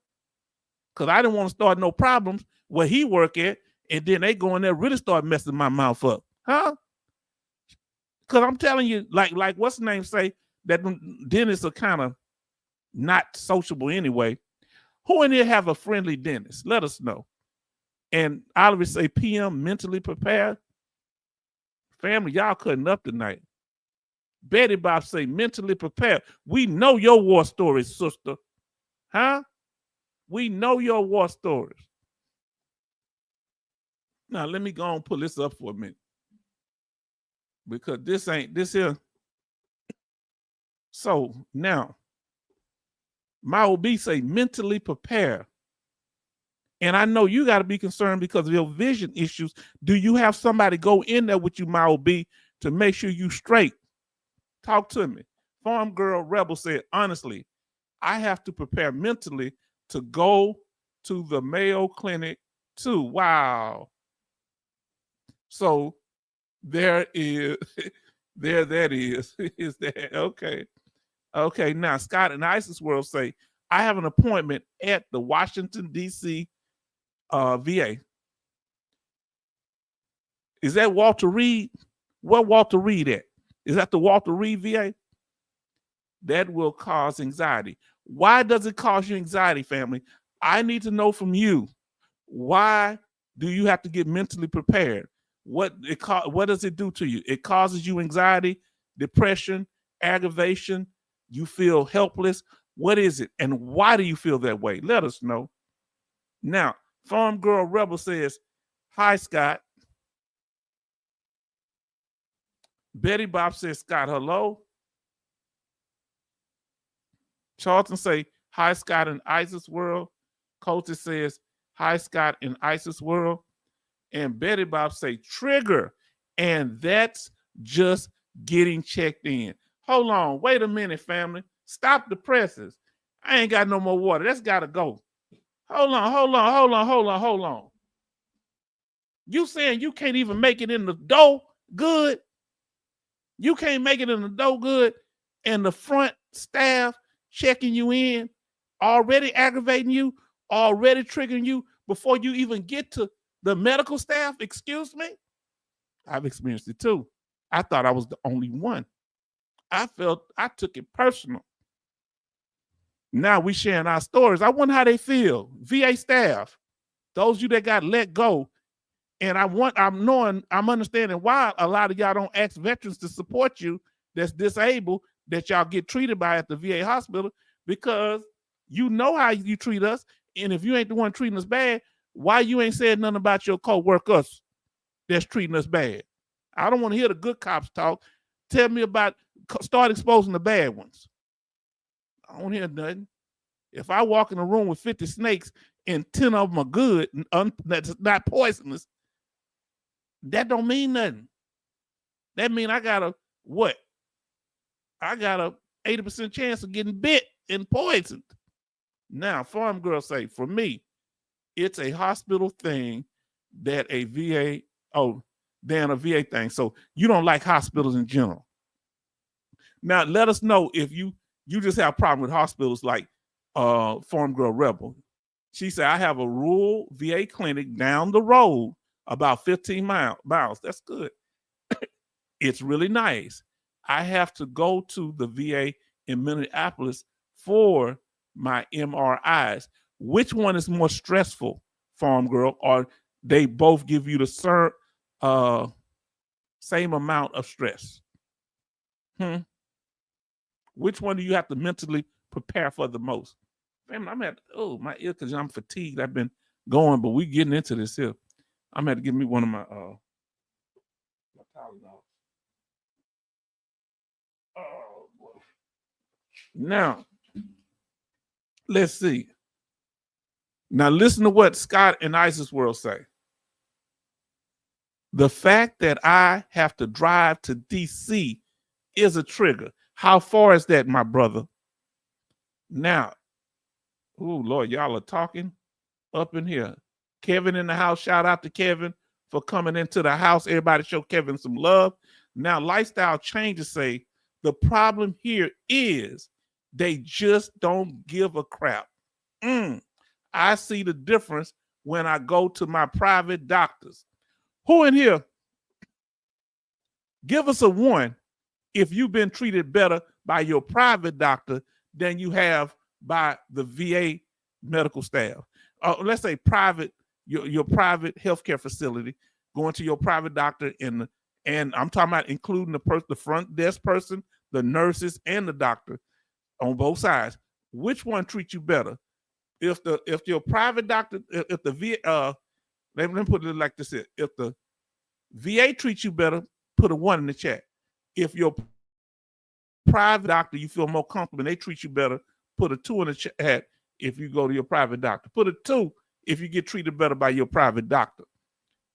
Because I didn't want to start no problems where he work at, and then they go in there really start messing my mouth up. Huh? Because I'm telling you, like what's the name say, that dentists are kind of not sociable anyway. Who in here have a friendly dentist? Let us know. And Oliver say, PM, mentally prepared. Family, y'all cutting up tonight. Betty Bob say, mentally prepared. We know your war stories, sister. Huh? We know your war stories. Now, let me go and pull this up for a minute. Because this here. So now, my OB say mentally prepare. And I know you got to be concerned because of your vision issues. Do you have somebody go in there with you, my OB, to make sure you straight? Talk to me. Farm Girl Rebel said, honestly, I have to prepare mentally to go to the Mayo Clinic too. Wow. So there is, there that is. Is that okay? Okay, now Scott and Isis World say, I have an appointment at the Washington, D.C. VA. Is that Walter Reed? Where Walter Reed at? Is that the Walter Reed VA? That will cause anxiety. Why does it cause you anxiety, family? I need to know from you. Why do you have to get mentally prepared? What does it do to you? It causes you anxiety, depression, aggravation. You feel helpless. What is it? And why do you feel that way? Let us know. Now, Farm Girl Rebel says, hi, Scott. Betty Bob says, Scott, hello. Charlton say, hi, Scott in Isis World. Coulter says, hi, Scott in Isis World. And Betty Bob say, trigger. And that's just getting checked in. Hold on. Wait a minute, family. Stop the presses. I ain't got no more water. That's got to go. Hold on. You saying you can't even make it in the dough good? You can't make it in the dough good, and the front staff checking you in, already aggravating you, already triggering you before you even get to the medical staff? Excuse me? I've experienced it too. I thought I was the only one. I took it personal. Now we sharing our stories. I wonder how they feel. VA staff, those of you that got let go. And I'm understanding why a lot of y'all don't ask veterans to support you that's disabled, that y'all get treated by at the VA hospital, because you know how you treat us. And if you ain't the one treating us bad, why you ain't said nothing about your co-workers that's treating us bad? I don't want to hear the good cops talk. Tell me about, start exposing the bad ones. I don't hear nothing. If I walk in a room with 50 snakes and 10 of them are good, that's not poisonous, that don't mean nothing. That mean I got a 80% chance of getting bit and poisoned. Now, farm girls say, for me, it's a hospital thing that a VA, than a VA thing. So you don't like hospitals in general. Now, let us know if you just have a problem with hospitals like Farm Girl Rebel. She said, I have a rural VA clinic down the road about 15 miles. That's good. It's really nice. I have to go to the VA in Minneapolis for my MRIs. Which one is more stressful, Farm Girl? Or they both give you the same amount of stress? Which one do you have to mentally prepare for the most? Family, I'm at, my ear, because I'm fatigued. I've been going, but we getting into this here. I'm going to give me one of my Tylenol. Oh, boy. Now, let's see. Now, listen to what Scott and Isis World say. The fact that I have to drive to D.C. is a trigger. How far is that, my brother? Now, Lord, y'all are talking up in here. Kevin in the house. Shout out to Kevin for coming into the house. Everybody show Kevin some love. Now, lifestyle changes say the problem here is they just don't give a crap. I see the difference when I go to my private doctors. Who in here? Give us a 1 if you've been treated better by your private doctor than you have by the VA medical staff. Let's say private, your private healthcare facility, going to your private doctor, and I'm talking about including the front desk person, the nurses, and the doctor on both sides. Which one treats you better? If your private doctor, if the VA, let me put it like this here. If the VA treats you better, put a 1 in the chat. If your private doctor, you feel more comfortable and they treat you better, put a 2 in the chat. If you go to your private doctor, put a 2 if you get treated better by your private doctor.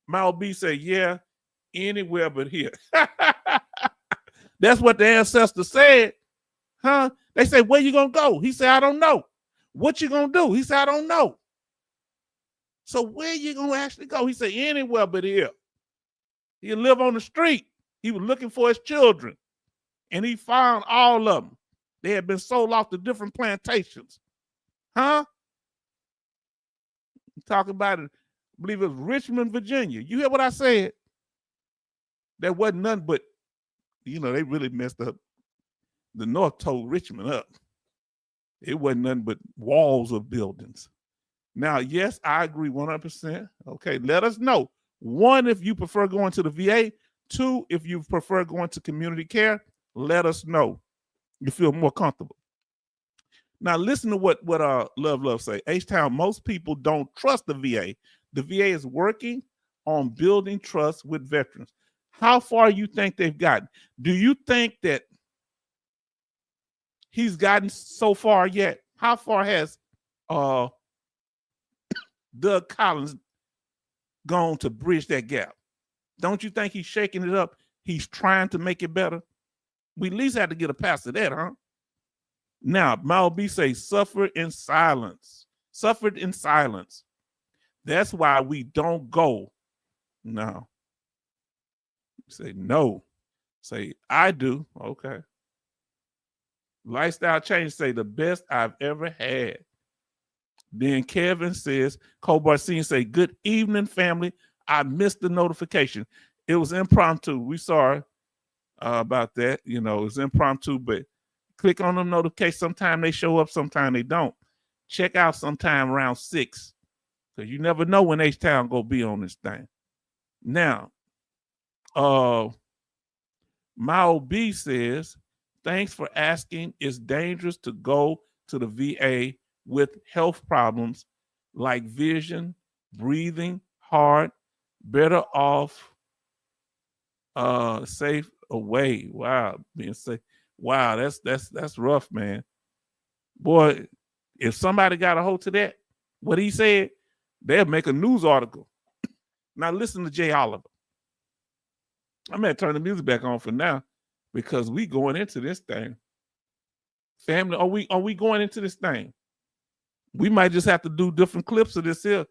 Mal B say, yeah, anywhere but here. That's what the ancestors said. Huh? They say, where you gonna go? He said, I don't know. What you gonna do? He said, I don't know. So where you gonna actually go? He said, anywhere but here. He live on the street. He was looking for his children, and he found all of them. They had been sold off to different plantations. Huh? Talking about it, I believe it was Richmond, Virginia. You hear what I said? There wasn't nothing but, they really messed up. The North told Richmond up. It wasn't nothing but walls of buildings. Now, yes, I agree 100%. Okay, let us know. 1, if you prefer going to the VA. 2, if you prefer going to community care. Let us know. You feel more comfortable. Now, listen to what Love say. H-Town, most people don't trust the VA. The VA is working on building trust with veterans. How far you think they've gotten? Do you think that he's gotten so far yet? How far has Doug Collins gone to bridge that gap? Don't you think he's shaking it up? He's trying to make it better. We at least had to get a pass to that, huh? Now, Mal B say, suffered in silence. Suffered in silence. That's why we don't go. No. Say no. Say, I do. Okay. Lifestyle change say, the best I've ever had. Then Kevin says, Cobarcine say, good evening, family. I missed the notification. It was impromptu. We saw about that. You know, it's impromptu, but click on them notifications. Sometimes they show up, sometimes they don't. Check out sometime around 6, because you never know when H-Town gonna be on this thing. Now, my OB says, thanks for asking. It's dangerous to go to the VA with health problems like vision, breathing, heart. Better off safe away. Wow, being safe. Wow, that's rough, man. Boy, if somebody got a hold to that, what he said, they'll make a news article. Now listen to Jay Oliver. I'm gonna turn the music back on for now because we going into this thing. Family, are we going into this thing? We might just have to do different clips of this here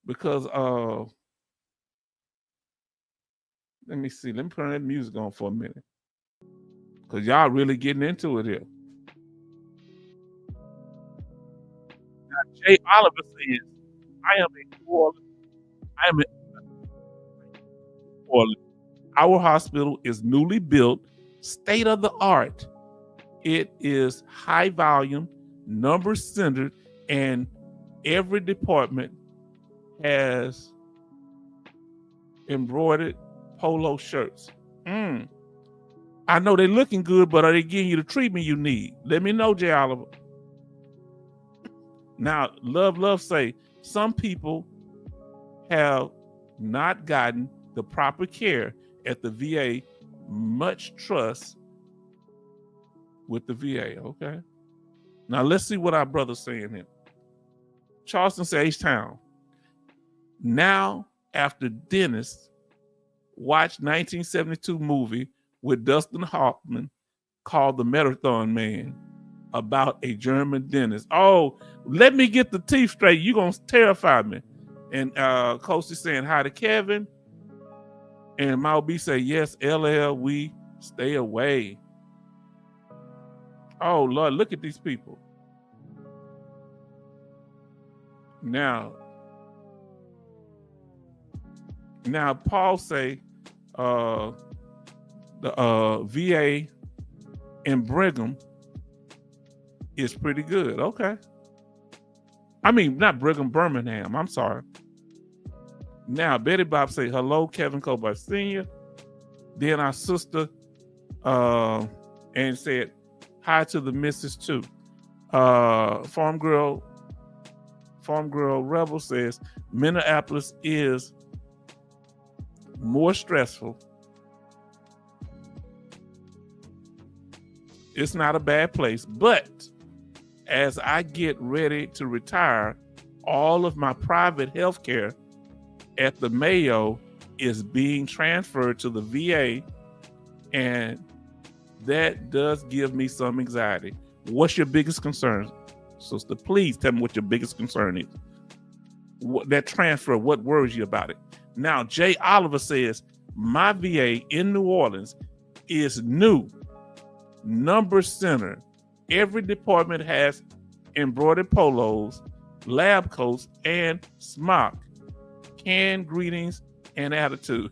because let me see. Let me turn that music on for a minute. Because y'all really getting into it here. Now, Jay Oliver says, I am in New Orleans. Our hospital is newly built, state of the art. It is high volume, number centered, and every department has embroidered polo shirts. I know they're looking good, but are they giving you the treatment you need? Let me know, Jay Oliver. Now, Love say some people have not gotten the proper care at the VA. Much trust with the VA. Okay. Now let's see what our brother's saying here. Charleston says H-Town. Now, after Dennis watched 1972 movie with Dustin Hoffman called The Marathon Man about a German dentist. Oh, let me get the teeth straight. You're going to terrify me. And Coach is saying hi to Kevin. And Mal B say, yes, LL, we stay away. Oh, Lord, look at these people. Now, Paul say the VA in Brigham is pretty good. Okay. I mean, not Brigham, Birmingham. I'm sorry. Now, Betty Bob say, hello, Kevin Kobar Sr. Then our sister and said hi to the missus too. Farm Girl Rebel says, Minneapolis is more stressful. It's not a bad place, but as I get ready to retire, all of my private health care at the Mayo is being transferred to the VA, and that does give me some anxiety. What's your biggest concern, sister? Please tell me what your biggest concern is. That transfer, what worries you about it? Now, Jay Oliver says, my VA in New Orleans is new, number center. Every department has embroidered polos, lab coats, and smock. Canned greetings and attitude.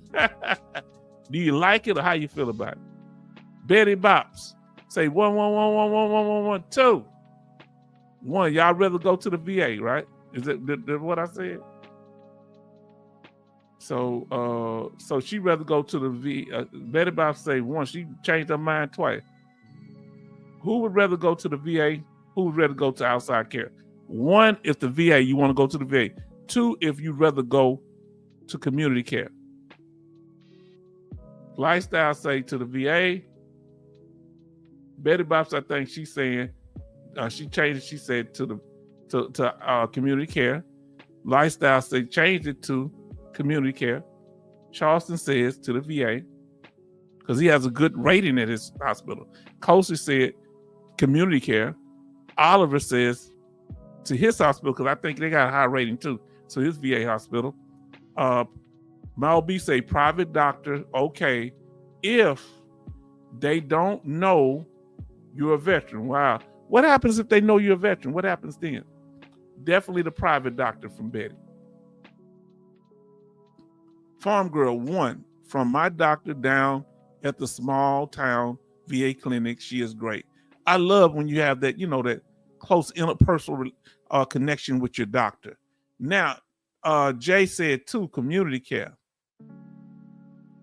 Do you like it or how you feel about it? Betty Bops say 111111112. One, y'all rather go to the VA, right? Is that what I said? So she rather go to the VA. Betty Bops say one. She changed her mind twice. Who would rather go to the VA? Who would rather go to outside care? One, if the VA, you want to go to the VA. Two, if you'd rather go to community care. Lifestyle say to the VA. Betty Bops, I think she's saying, she changed it. She said to community care. Lifestyle say changed it to community care. Charleston says to the VA because he has a good rating at his hospital. Coasty said community care. Oliver says to his hospital because I think they got a high rating too. So his VA hospital. Mal B say private doctor. Okay, if they don't know you're a veteran. Wow. What happens if they know you're a veteran? What happens then? Definitely the private doctor from Betty. Farm Girl 1, from my doctor down at the small town VA clinic. She is great. I love when you have that, that close interpersonal connection with your doctor. Now, Jay said too, community care.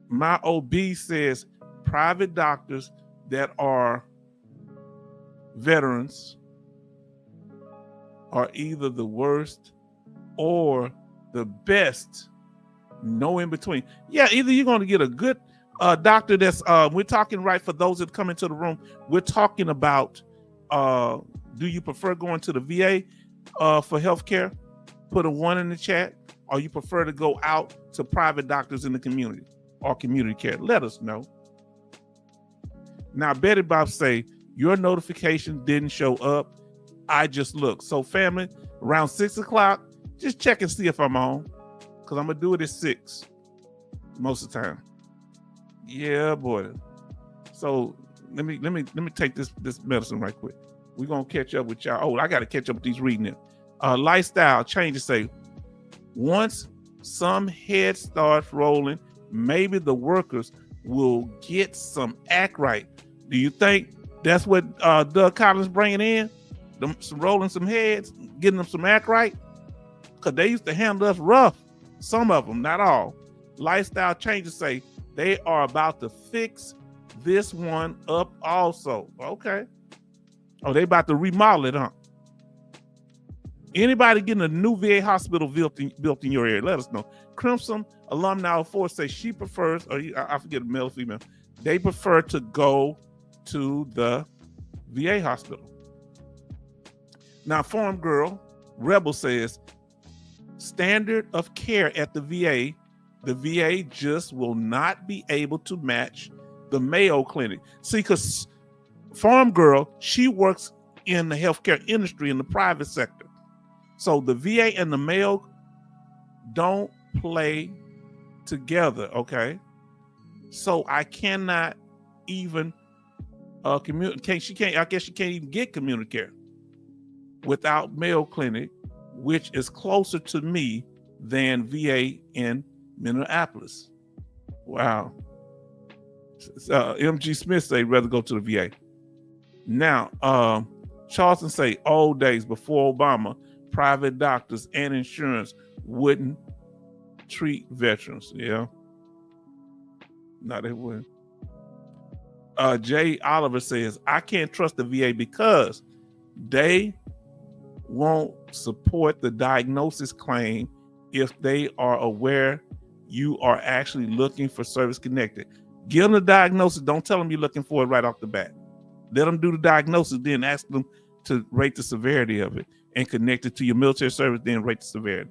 My OB says private doctors that are veterans are either the worst or the best. No in between. Yeah, either you're going to get a good doctor that's, we're talking, right, for those that come into the room, we're talking about, do you prefer going to the VA for healthcare? Put a 1 in the chat. Or you prefer to go out to private doctors in the community or community care? Let us know. Now, Betty Bob say, your notification didn't show up. I just looked. So family, around 6 o'clock, just check and see if I'm on. Because I'm going to do it at 6 most of the time. Yeah, boy. So let me take this medicine right quick. We're going to catch up with y'all. Oh, I got to catch up with these reading it. Lifestyle changes say, once some head starts rolling, maybe the workers will get some act right. Do you think that's what Doug Collins bringing in? Some rolling some heads, getting them some act right? Because they used to handle us rough. Some of them, not all. Lifestyle changes say they are about to fix this one up also. Okay. Oh, they about to remodel it, huh? Anybody getting a new VA hospital built in your area, let us know. Crimson Alumni 04 says she prefers, or I forget, male or female, they prefer to go to the VA hospital. Now, Farm Girl Rebel says, standard of care at the VA just will not be able to match the Mayo Clinic. See, because Farm Girl, she works in the healthcare industry in the private sector. So the VA and the Mayo don't play together, okay? So I cannot even communicate. I guess she can't even get community care without Mayo Clinic, which is closer to me than VA in Minneapolis. Wow. MG Smith say rather go to the VA. Now, Charleston say old days before Obama, private doctors and insurance wouldn't treat veterans. Yeah. No, they wouldn't. Jay Oliver says, I can't trust the VA because they won't support the diagnosis claim if they are aware you are actually looking for service connected. Give them the diagnosis. Don't tell them you're looking for it right off the bat. Let them do the diagnosis, then ask them to rate the severity of it and connect it to your military service, then rate the severity.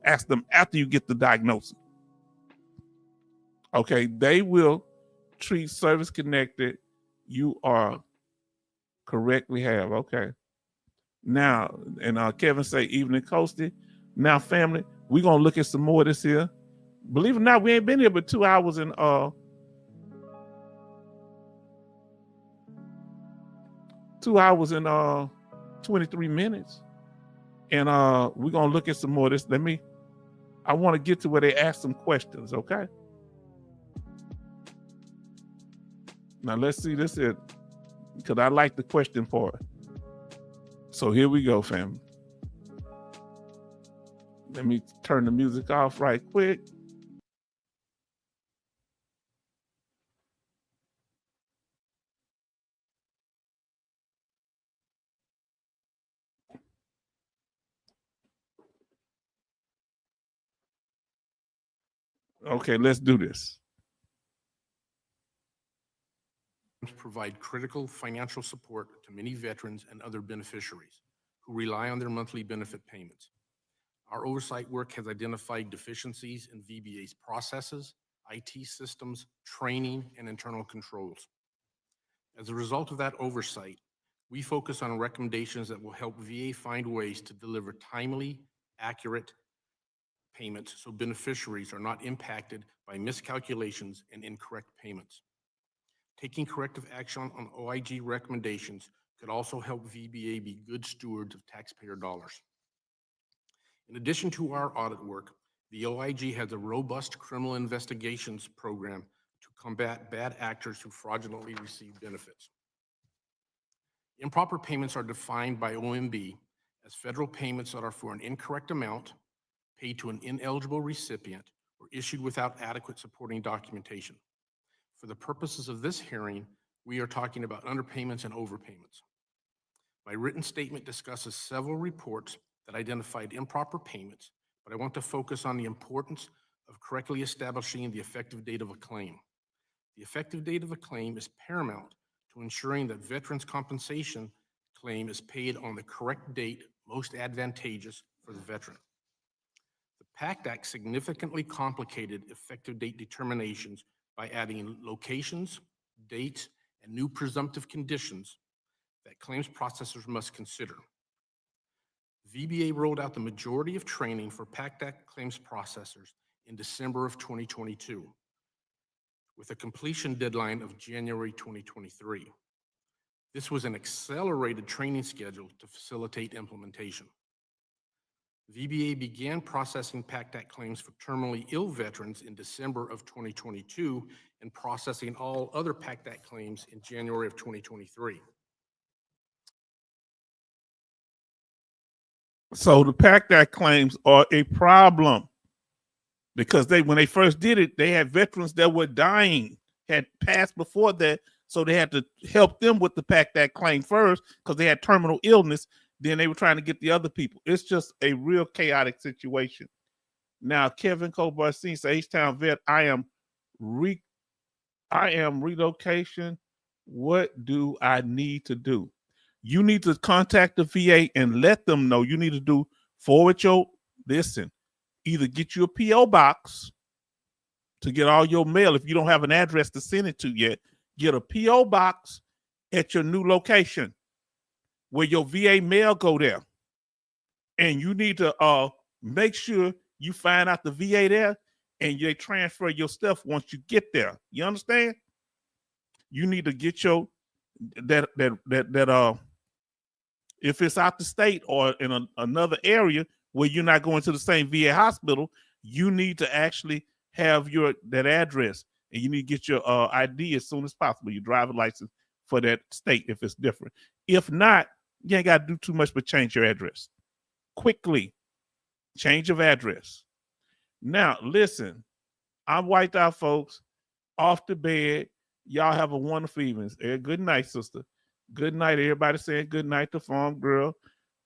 Ask them after you get the diagnosis. Okay, they will treat service connected. You are correctly have. Okay. Now, and Kevin say evening coasting. Now, family, we're gonna look at some more of this here. Believe it or not, we ain't been here but 2 hours and 2 hours and 23 minutes. And we're gonna look at some more of this. I want to get to where they ask some questions, okay? Now let's see this here, because I like the question part. So here we go, family. Let me turn the music off right quick. Okay, let's do this. Provide critical financial support to many veterans and other beneficiaries who rely on their monthly benefit payments. Our oversight work has identified deficiencies in VBA's processes, IT systems, training, and internal controls. As a result of that oversight, we focus on recommendations that will help VA find ways to deliver timely, accurate payments so beneficiaries are not impacted by miscalculations and incorrect payments. Taking corrective action on OIG recommendations could also help VBA be good stewards of taxpayer dollars. In addition to our audit work, the OIG has a robust criminal investigations program to combat bad actors who fraudulently receive benefits. Improper payments are defined by OMB as federal payments that are for an incorrect amount, paid to an ineligible recipient, or issued without adequate supporting documentation. For the purposes of this hearing, we are talking about underpayments and overpayments. My written statement discusses several reports that identified improper payments, but I want to focus on the importance of correctly establishing the effective date of a claim. The effective date of a claim is paramount to ensuring that veterans' compensation claim is paid on the correct date most advantageous for the veteran. The PACT Act significantly complicated effective date determinations by adding locations, dates, and new presumptive conditions that claims processors must consider. VBA rolled out the majority of training for PACT Act claims processors in December of 2022, with a completion deadline of January 2023. This was an accelerated training schedule to facilitate implementation. VBA began processing PACT Act claims for terminally ill veterans in December of 2022 and processing all other PACT Act claims in January of 2023. So the PACT Act claims are a problem because when they first did it, they had veterans that were dying, had passed before that, so they had to help them with the PACT Act claim first because they had terminal illness. Then they were trying to get the other people. It's just a real chaotic situation. Now, Kevin Cobar Senior, H-Town vet, I am relocation. What do I need to do? You need to contact the VA and let them know. You need to either get you a P.O. box to get all your mail. If you don't have an address to send it to yet, get a P.O. box at your new location where your VA mail go there. And you need to make sure you find out the VA there and they transfer your stuff once you get there. You understand? You need to get your if it's out the state or in another area where you're not going to the same VA hospital, you need to actually have that address, and you need to get your ID as soon as possible, your driver's license for that state if it's different. If not, you ain't got to do too much but change your address. Quickly, change of address. Now, listen, I'm wiped out, folks, off the bed. Y'all have a wonderful evening. Good night, sister. Good night, everybody saying good night to Farm Girl.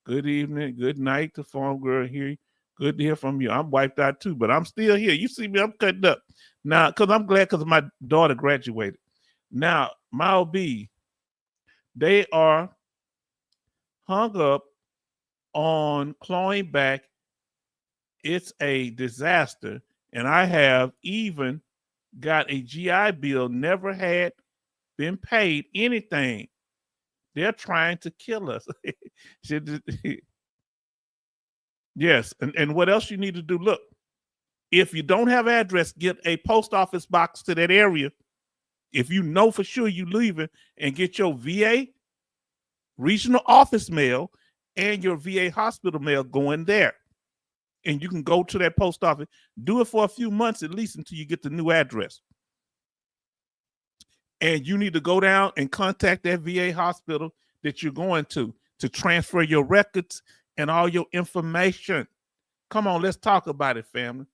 Good evening. Good night to Farm Girl here. Good to hear from you. I'm wiped out too, but I'm still here. You see me, I'm cutting up. Now, because I'm glad because my daughter graduated. Now, my OB, they are hung up on clawing back. It's a disaster. And I have even got a GI Bill, never had been paid anything. They're trying to kill us. Yes. And what else you need to do? Look, if you don't have address, get a post office box to that area. If you know for sure you're leaving, and get your VA regional office mail and your VA hospital mail going there. And you can go to that post office. Do it for a few months at least until you get the new address. And you need to go down and contact that VA hospital that you're going to transfer your records and all your information. Come on, let's talk about it, family.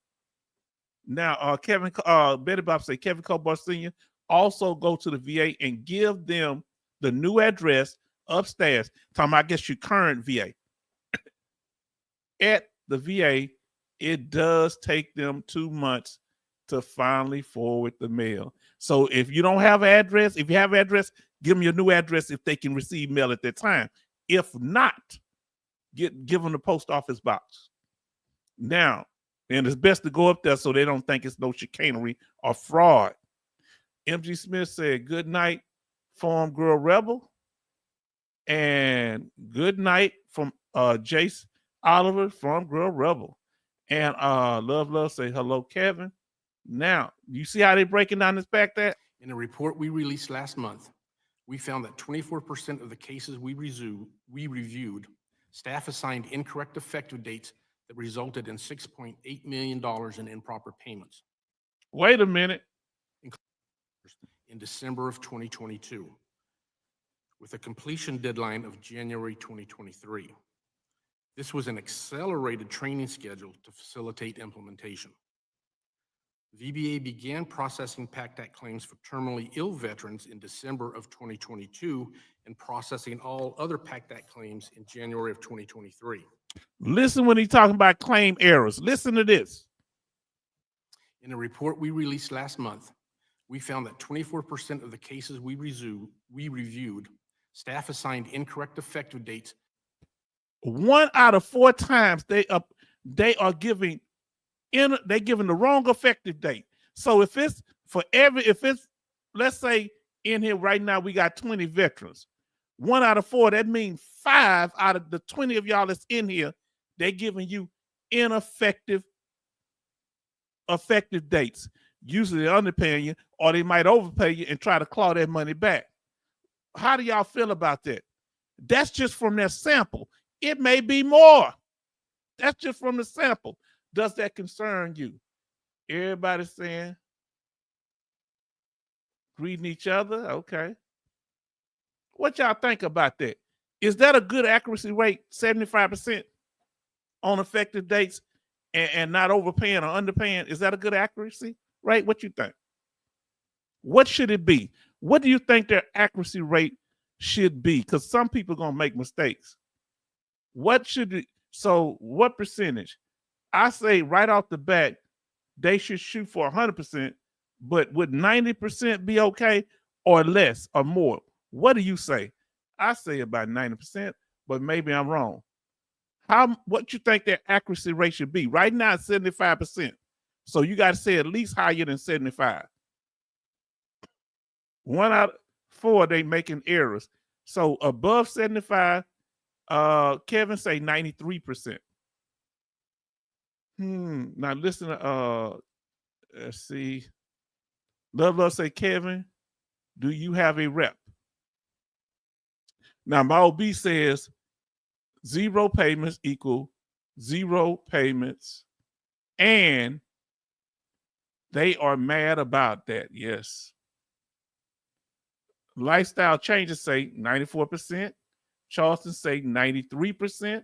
Now, Betty Bob say, Kevin Cobar Sr., also go to the VA and give them the new address upstairs. Talking about, I guess, your current VA. At the VA, it does take them 2 months to finally forward the mail. So if you don't have an address, if you have an address, give them your new address if they can receive mail at that time. If not, give them the post office box. Now, and it's best to go up there so they don't think it's no chicanery or fraud. MG Smith said, good night, Farm Girl Rebel. And good night from Jace Oliver, Farm Girl Rebel. And Love say, hello, Kevin. Now, you see how they're breaking down this PACT Act? In a report we released last month, we found that 24% of the cases we reviewed, staff assigned incorrect effective dates that resulted in $6.8 million in improper payments. Wait a minute. in December of 2022, with a completion deadline of January 2023. This was an accelerated training schedule to facilitate implementation. VBA began processing PACT Act claims for terminally ill veterans in December of 2022 and processing all other PACT Act claims in January of 2023. Listen when he's talking about claim errors. Listen to this. In a report we released last month, we found that 24% of the cases we reviewed, staff assigned incorrect effective dates. 1 out of 4 times they are giving the wrong effective date. So if it's let's say in here right now we got 20 veterans, 1 out of 4, that means 5 out of the 20 of y'all that's in here, they're giving you ineffective effective dates. Usually they're underpaying you, or they might overpay you and try to claw that money back. How do y'all feel about that? That's just from their sample. It may be more. That's just from the sample. Does that concern you? Everybody saying, greeting each other. Okay. What y'all think about that? Is that a good accuracy rate, 75% on effective dates and not overpaying or underpaying? Is that a good accuracy rate? What you think? What should it be? What do you think their accuracy rate should be? Because some people are going to make mistakes. What should it? So what percentage? I say right off the bat, they should shoot for 100%, but would 90% be okay or less or more? What do you say? I say about 90%, but maybe I'm wrong. What you think their accuracy rate should be? Right now it's 75%. So you got to say at least higher than 75. 1 out of 4, they making errors. So above 75, Kevin say 93%. Now listen to let's see. Love say, Kevin, do you have a rep? Now my OB says 0 payments equal 0 payments, and they are mad about that. Yes. Lifestyle changes say 94%. Charleston say 93%.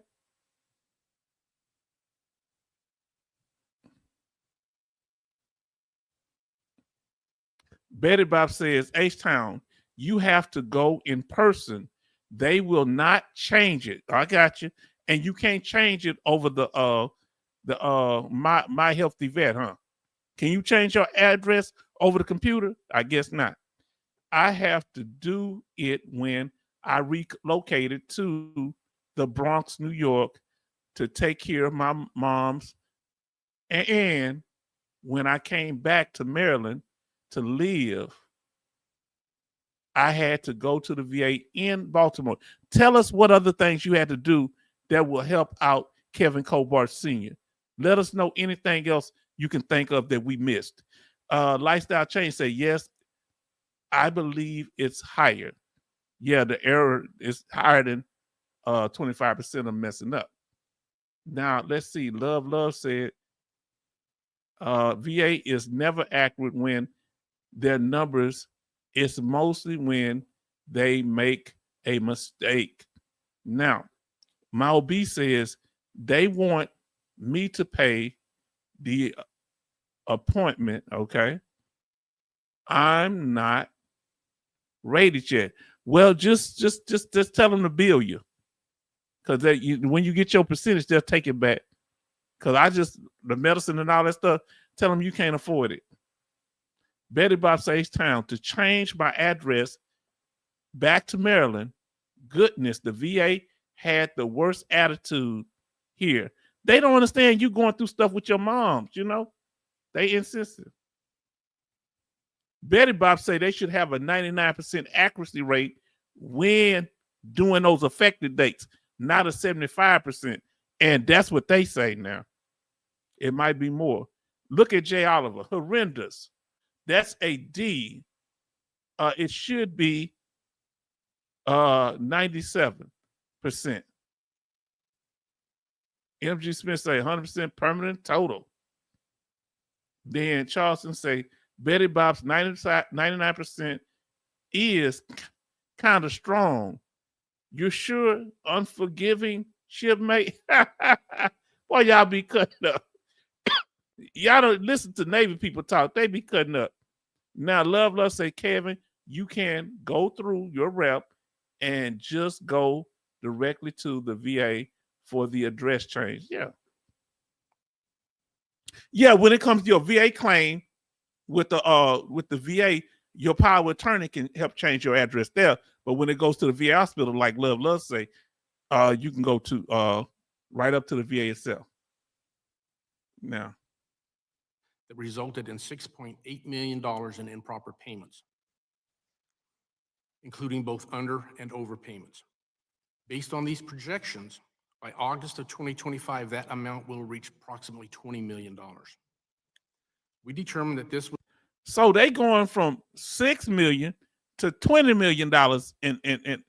Betty Bob says, H-Town, you have to go in person. They will not change it. I got you. And you can't change it over the My Healthy Vet, huh? Can you change your address over the computer? I guess not. I have to do it when I relocated to the Bronx, New York, to take care of my mom's. And when I came back to Maryland to live, I had to go to the VA in Baltimore. Tell us what other things you had to do that will help out Kevin Cobart Sr. Let us know anything else you can think of that we missed. Lifestyle Change say, yes, I believe it's higher. Yeah, the error is higher than 25% of messing up. Now, let's see. Love said, VA is never accurate when their numbers, it's mostly when they make a mistake. Now, my OB says they want me to pay the appointment, okay? I'm not rated yet. Well, just tell them to bill you. Because when you get your percentage, they'll take it back. Because the medicine and all that stuff, tell them you can't afford it. Betty Bob says, Town, to change my address back to Maryland, goodness, the VA had the worst attitude here. They don't understand you going through stuff with your moms, you know? They insisted. Betty Bob say they should have a 99% accuracy rate when doing those effective dates, not a 75%. And that's what they say now. It might be more. Look at Jay Oliver, horrendous. That's a D. It should be 97%. MG Smith say 100% permanent total. Then Charleston say Betty Bob's 99% is kind of strong. You're sure unforgiving shipmate? Boy, y'all be cutting up. Y'all don't listen to Navy people talk. They be cutting up. Now, Love say, Kevin, you can go through your rep and just go directly to the VA for the address change. Yeah. Yeah, when it comes to your VA claim with the VA, your power of attorney can help change your address there. But when it goes to the VA hospital, like Love say, you can go to right up to the VA itself. Now, that resulted in $6.8 million in improper payments, including both under and overpayments. Based on these projections, by August of 2025, that amount will reach approximately $20 million. We determined that this was so they going from $6 million to $20 million in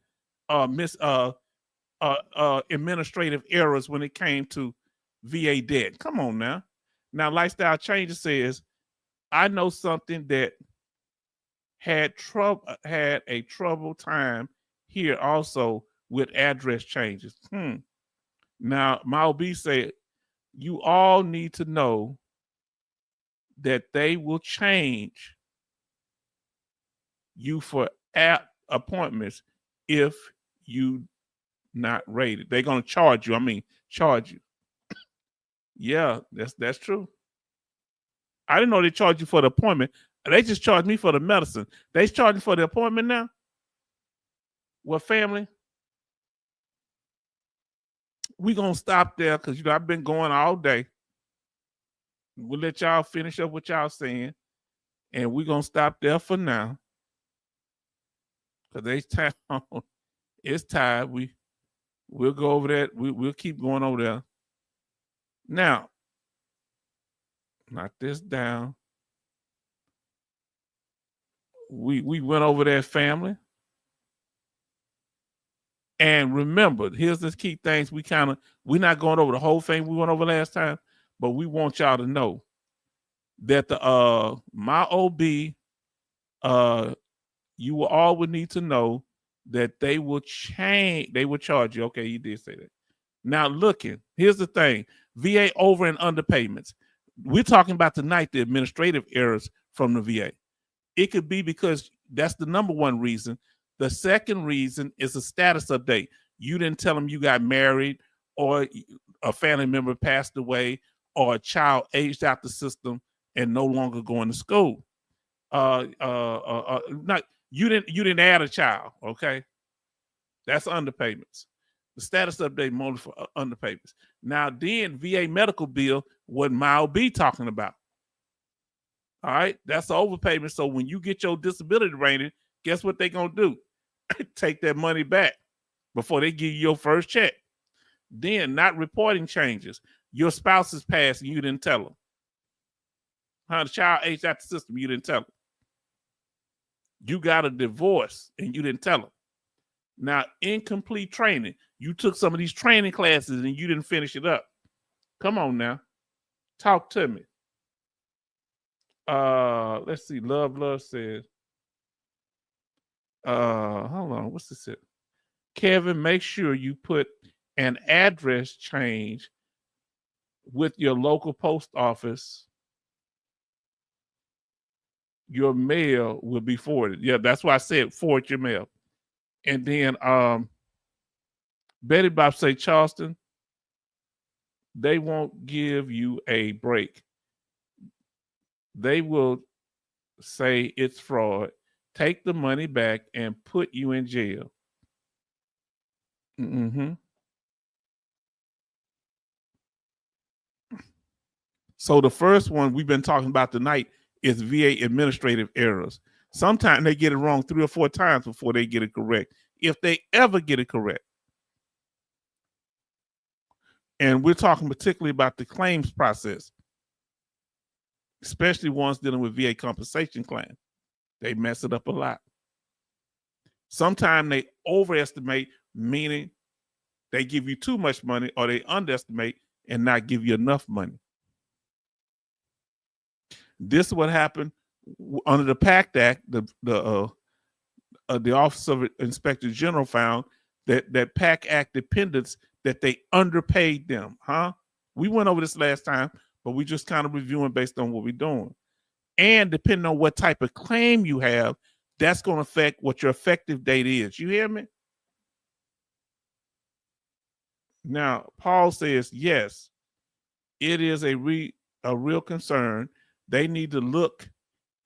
administrative errors when it came to VA debt. Come on now. Now, Lifestyle Changes says, I know something that had a trouble time here also with address changes. Now, my OB said, you all need to know that they will change you for app appointments if you not rated. They're gonna charge you. Charge you. Yeah, that's true. I didn't know they charge you for the appointment. They just charged me for the medicine. They charge you for the appointment now? Well, family, we gonna stop there because I've been going all day. We'll let y'all finish up what y'all saying, and we're gonna stop there for now. Because it's tired. We'll go over that. We'll keep going over there. Now, knock this down. We went over that, family. And remember, here's the key things we're not going over the whole thing we went over last time, but we want y'all to know that my OB, you all would need to know that they will charge you. Okay, you did say that. Now here's the thing, VA over and underpayments. We're talking about tonight the administrative errors from the VA. It could be because that's the number one reason. The second reason is a status update. You didn't tell them you got married, or a family member passed away, or a child aged out the system and no longer going to school. You didn't add a child, okay? That's underpayments. The status update only for underpayments. Now then, VA medical bill, what Mile B talking about. All right, that's the overpayment. So when you get your disability rating, guess what they're gonna do? Take that money back before they give you your first check. Then not reporting changes. Your spouse is passed and you didn't tell them. The child aged out the system, you didn't tell them. You got a divorce and you didn't tell them. Now, incomplete training. You took some of these training classes and you didn't finish it up. Come on now. Talk to me. Let's see. Love says, hold on, what's this? Kevin, make sure you put an address change with your local post office. Your mail will be forwarded. Yeah, that's why I said forward your mail. And then Betty Bob say, Charleston, they won't give you a break. They will say it's fraud, take the money back, and put you in jail. So the first one we've been talking about tonight is VA administrative errors. Sometimes they get it wrong 3 or 4 times before they get it correct, if they ever get it correct. And we're talking particularly about the claims process, especially ones dealing with VA compensation claim. They mess it up a lot. Sometimes they overestimate, meaning they give you too much money, or they underestimate and not give you enough money. This is what happened under the PACT Act, the Office of Inspector General found that PACT Act dependents, that they underpaid them, huh? We went over this last time, but we just kind of reviewing based on what we're doing. And depending on what type of claim you have, that's going to affect what your effective date is. You hear me? Now, Paul says, yes, it is a real concern. They need to look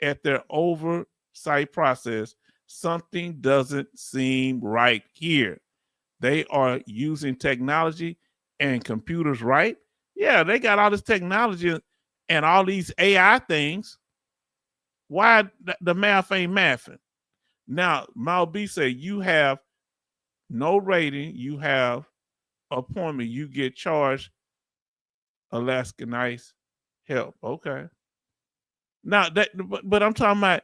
at their oversight process. Something doesn't seem right here. They are using technology and computers, right? Yeah, they got all this technology and all these AI things. Why the math ain't mathing? Now, Mal B say you have no rating, you have appointment, you get charged Alaska Nice help. Okay. Now that, but I'm talking about,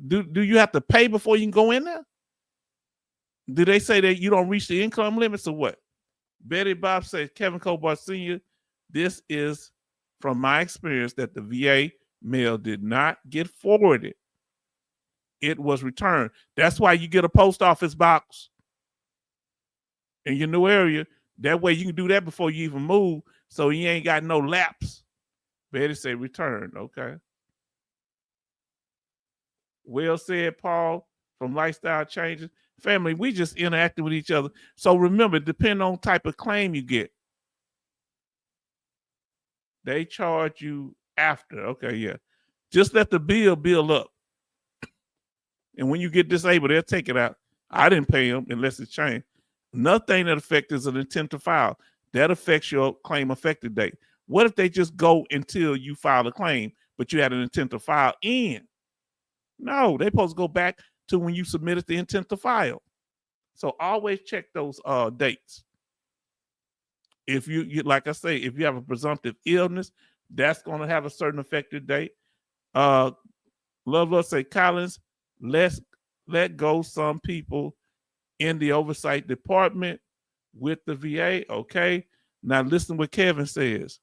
do you have to pay before you can go in there? Do they say that you don't reach the income limits or what? Betty Bob says, Kevin Cobart Sr., this is from my experience that the VA mail did not get forwarded. It was returned. That's why you get a post office box in your new area. That way you can do that before you even move, so you ain't got no lapse. Betty said return. Okay. Well said, Paul, from Lifestyle Changes. Family, we just interacting with each other. So remember, depending on type of claim you get, they charge you after. Okay, yeah. Just let the bill build up. And when you get disabled, they'll take it out. I didn't pay them unless it's changed. Another thing that affects is an intent to file. That affects your claim effective date. What if they just go until you file a claim, but you had an intent to file in? No, they're supposed to go back to when you submitted the intent to file. So always check those dates. If you like I say, if you have a presumptive illness, that's going to have a certain effective date. Love say, Collins, let's let go some people in the oversight department with the VA. Okay. Now listen what Kevin says.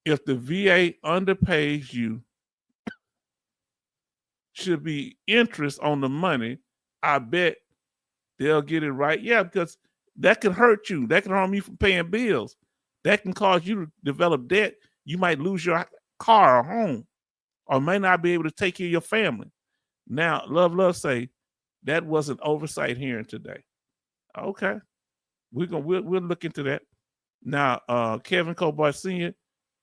If the VA underpays you, should be interest on the money. I bet they'll get it right. Yeah, because that can hurt you. That can harm you from paying bills. That can cause you to develop debt. You might lose your car or home, or may not be able to take care of your family. Now, Love say that was an oversight hearing today. Okay, we'll look into that. Now, Kevin Cobart Sr.,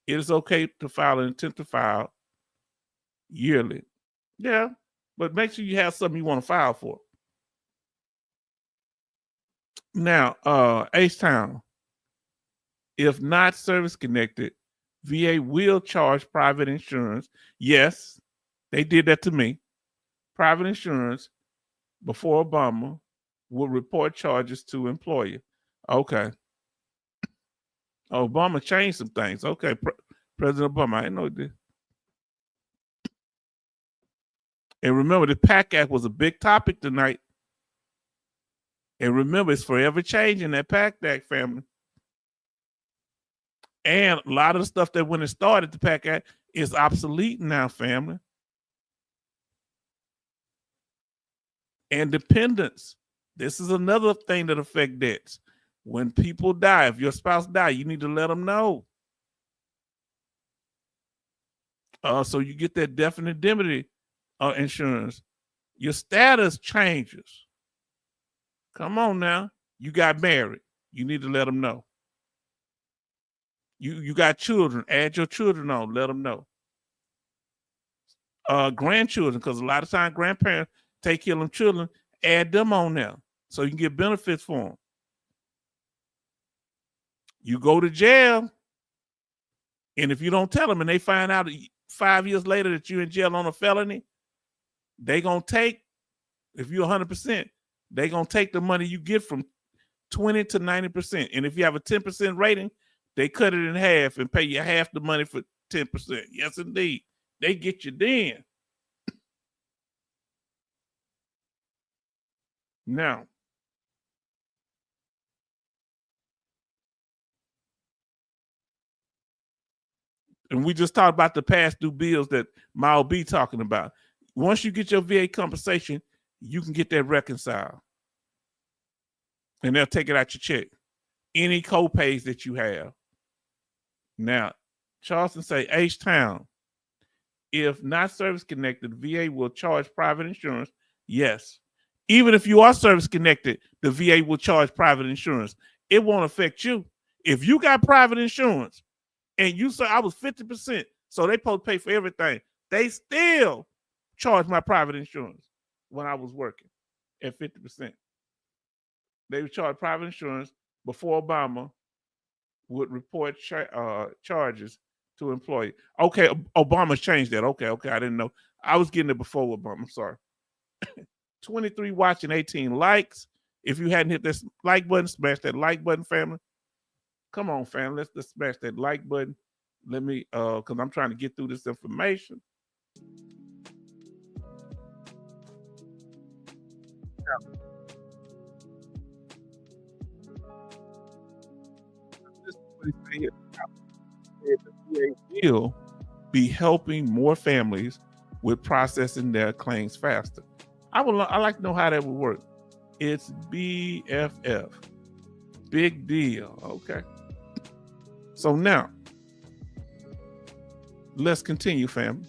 it is okay to file an intent to file yearly. Yeah, but make sure you have something you want to file for. Now, H-Town, if not service connected, VA will charge private insurance. Yes, they did that to me. Private insurance before Obama would report charges to employer. Okay. Obama changed some things. Okay, President Obama, I didn't know this. And remember, the PAC Act was a big topic tonight. And remember, it's forever changing, that PAC Act, family. And a lot of the stuff that when it started, the PAC Act, is obsolete now, family. And dependents. This is another thing that affects debts. When people die, if your spouse dies, you need to let them know. So you get that definite indemnity insurance. Your status changes. Come on now. You got married. You need to let them know. You got children. Add your children on. Let them know. Grandchildren, because a lot of times grandparents take care of them children. Add them on there so you can get benefits for them. You go to jail, and if you don't tell them and they find out 5 years later that you're in jail on a felony, they going to take, if you're 100%, they going to take the money you get from 20 to 90%. And if you have a 10% rating, they cut it in half and pay you half the money for 10%. Yes, indeed. They get you then. Now, And we just talked about the past due bills that Mao B talking about. Once you get your VA compensation, you can get that reconciled. And they'll take it out your check. Any co-pays that you have. Now, Charleston say, H-Town, if not service connected, VA will charge private insurance. Yes. Even if you are service connected, the VA will charge private insurance. It won't affect you. If you got private insurance and you say I was 50%, so they supposed to pay for everything, they still charge my private insurance when I was working at 50%. They would charge private insurance before Obama would report charges to employees. Okay, Obama's changed that. Okay, I didn't know. I was getting it before Obama. I'm sorry. 23 watching, 18 likes. If you hadn't hit this like button, smash that like button, family. Come on, family. Let's smash that like button. Let me, because I'm trying to get through this information. The VA will be helping more families with processing their claims faster. I like to know how that would work. It's BFF. Big deal. Okay. So now, let's continue, family.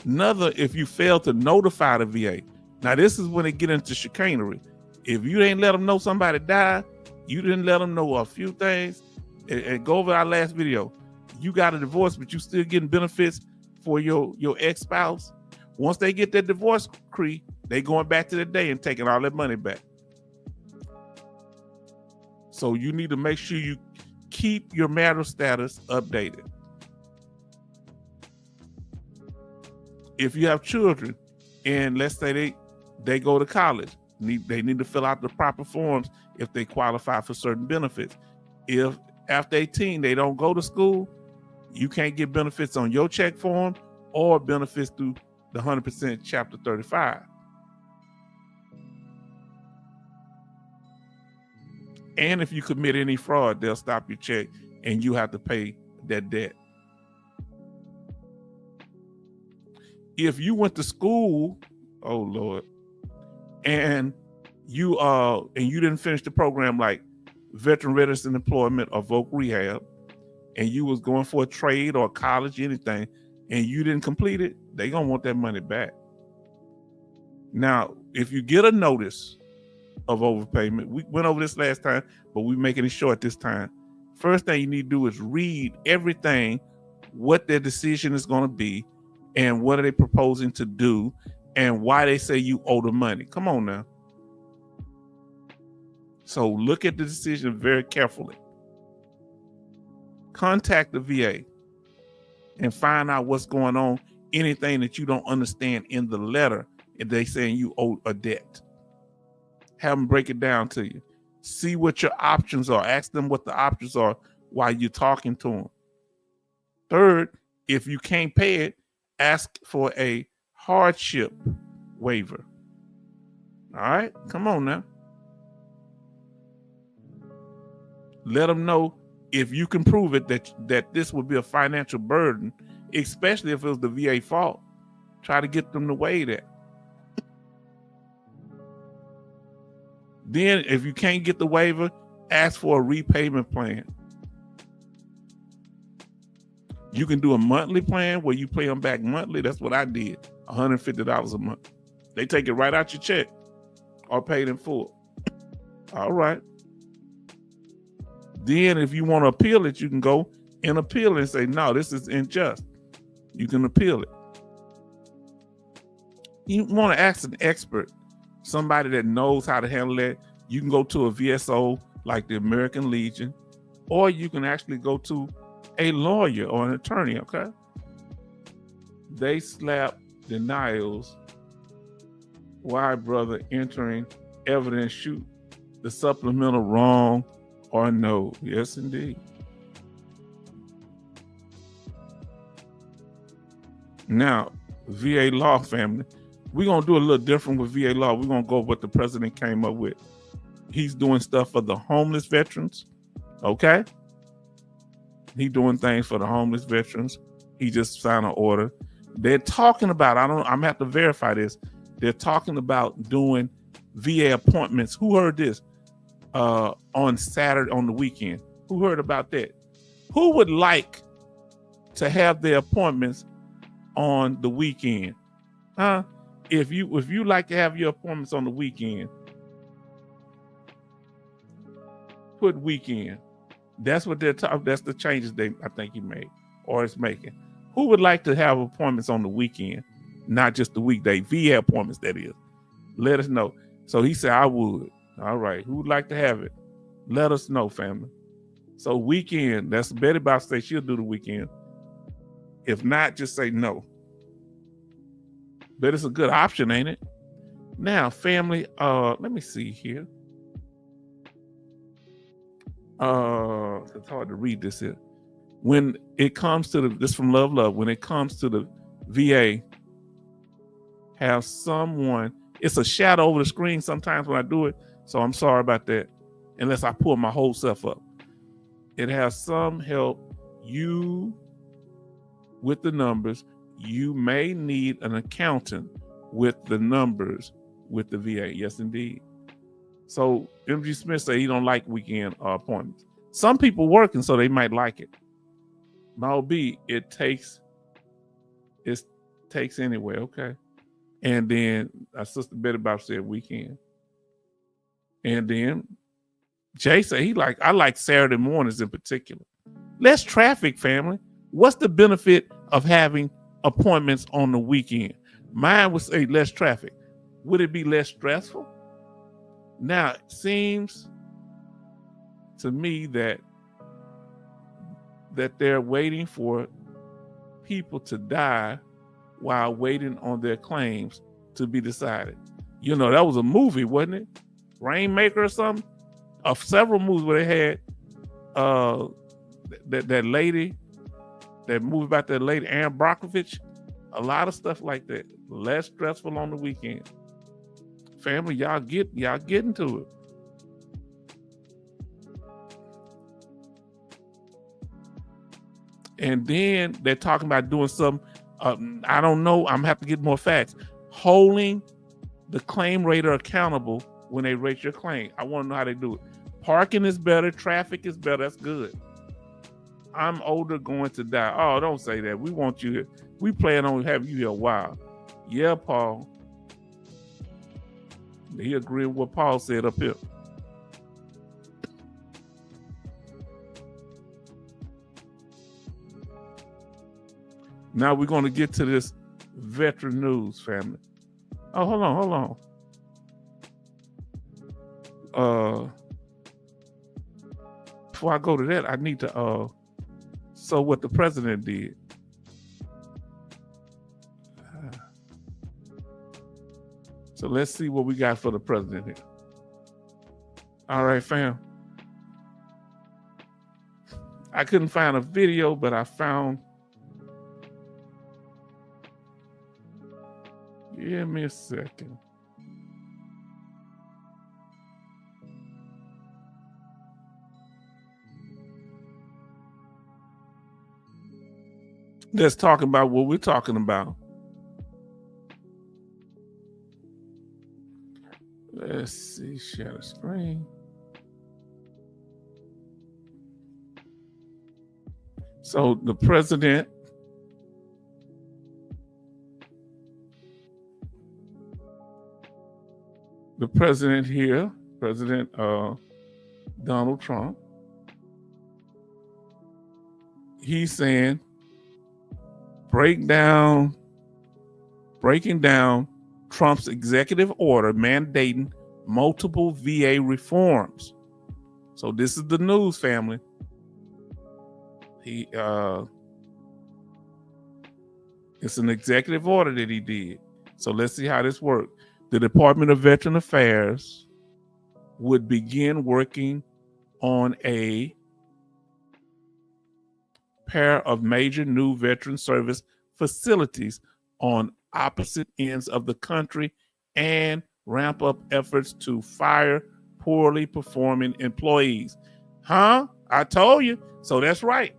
Another, if you fail to notify the VA. Now, this is when they get into chicanery. If you ain't let them know somebody died, you didn't let them know a few things, and go over our last video. You got a divorce, but you still getting benefits for your ex-spouse. Once they get that divorce decree, they going back to the day and taking all that money back. So you need to make sure you keep your marital status updated. If you have children, and let's say they go to college, they need to fill out the proper forms if they qualify for certain benefits. If after 18 they don't go to school, you can't get benefits on your check form or benefits through the 100% Chapter 35. And if you commit any fraud, they'll stop your check and you have to pay that debt. If you went to school, oh Lord, and you didn't finish the program like Veteran Readiness and Employment or Voc Rehab, and you was going for a trade or college, anything, and you didn't complete it, they gonna want that money back. Now, if you get a notice of overpayment, we went over this last time, but we're making it short this time. First thing you need to do is read everything, what their decision is gonna be, and what are they proposing to do, and why they say you owe the money. Come on now. So look at the decision very carefully. Contact the VA and find out what's going on, anything that you don't understand in the letter if they saying you owe a debt. Have them break it down to you. See what your options are. Ask them what the options are while you're talking to them. Third, if you can't pay it, ask for a hardship waiver. All right, come on now. Let them know if you can prove it that this would be a financial burden, especially if it was the VA fault. Try to get them to waive that. Then if you can't get the waiver, ask for a repayment plan. You can do a monthly plan where you pay them back monthly. That's what I did, $150 a month. They take it right out your check or paid in full. All right. Then if you want to appeal it, you can go and appeal it and say, no, this is unjust. You can appeal it. You want to ask an expert, somebody that knows how to handle that. You can go to a VSO like the American Legion, or you can actually go to a lawyer or an attorney, okay? They slap denials. Why, brother, entering evidence, shoot the supplemental wrong or no? Yes, indeed. Now, VA law, family, we're going to do a little different with VA law. We're going to go with what the president came up with. He's doing stuff for the homeless veterans, okay? He doing things for the homeless veterans. He just signed an order. They're talking about, I'm gonna have to verify this. They're talking about doing VA appointments. Who heard this? On Saturday, on the weekend. Who heard about that? Who would like to have their appointments on the weekend? Huh? If you like to have your appointments on the weekend, put weekend. That's what they're talking. That's the changes I think he made or is making. Who would like to have appointments on the weekend, not just the weekday? VA appointments, that is. Let us know. So he said, I would. All right. Who would like to have it? Let us know, family. So weekend, that's Betty Bob say she'll do the weekend. If not, just say no. But it's a good option, ain't it? Now, family, let me see here. It's hard to read this here. When it comes to this from Love, when it comes to the VA, have someone, it's a shadow over the screen sometimes when I do it, so I'm sorry about that, unless I pull my whole self up. It has some help you with the numbers. You may need an accountant with the numbers with the VA. Yes, indeed. So MG Smith said he don't like weekend appointments. Some people working, so they might like it. No, B, it takes anyway, okay. And then our sister Betty Bob said weekend. And then Jay said I like Saturday mornings in particular. Less traffic, family. What's the benefit of having appointments on the weekend? Mine would say less traffic. Would it be less stressful? Now, it seems to me that they're waiting for people to die while waiting on their claims to be decided. You know, that was a movie, wasn't it? Rainmaker or something? Of several movies where they had that lady, that movie about that lady, Aaron Brockovich. A lot of stuff like that. Less stressful on the weekend. Family, y'all get into it. And then they're talking about doing some, I don't know, I'm gonna have to get more facts. Holding the claim rater accountable when they rate your claim. I want to know how they do it. Parking is better, traffic is better, that's good. I'm older, going to die. Oh, don't say that. We want you here. We plan on having you here a while. Yeah, Paul. He agreed with what Paul said up here. Now we're going to get to this veteran news, family. Oh, hold on. Before I go to that, I need to, so what the president did. So let's see what we got for the president here. All right, fam. I couldn't find a video, but I found. Give me a second. Let's talk about what we're talking about. Let's see, share the screen. So the president here, President Donald Trump, he's saying breaking down Trump's executive order mandating multiple VA reforms. So this is the news, family. It's an executive order that he did. So let's see how this works. The Department of Veteran Affairs would begin working on a pair of major new veteran service facilities on opposite ends of the country and ramp up efforts to fire poorly performing employees. Huh? I told you. So that's right.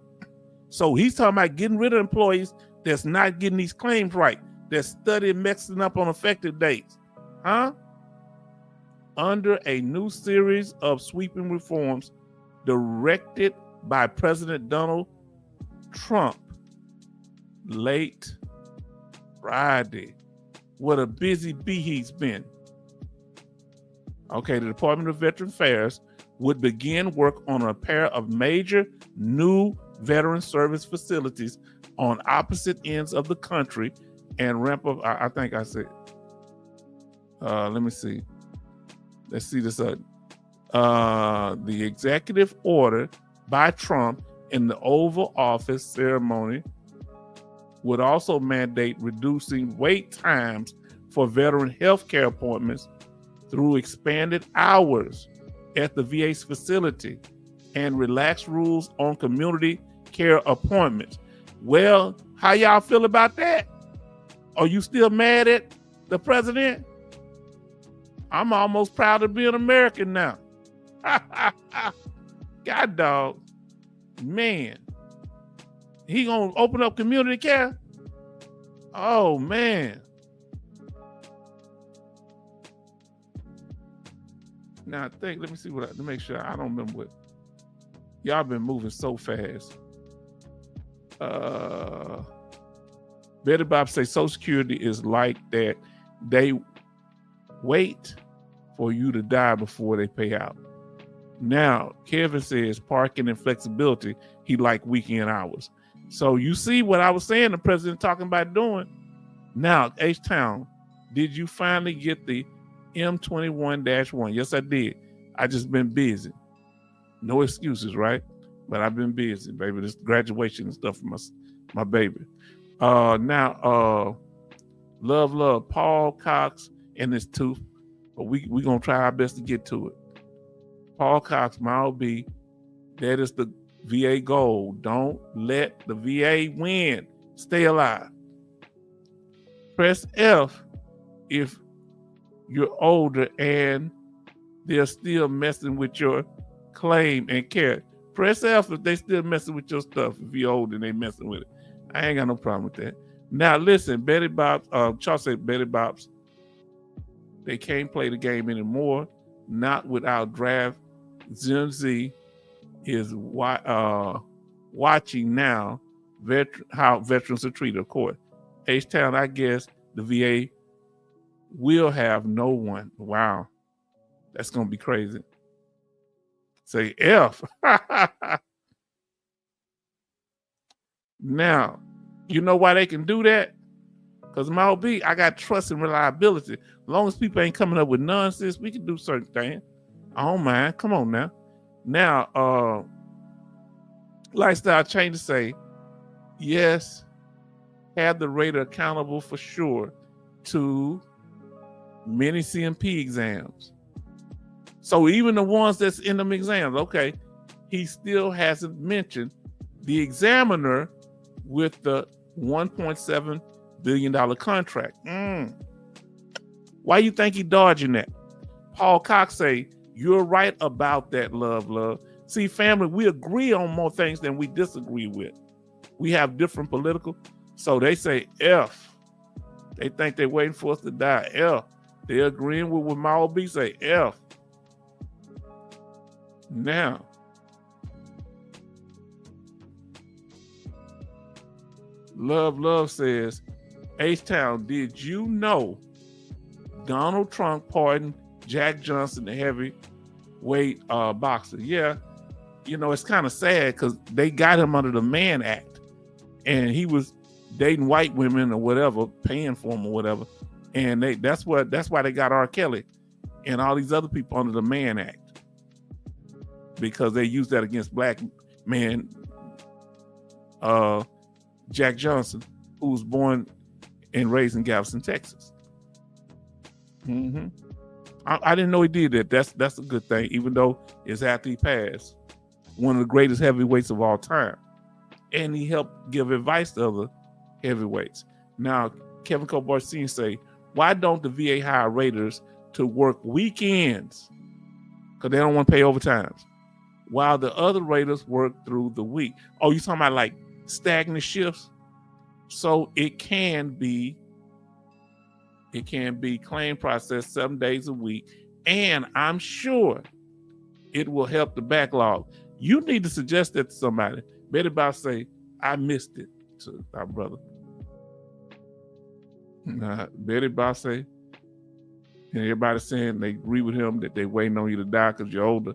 So he's talking about getting rid of employees that's not getting these claims right, that's studying messing up on effective dates. Huh? Under a new series of sweeping reforms directed by President Donald Trump late Friday. What a busy bee he's been. Okay, the Department of Veteran Affairs would begin work on a pair of major new veteran service facilities on opposite ends of the country and ramp up. I think I said, let me see. Let's see this. The executive order by Trump in the Oval Office ceremony would also mandate reducing wait times for veteran health care appointments through expanded hours at the VA's facility and relaxed rules on community care appointments. Well, how y'all feel about that? Are you still mad at the president? I'm almost proud to be an American now. God dog. Man. He gonna open up community care? Oh man. Now I think, let me see to make sure I don't remember what. Y'all been moving so fast. Betty Bob say Social Security is like that. They wait for you to die before they pay out. Now, Kevin says parking and flexibility, he like weekend hours. So you see what I was saying, the president talking about doing. Now, H-Town, did you finally get the M21-1? Yes, I did. I just been busy. No excuses, right? But I've been busy, baby. This graduation and stuff for my baby. Now, love, Paul Cox and his tooth. But we gonna try our best to get to it. Paul Cox, Mile B, that is the VA goal. Don't let the VA win. Stay alive. Press F if you're older and they're still messing with your claim and care. Press F if they still messing with your stuff. If you're old and they messing with it. I ain't got no problem with that. Now listen, Betty Bops, Charles said Betty Bops, they can't play the game anymore, not without draft. Gen Z is watching now how veterans are treated, of course. H-Town, I guess the VA will have no one. Wow. That's going to be crazy. Say F. Now, you know why they can do that? Because Mal B, I got trust and reliability. As long as people ain't coming up with nonsense, we can do certain things. I don't mind. Come on now. Now, lifestyle change to say, yes, have the rater accountable for sure to many CMP exams. So even the ones that's in them exams, okay, he still hasn't mentioned the examiner with the $1.7 billion contract. Why you think he dodging that? Paul Cox say, you're right about that, love. See, family, we agree on more things than we disagree with. We have different political. So they say F. They think they're waiting for us to die. F. They're agreeing with what Mal B say. F. Now, Love says, H-Town, did you know Donald Trump pardoned Jack Johnson, the heavyweight boxer? Yeah, you know, it's kind of sad because they got him under the Mann Act and he was dating white women or whatever, paying for them or whatever. And that's why they got R. Kelly and all these other people under the Mann Act, because they used that against black man, Jack Johnson, who was born and raised in Galveston, Texas. I didn't know he did that. That's a good thing, even though it's after he passed. One of the greatest heavyweights of all time. And he helped give advice to other heavyweights. Now, Kevin Cobarcine say, why don't the VA hire raters to work weekends? Because they don't want to pay overtimes, while the other raters work through the week. Oh, you talking about like stagnant shifts. So it can be claim processed 7 days a week. And I'm sure it will help the backlog. You need to suggest that to somebody. Betty Bob say, I missed it to our brother. Betty Bob say, and everybody saying they agree with him that they waiting on you to die because you're older.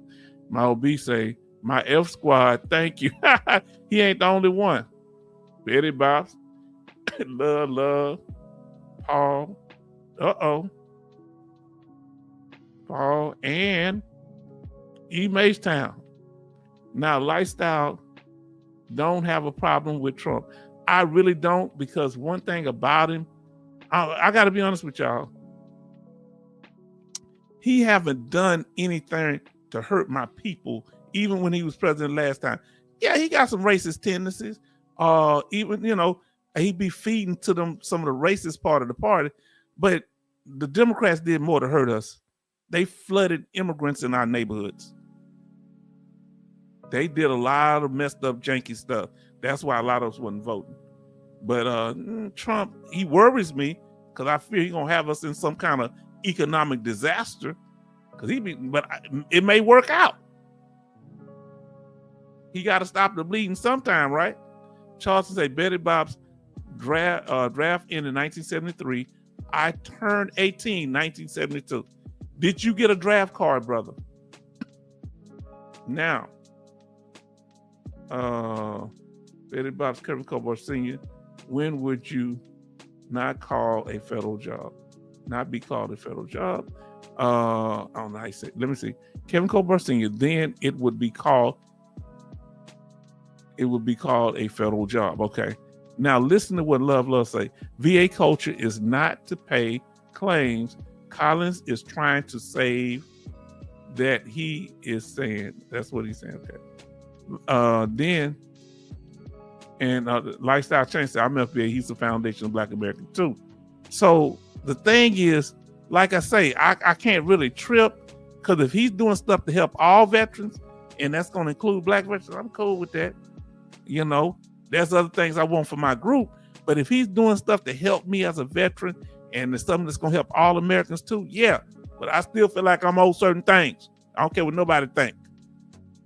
My OB say, my F squad, thank you. He ain't the only one. Betty Bob, love, Paul, Paul, and Town. Now, Lifestyle don't have a problem with Trump. I really don't, because one thing about him, I got to be honest with y'all, he haven't done anything to hurt my people, even when he was president last time. Yeah, he got some racist tendencies. Even, he'd be feeding to them some of the racist part of the party, but the Democrats did more to hurt us. They flooded immigrants in our neighborhoods. They did a lot of messed up, janky stuff. That's why a lot of us wasn't voting. But Trump, he worries me because I fear he's gonna have us in some kind of economic disaster. But it may work out. He got to stop the bleeding sometime, right? Charleston say Betty Bob's draft ended in 1973. I turned 18, 1972. Did you get a draft card, brother? Now, Betty Bob's Kevin Colbert Sr., when would you not call a federal job? Not be called a federal job? I don't know how you say it. Let me see. Kevin Colbert Sr., then it would be called a federal job. Okay. Now listen to what Love say. VA culture is not to pay claims. Collins is trying to save that he is saying. That's what he's saying. Okay. Lifestyle Change said, I'm FBA, he's the foundation of Black America too. So the thing is, like I say, I can't really trip, because if he's doing stuff to help all veterans, and that's going to include Black veterans, I'm cool with that. There's other things I want for my group, but if he's doing stuff to help me as a veteran, and it's something that's going to help all Americans too, yeah. But I still feel like I'm owed certain things. I don't care what nobody think,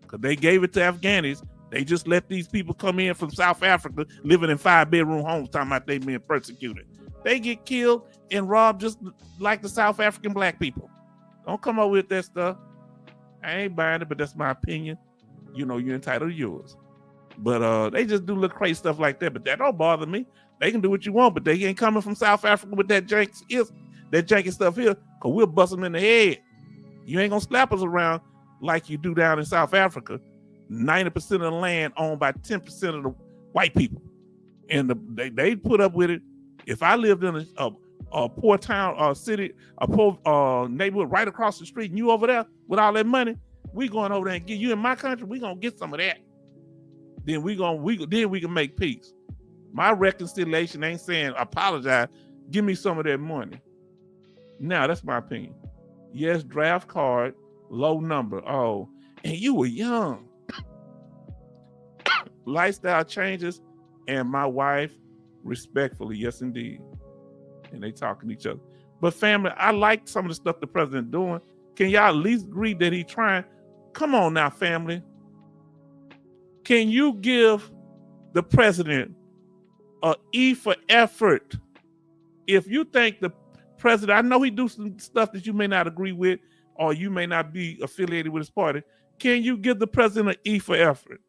because they gave it to Afghanis. They just let these people come in from South Africa living in 5-bedroom homes talking about they being persecuted. They get killed and robbed just like the South African Black people. Don't come up with that stuff. I ain't buying it, but that's my opinion. You're entitled to yours. But they just do little crazy stuff like that. But that don't bother me. They can do what you want, but they ain't coming from South Africa with that janky stuff here, because we'll bust them in the head. You ain't gonna slap us around like you do down in South Africa. 90% of the land owned by 10% of the white people. And they put up with it. If I lived in a poor town or city, a poor neighborhood right across the street, and you over there with all that money, we going over there and get you in my country, we gonna get some of that. Then we can make peace. My reconciliation ain't saying apologize. Give me some of that money. Now, that's my opinion. Yes, draft card, low number. Oh, and you were young. Lifestyle changes, and my wife, respectfully, yes, indeed. And they talking to each other. But family, I like some of the stuff the president doing. Can y'all at least agree that he's trying? Come on now, family. Can you give the president an E for effort? If you think the president, I know he do some stuff that you may not agree with, or you may not be affiliated with his party. Can you give the president an E for effort?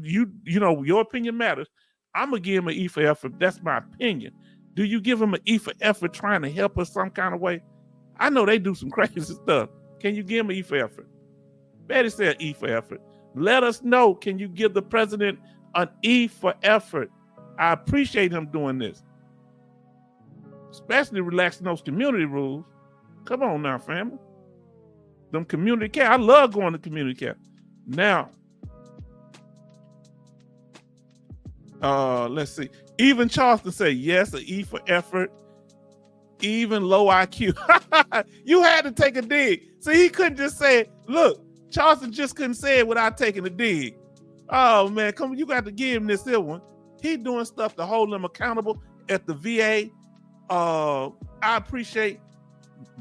Your opinion matters. I'm gonna give him an E for effort. That's my opinion. Do you give him an E for effort trying to help us some kind of way? I know they do some crazy stuff. Can you give him an E for effort? Betty said E for effort. Let us know. Can you give the president an E for effort? I appreciate him doing this, especially relaxing those community rules. Come on now, family. Them community care. I love going to community care. Now, let's see. Even Charleston say yes, an E for effort. Even low IQ. You had to take a dig. See, he couldn't just say it. Look, Charleston just couldn't say it without taking a dig. Oh man, come on, you got to give him this here one. He doing stuff to hold them accountable at the VA. I appreciate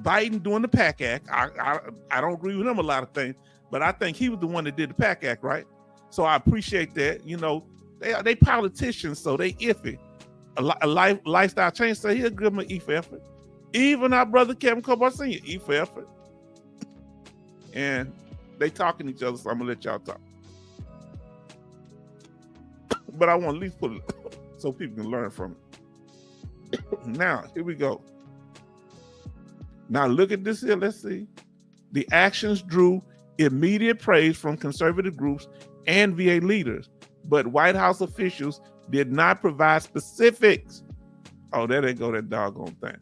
Biden doing the PAC Act. I don't agree with him a lot of things, but I think he was the one that did the PAC Act, right? So I appreciate that. You know, they politicians, so they iffy. A lifestyle change, so he'll give him an E for effort. Even our brother Kevin Cobar Sr., E for effort. And they talking to each other, so I'm gonna let y'all talk. But I want to at least put it so people can learn from it. Now, here we go. Now look at this here, let's see. The actions drew immediate praise from conservative groups and VA leaders, but White House officials did not provide specifics. Oh, there they go, that doggone thing.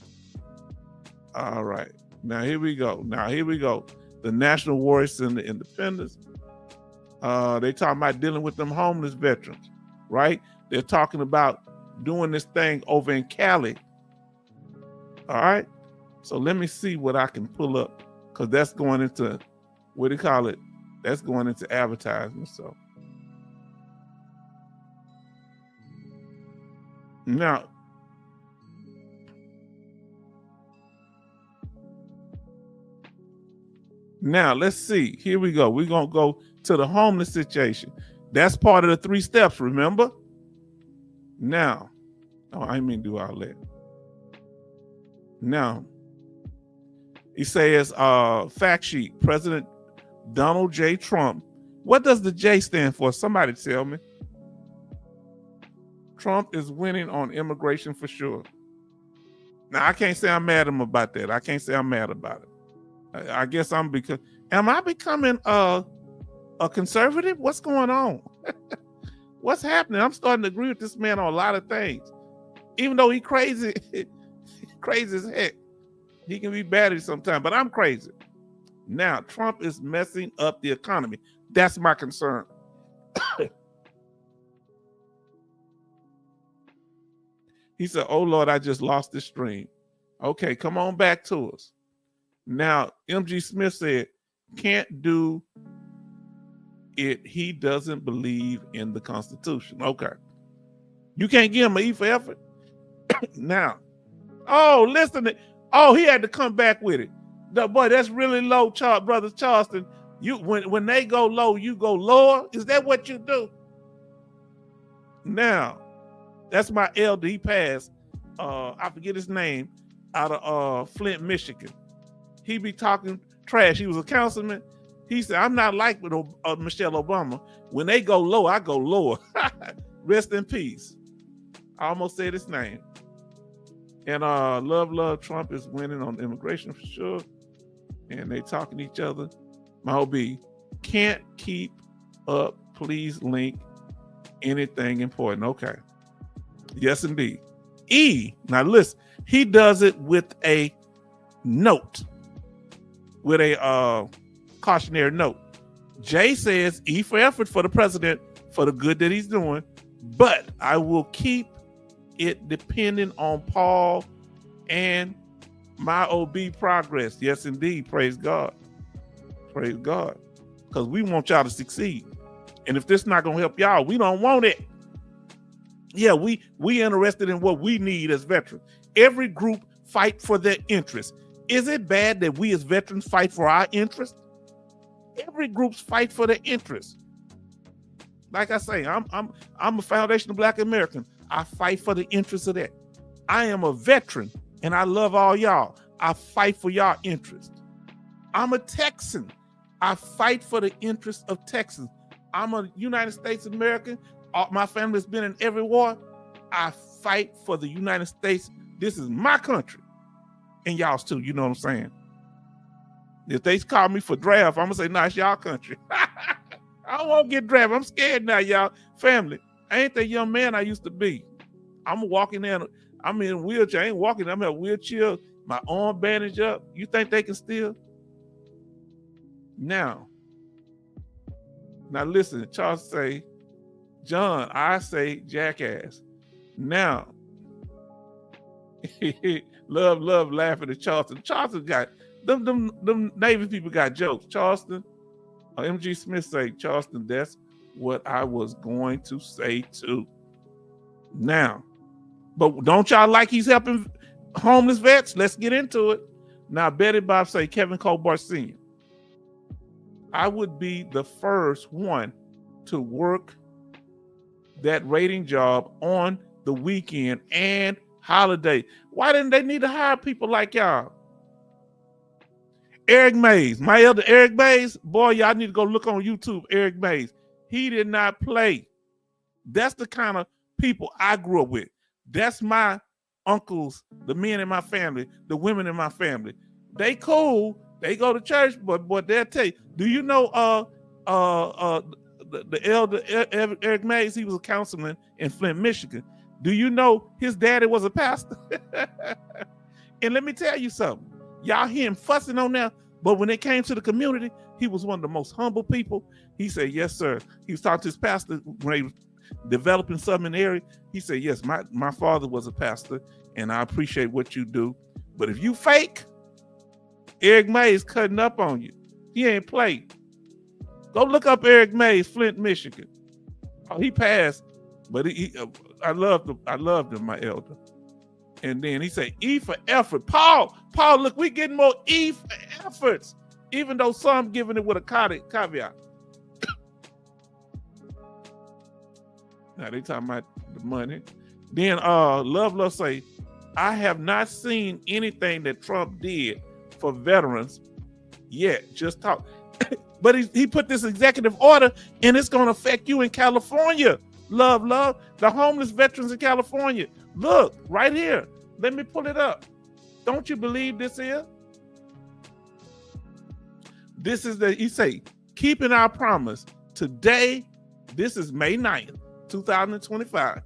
All right, now here we go. The National Warriors and the Independence. They talking about dealing with them homeless veterans, right? They're talking about doing this thing over in Cali. All right, so let me see what I can pull up, because that's going into, what do you call it? That's going into advertisement, so. Now, let's see. Here we go. We're going to go to the homeless situation. That's part of the 3 steps, remember? Now, I mean do all that. Now, he says, fact sheet, President Donald J. Trump. What does the J stand for? Somebody tell me. Trump is winning on immigration for sure. Now, I can't say I'm mad at him about that. I can't say I'm mad about it. I guess am I becoming a conservative? What's going on? What's happening? I'm starting to agree with this man on a lot of things. Even though he crazy, crazy as heck. He can be batty sometimes, but I'm crazy. Now, Trump is messing up the economy. That's my concern. He said, oh, Lord, I just lost this stream. Okay, come on back to us. Now, M.G. Smith said, can't do it. He doesn't believe in the Constitution. Okay. You can't give him an E for effort? Now, oh, listen. Oh, he had to come back with it. Boy, that's really low, Brother Charleston. When they go low, you go lower? Is that what you do? Now, that's my elder. He passed. I forget his name, out of Flint, Michigan. He be talking trash. He was a councilman. He said, I'm not like with Michelle Obama. When they go low, I go lower. Rest in peace. I almost said his name. And love, Trump is winning on immigration for sure. And they talking to each other. My OB, can't keep up. Please link anything important. Okay. Yes, indeed. E, now listen, he does it with a note, with a cautionary note. J says E for effort for the president for the good that he's doing, but I will keep it depending on Paul and my OB progress. Yes, indeed. Praise God. Praise God. Because we want y'all to succeed. And if this not going to help y'all, we don't want it. Yeah, we interested in what we need as veterans. Every group fight for their interests. Is it bad that we as veterans fight for our interests? Every group's fight for their interests. Like I say, I'm a foundational Black American. I fight for the interests of that. I am a veteran and I love all y'all. I fight for y'all interests. I'm a Texan. I fight for the interests of Texans. I'm a United States American. My family's been in every war. I fight for the United States. This is my country. And y'all's too, you know what I'm saying? If they call me for draft, I'm gonna say, nah, it's y'all country. I won't get drafted. I'm scared now, y'all. Family, I ain't that young man I used to be. I'm walking in, I'm in a wheelchair. I ain't walking, I'm in a wheelchair, my arm bandaged up. You think they can steal? Now listen, Charles say, John, I say jackass. Now, love, laughing at Charleston. Charleston got, them Navy people got jokes. Charleston, MG Smith say, Charleston, that's what I was going to say too. Now, but don't y'all like he's helping homeless vets? Let's get into it. Now, Betty Bob say Kevin Colbert Sr. I would be the first one to work that rating job on the weekend and holiday. Why didn't they need to hire people like y'all? Eric Mays, my elder Eric Mays, boy, y'all need to go look on YouTube. Eric Mays, he did not play. That's the kind of people I grew up with. That's my uncles, the men in my family, the women in my family. They cool. They go to church, but they'll tell you. Do you know the elder Eric Mays? He was a councilman in Flint, Michigan. Do you know his daddy was a pastor? And let me tell you something. Y'all hear him fussing on there, but when it came to the community, he was one of the most humble people. He said, yes, sir. He was talking to his pastor when they were developing something in the area. He said, yes, my father was a pastor, and I appreciate what you do. But if you fake, Eric Mays cutting up on you. He ain't played. Go look up Eric Mays, Flint, Michigan. Oh, he passed, but I loved him, my elder. And then he said, E for effort. Paul, look, we getting more E for efforts, even though some giving it with a caveat. Now they talking about the money. Then Love say, I have not seen anything that Trump did for veterans yet. Just talk. But he put this executive order, and it's going to affect you in California. Love, the homeless veterans in California. Look, right here. Let me pull it up. Don't you believe this is? This is he say, keeping our promise. Today, this is May 9th, 2025.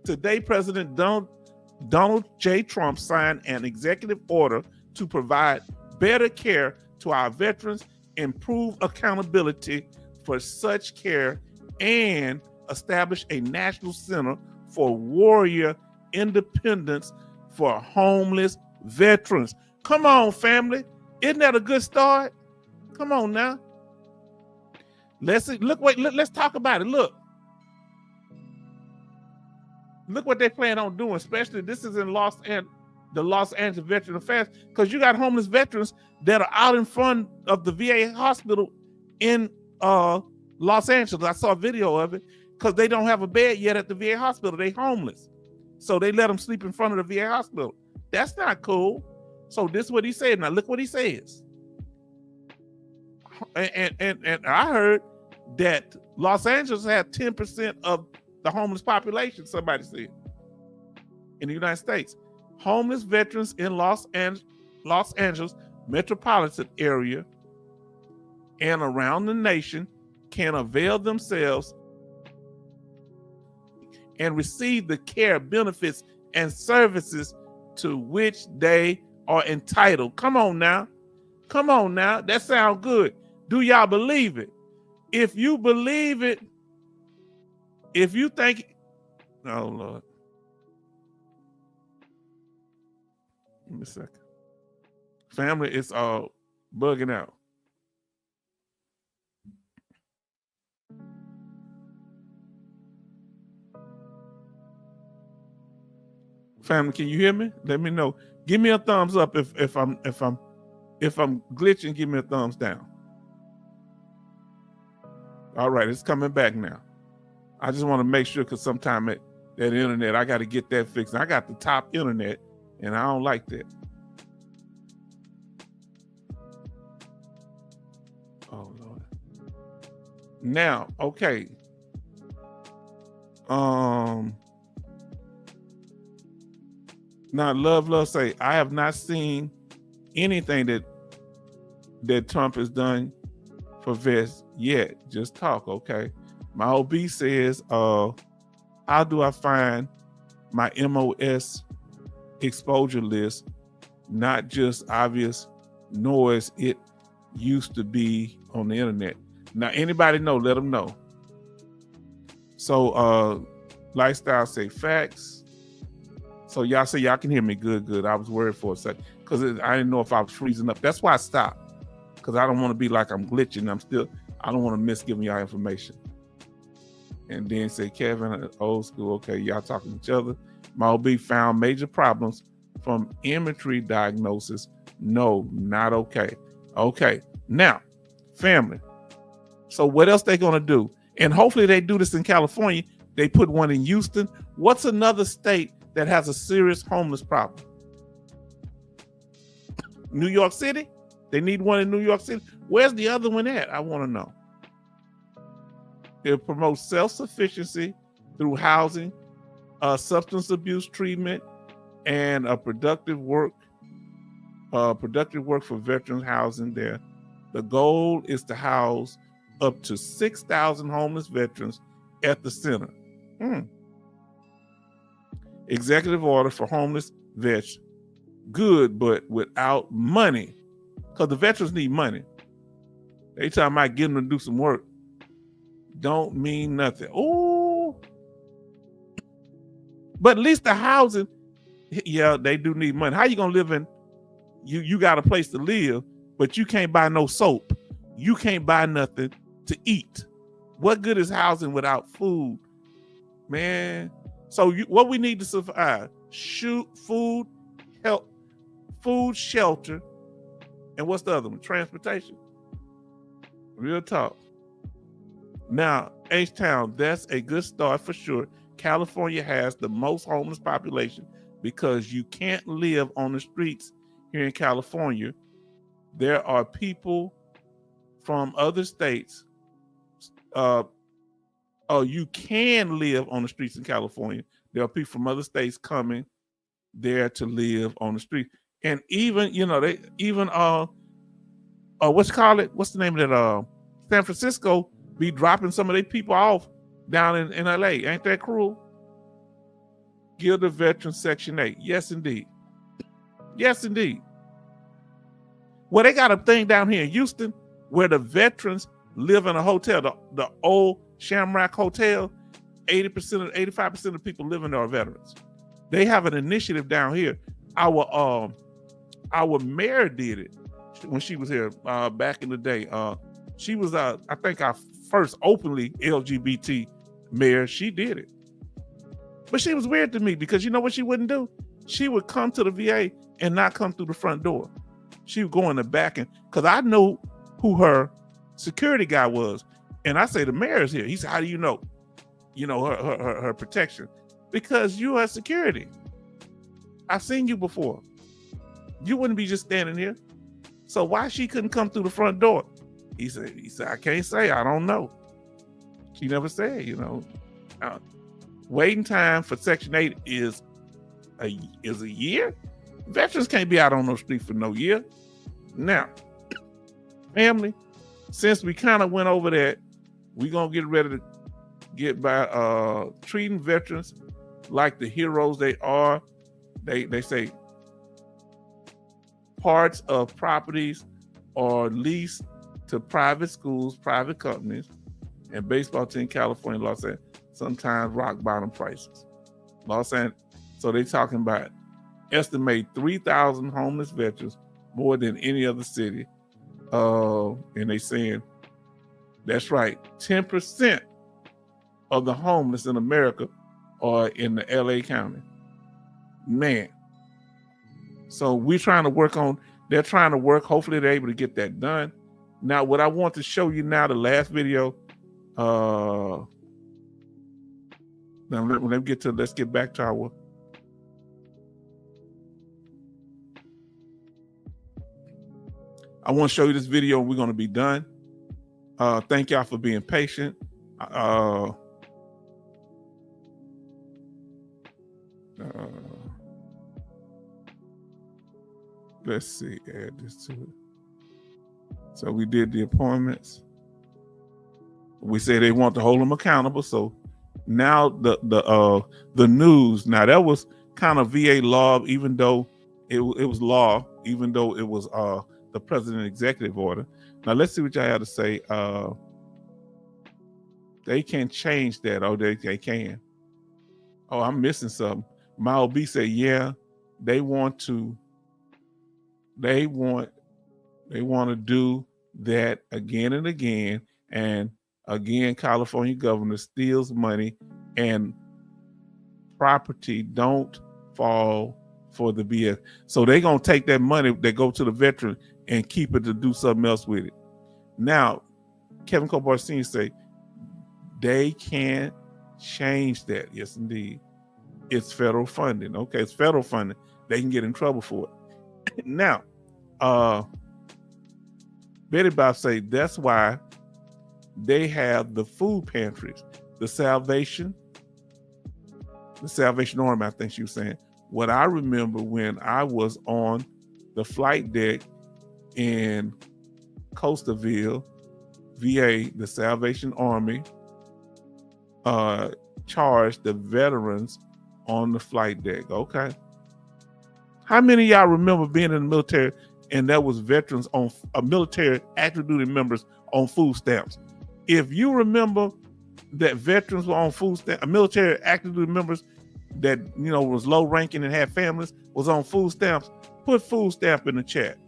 Today, President Donald J. Trump signed an executive order to provide better care to our veterans, improve accountability for such care, and establish a national center for warrior independence for homeless veterans. Come on, family. Isn't that a good start? Come on now. Let's talk about it. Look what they plan on doing, especially this is in the Los Angeles Veteran Affairs, because you got homeless veterans that are out in front of the VA hospital in Los Angeles. I saw a video of it because they don't have a bed yet at the VA hospital. They homeless. So they let them sleep in front of the VA hospital. That's not cool. So this is what he said. Now look what he says. And I heard that Los Angeles had 10% of the homeless population, somebody said, in the United States. Homeless veterans in Los Angeles metropolitan area and around the nation can avail themselves and receive the care, benefits, and services to which they are entitled. Come on now. That sounds good. Do y'all believe it? If you believe it, if you think, oh Lord. Give me a second. Family, it's all bugging out. Family, can you hear me? Let me know. Give me a thumbs up if I'm glitching. Give me a thumbs down. All right, it's coming back now. I just want to make sure because sometimes that internet, I got to get that fixed. I got the top internet, and I don't like that. Oh Lord. Now, okay. Now, Love say, I have not seen anything that Trump has done for vets yet. Just talk, okay? My OB says, how do I find my MOS exposure list? Not just obvious noise it used to be on the internet. Now, anybody know, let them know. So, Lifestyle say facts. So y'all say y'all can hear me good. I was worried for a second because I didn't know if I was freezing up. That's why I stopped, because I don't want to be like I'm glitching. I don't want to miss giving y'all information. And then say, Kevin, old school, okay, y'all talking to each other. Mal B found major problems from imagery diagnosis. No, not okay. Okay, now, family. So what else they gonna do? And hopefully they do this in California. They put one in Houston. What's another state that has a serious homeless problem? New York City? They need one in New York City. Where's the other one at? I want to know. It promotes self-sufficiency through housing, substance abuse treatment, and a productive work for veterans housing there. The goal is to house up to 6,000 homeless veterans at the center. Executive order for homeless vets. Good, but without money. Because the veterans need money. They talking about getting them to do some work. Don't mean nothing. Oh, but at least the housing, yeah, they do need money. How you gonna live in? You got a place to live, but you can't buy no soap. You can't buy nothing to eat. What good is housing without food, man? So what we need to survive: food, help, food, shelter, and what's the other one? Transportation. Real talk. Now, H-Town, that's a good start for sure. California has the most homeless population because you can't live on the streets here in California. There are people from other states. You can live on the streets in California. There are people from other states coming there to live on the street. And even, what's the name of that? San Francisco be dropping some of their people off down in LA. Ain't that cruel? Give the veterans Section 8. Yes, indeed. Yes, indeed. Well, they got a thing down here in Houston where the veterans live in a hotel, the old Shamrock Hotel. 85% of the people living there are veterans. They have an initiative down here. Our mayor did it when she was here back in the day. She was, I think, our first openly LGBT mayor. She did it. But she was weird to me because you know what she wouldn't do? She would come to the VA and not come through the front door. She would go in the back, and because I know who her security guy was. And I say, the mayor's here. He said, how do you know? You know, her protection. Because you are security. I've seen you before. You wouldn't be just standing here. So why she couldn't come through the front door? He said, I can't say, I don't know. She never said, waiting time for Section 8 is a year. Veterans can't be out on the street for no year. Now, family, since we kind of went over that, we're going to get ready to get by treating veterans like the heroes they are. They say parts of properties are leased to private schools, private companies, and baseball team California, Los Angeles, sometimes rock bottom prices. Los Angeles. So they're talking about estimate 3,000 homeless veterans, more than any other city. And they saying, that's right, 10% of the homeless in America are in the LA County. Man. So we're trying to work on, they're trying to work, hopefully they're able to get that done. Now, what I want to show you now, the last video, now let's get back to our, I want to show you this video and we're going to be done. Thank y'all for being patient. Let's see, add this to it. So we did the appointments. We say they want to hold them accountable. So now the news. Now that was kind of VA law, even though it was law, even though it was the president executive order. Now let's see what y'all have to say. They can change that. Oh, they can. Oh, I'm missing something. Mal B said, yeah, they want to do that again and again. And Again, California governor steals money and property don't fall for the VA. So they're going to take that money that go to the veteran and keep it to do something else with it. Now, Kevin Kobar Sr. say they can't change that. Yes, indeed. It's federal funding. Okay, it's federal funding. They can get in trouble for it. Now, Betty Bob say that's why they have the food pantries, the Salvation Army, I think she was saying. What I remember when I was on the flight deck in Coastalville, VA, the Salvation Army charged the veterans on the flight deck. Okay. How many of y'all remember being in the military and that was veterans on military active duty members on food stamps? If you remember that veterans were on food stamps, military active duty members that was low ranking and had families was on food stamps, put food stamp in the chat.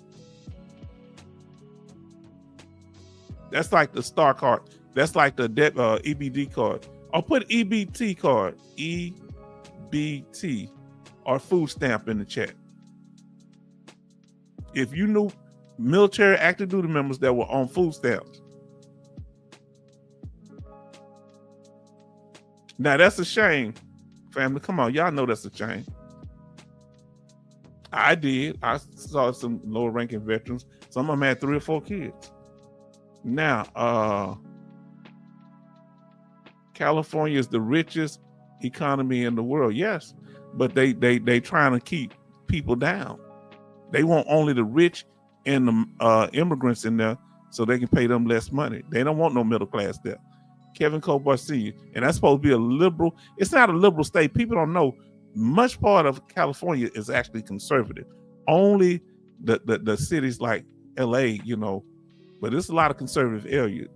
That's like the STAR card. That's like the EBD card. Or put EBT card, EBT, or food stamp in the chat. If you knew military active duty members that were on food stamps. Now that's a shame, family. Come on, y'all know that's a shame. I did. I saw some lower ranking veterans. Some of them had 3 or 4 kids. Now, California is the richest economy in the world. Yes, but they trying to keep people down. They want only the rich and the immigrants in there so they can pay them less money. They don't want no middle class there. Kevin Kobar Sr., and that's supposed to be a liberal. It's not a liberal state. People don't know much part of California is actually conservative. Only the cities like LA, but there's a lot of conservative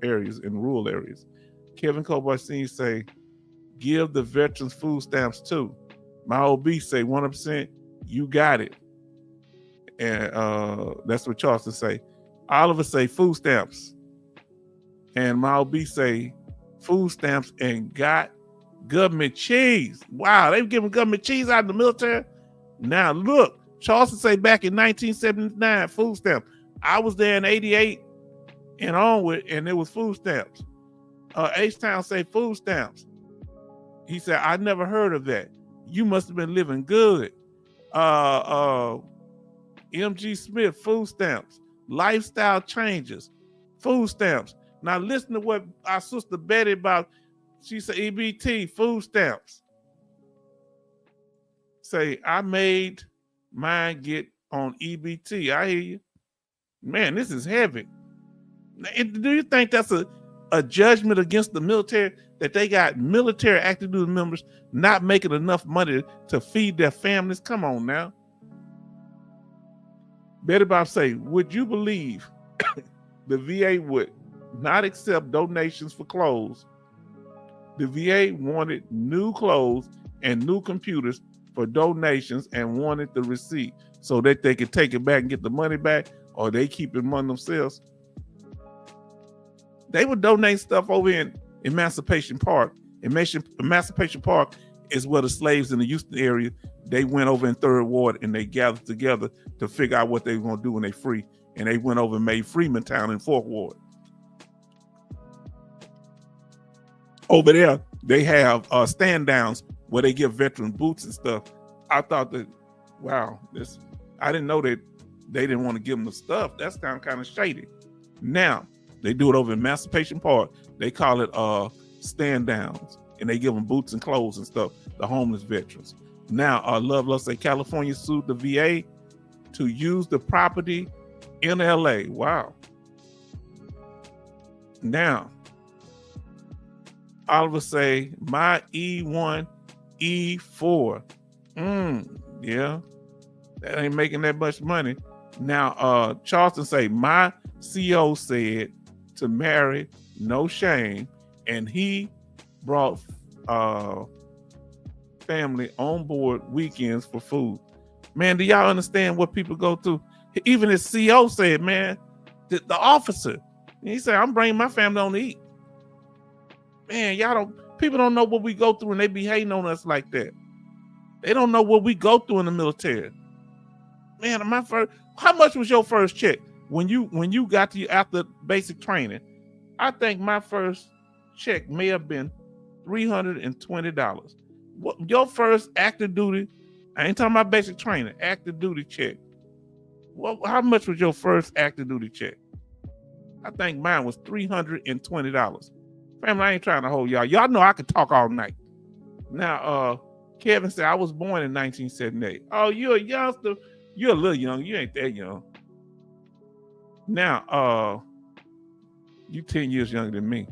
areas in rural areas. Kevin Kobar Sr. say, give the veterans food stamps too. My OB say 100%, you got it. And that's what Charleston say. Oliver say food stamps. And my OB say food stamps and got government cheese. Wow, they've given government cheese out of the military. Now look, Charleston say back in 1979, food stamps. I was there in 88 and onward, and there was food stamps. H-Town say food stamps. He said, I never heard of that. You must have been living good. MG Smith, food stamps. Lifestyle changes, food stamps. Now listen to what our sister Betty about. She said EBT, food stamps. Say, I made mine get on EBT. I hear you. Man, this is heavy. Do you think that's a judgment against the military, that they got military active duty members not making enough money to feed their families? Come on now. Betty Bob say, would you believe the VA would not accept donations for clothes? The VA wanted new clothes and new computers for donations and wanted the receipt so that they could take it back and get the money back, or they keep it among themselves. They would donate stuff over in Emancipation Park. Emancipation Park is where the slaves in the Houston area, they went over in 3rd Ward and they gathered together to figure out what they were going to do when they free. And they went over and made Freemantown in 4th Ward. Over there, they have stand downs where they give veteran boots and stuff. I thought that, wow, I didn't know that they didn't want to give them the stuff. That's kind of shady. Now, they do it over in Emancipation Park. They call it stand downs, and they give them boots and clothes and stuff, the homeless veterans. Now, Love say California sued the VA to use the property in LA. Wow. Now, Oliver say my E1, E4. Yeah, that ain't making that much money. Now, Charleston say my CO said to marry, no shame, and he brought family on board weekends for food. Man, do y'all understand what people go through? Even his CO said, man, the officer, he said, I'm bringing my family on to eat. Man, people don't know what we go through and they be hating on us like that. They don't know what we go through in the military. Man, how much was your first check when you got to after basic training? I think my first check may have been $320. What your first active duty? I ain't talking about basic training. Active duty check. How much was your first active duty check? I think mine was $320. Family, I ain't trying to hold y'all. Y'all know I could talk all night. Now, Kevin said I was born in 1978. Oh, you're a youngster. You're a little young. You ain't that young. Now, you 10 years younger than me.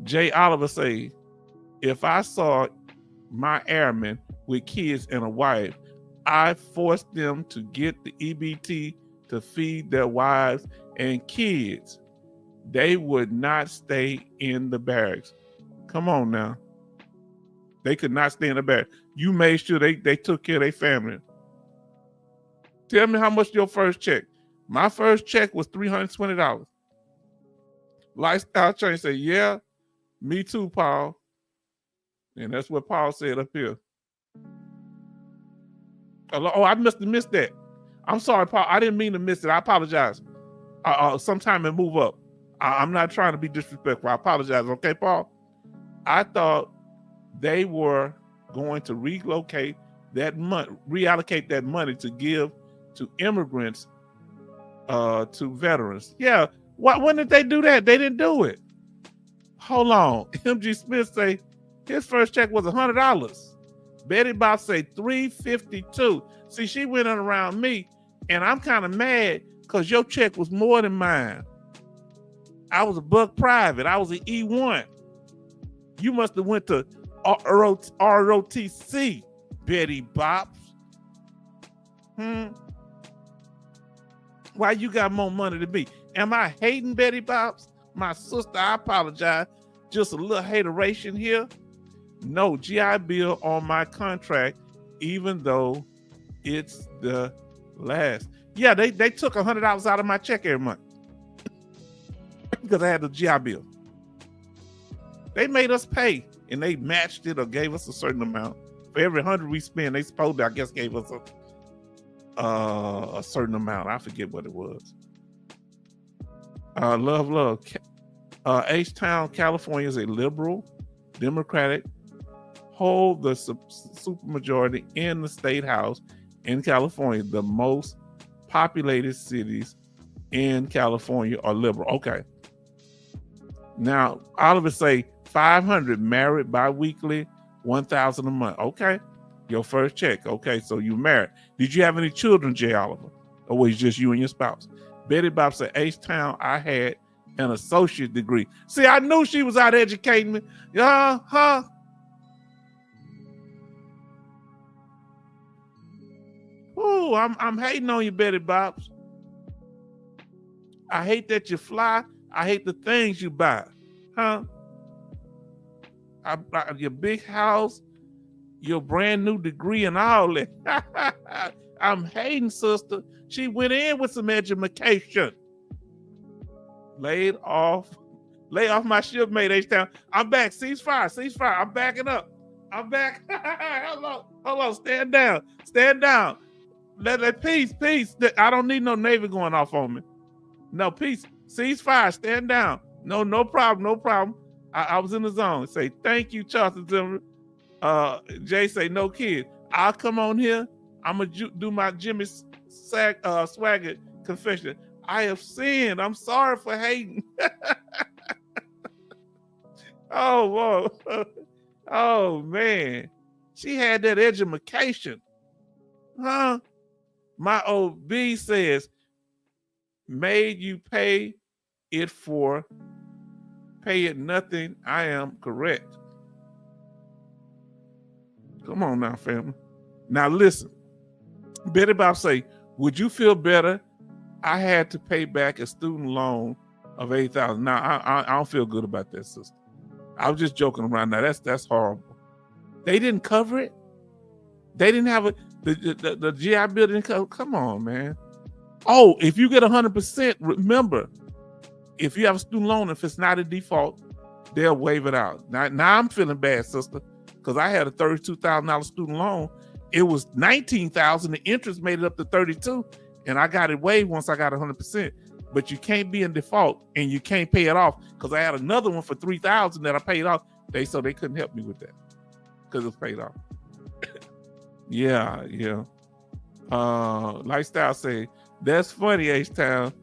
Jay Oliver say, if I saw my airmen with kids and a wife, I forced them to get the EBT to feed their wives and kids. They would not stay in the barracks. Come on now. They could not stay in the barracks. You made sure they took care of their family. Tell me how much your first check. My first check was $320. Lifestyle Change said, yeah, me too, Paul. And that's what Paul said up here. Oh, I must have missed that. I'm sorry, Paul. I didn't mean to miss it. I apologize. Sometime and move up. I'm not trying to be disrespectful. I apologize. Okay, Paul? I thought they were going to relocate that money, reallocate that money to give to immigrants, to veterans. Yeah. When did they do that? They didn't do it. Hold on. MG Smith say his first check was $100. Betty Bob say $352. See, she went in around me, and I'm kind of mad because your check was more than mine. I was a buck private. I was an E1. You must have went to ROTC, Betty Bops. Why you got more money than me? Am I hating Betty Bops? My sister, I apologize. Just a little hateration here. No GI Bill on my contract, even though it's the last. Yeah, they took $100 out of my check every month because I had the GI Bill. They made us pay, and they matched it or gave us a certain amount. For every 100 we spend, they supposed to, I guess, gave us a certain amount. I forget what it was. Love. H-Town, California is a liberal, Democratic, hold the supermajority in the state house in California. The most populated cities in California are liberal. Okay. Now, Oliver say 500 married bi-weekly, 1,000 a month. Okay. Your first check. Okay. So you married. Did you have any children, Jay Oliver? Or was it just you and your spouse? Betty Bob said, H-Town, I had an associate degree. See, I knew she was out educating me. Ooh, I'm hating on you, Betty Bobs. I hate that you fly. I hate the things you buy. Your big house, your brand new degree and all that. I'm hating, sister. She went in with some education. Lay off my shipmate, H-Town. I'm back. Ceasefire. I'm backing up. I'm back. Hold on. Stand down. Let peace. I don't need no Navy going off on me. No, peace. Ceasefire. Stand down. No problem. I was in the zone. Say, thank you, Charles Zimmer. Jay say, no kid. I'll come on here. I'm going to do my Jimmy Swaggart confession. I have sinned. I'm sorry for hating. Oh, whoa. Oh, man. She had that education. My OB says, made you pay it nothing. I am correct. Come on now, family. Now listen. Betty Bob say, would you feel better? I had to pay back a student loan of $8,000. Now I don't feel good about that, sister. I was just joking around. Now that's horrible. They didn't cover it. They didn't have it. The GI Bill didn't cover. Come on, man. Oh, if you get 100%, remember, if you have a student loan, if it's not a default, they'll waive it out. Now I'm feeling bad, sister, because I had a $32,000 student loan. It was $19,000. The interest made it up to $32,000, and I got it waived once I got 100%. But you can't be in default and you can't pay it off, because I had another one for $3,000 that I paid off. So they couldn't help me with that because it's paid off. Yeah. Lifestyle say, that's funny, H-Town.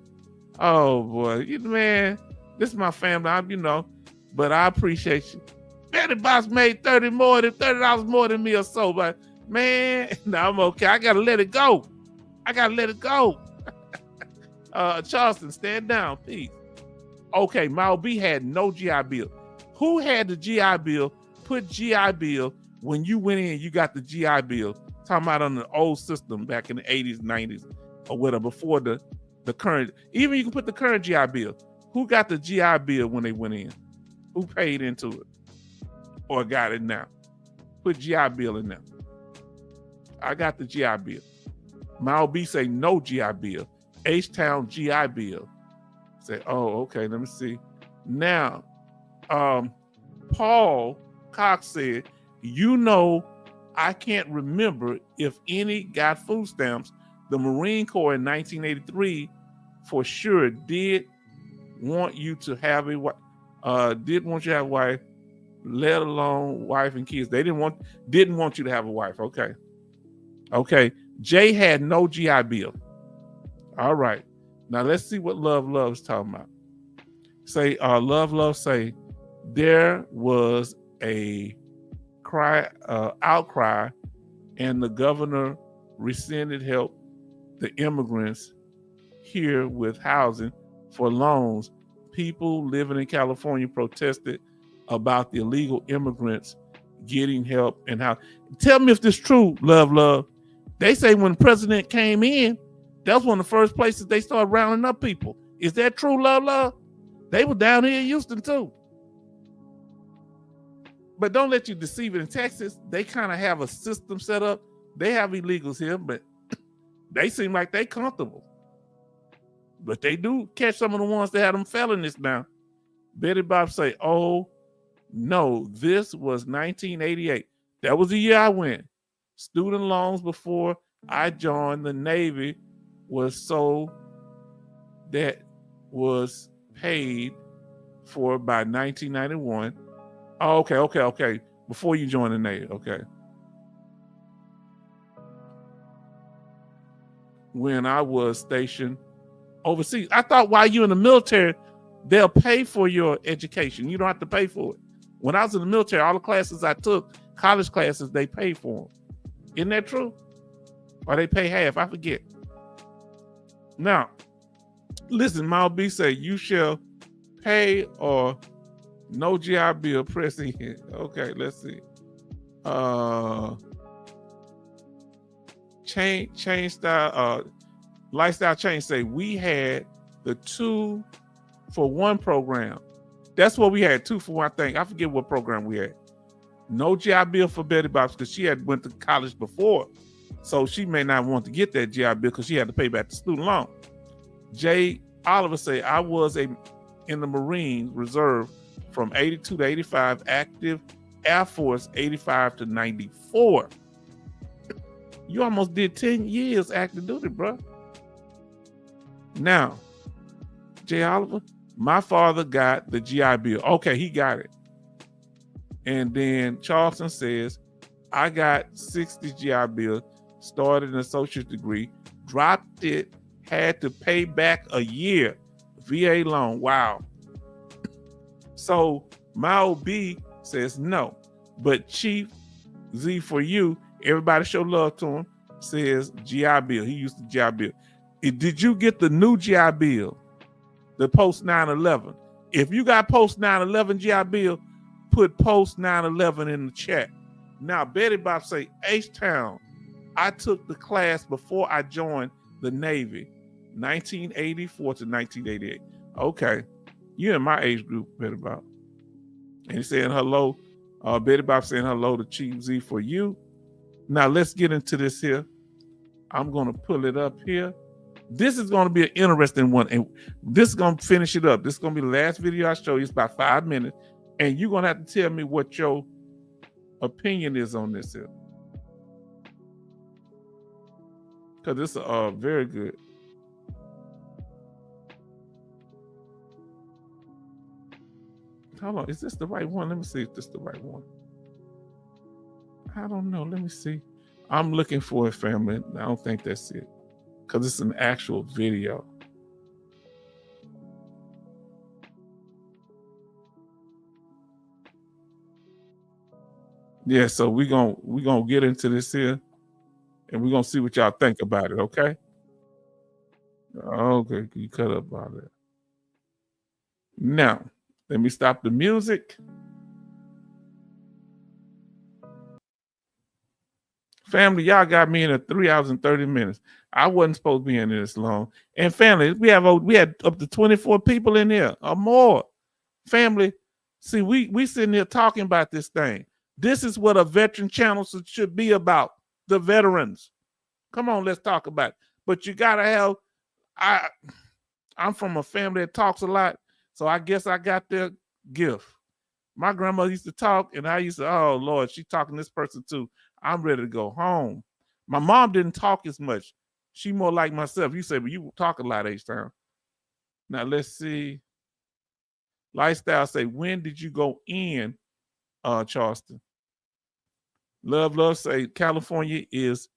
Oh boy, man, this is my family. But I appreciate you. Betty Boss made $30 more than me or so, but man, no, I'm okay. I gotta let it go. Charleston, stand down, please. Okay, Mal B had no GI Bill. Who had the GI Bill? Put GI Bill when you went in. You got the GI Bill. Talking about on the old system back in the 80s, 90s, or whatever, before the current. Even you can put the current GI Bill. Who got the GI Bill when they went in? Who paid into it or got it now? Put GI Bill in there. I got the GI Bill. Mal B say no GI Bill. H-Town GI Bill. Say, oh, okay, let me see. Now, Paul Cox said, I can't remember if any got food stamps. The Marine Corps in 1983 for sure did want you to have a wife, let alone wife and kids. They didn't want you to have a wife. Okay. Jay had no GI Bill. All right. Now let's see what Love is talking about. Say, Love say, there was a outcry, and the governor rescinded help the immigrants here with housing for loans. People living in California protested about the illegal immigrants getting help and how. Tell me if this is true, Love. They say when the president came in, that was one of the first places they started rounding up people. Is that true, Love? They were down here in Houston too. But don't let you deceive it. In Texas, they kind of have a system set up. They have illegals here, but they seem like they comfortable. But they do catch some of the ones that had them felonies now. Betty Bob say, oh, no, this was 1988. That was the year I went. Student loans before I joined the Navy was so that was paid for by 1991. Oh, okay. Before you joined the Navy, okay. When I was stationed overseas. I thought while you're in the military, they'll pay for your education. You don't have to pay for it. When I was in the military, all the classes I took, college classes, they paid for them. Isn't that true? Or they pay half? I forget. Now, listen, Mal B say, you shall pay or no GI Bill pressing it. Okay, let's see. Change style, lifestyle change say we had the 2-for-1 program. That's what we had, 2-for-1, I think. I forget what program we had. No GI Bill for Betty Bob's because she had went to college before. So she may not want to get that GI Bill because she had to pay back the student loan. Jay Oliver say, I was in the Marines Reserve from 82 to 85, active Air Force 85 to 94. You almost did 10 years active duty, bro. Now, Jay Oliver, my father got the GI Bill. Okay, he got it. And then Charleston says, I got 60 GI Bill, started an associate's degree, dropped it, had to pay back a year. VA loan. Wow. So Mao B says no. But Chief Z for you, everybody show love to him, says GI Bill. He used the GI Bill. Did you get the new GI Bill? The post 9/11. If you got post 9/11 GI Bill, put post 9/11 in the chat. Now, Betty Bob say, H-Town, I took the class before I joined the Navy, 1984 to 1988. Okay, you're in my age group, Betty Bob. And he's saying hello. Betty Bob saying hello to Chief Z for you. Now, let's get into this here. I'm going to pull it up here. This is going to be an interesting one. And this is going to finish it up. This is going to be the last video I show you. It's about 5 minutes. And you're going to have to tell me what your opinion is on this here. Because this is very good. Hold on, is this the right one? Let me see if this is the right one. I don't know. Let me see. I'm looking for it, family. I don't think that's it. Because it's an actual video. Yeah, so we're gonna get into this here, and we're gonna see what y'all think about it, okay? Okay, you cut up all that. Now, let me stop the music. Family, y'all got me in at 3 hours and 30 minutes. I wasn't supposed to be in this long. And family, we had up to 24 people in here or more. Family, see, we sitting here talking about this thing. This is what a veteran channel should be about, the veterans. Come on, let's talk about it. But you gotta have, I'm from a family that talks a lot, so I guess I got their gift. My grandmother used to talk, and I used to, oh Lord, she's talking to this person too. I'm ready to go home. My mom didn't talk as much. She more like myself. You say, but you talk a lot, H-Town. Now let's see. Lifestyle say, when did you go in, Charleston? Love say, California is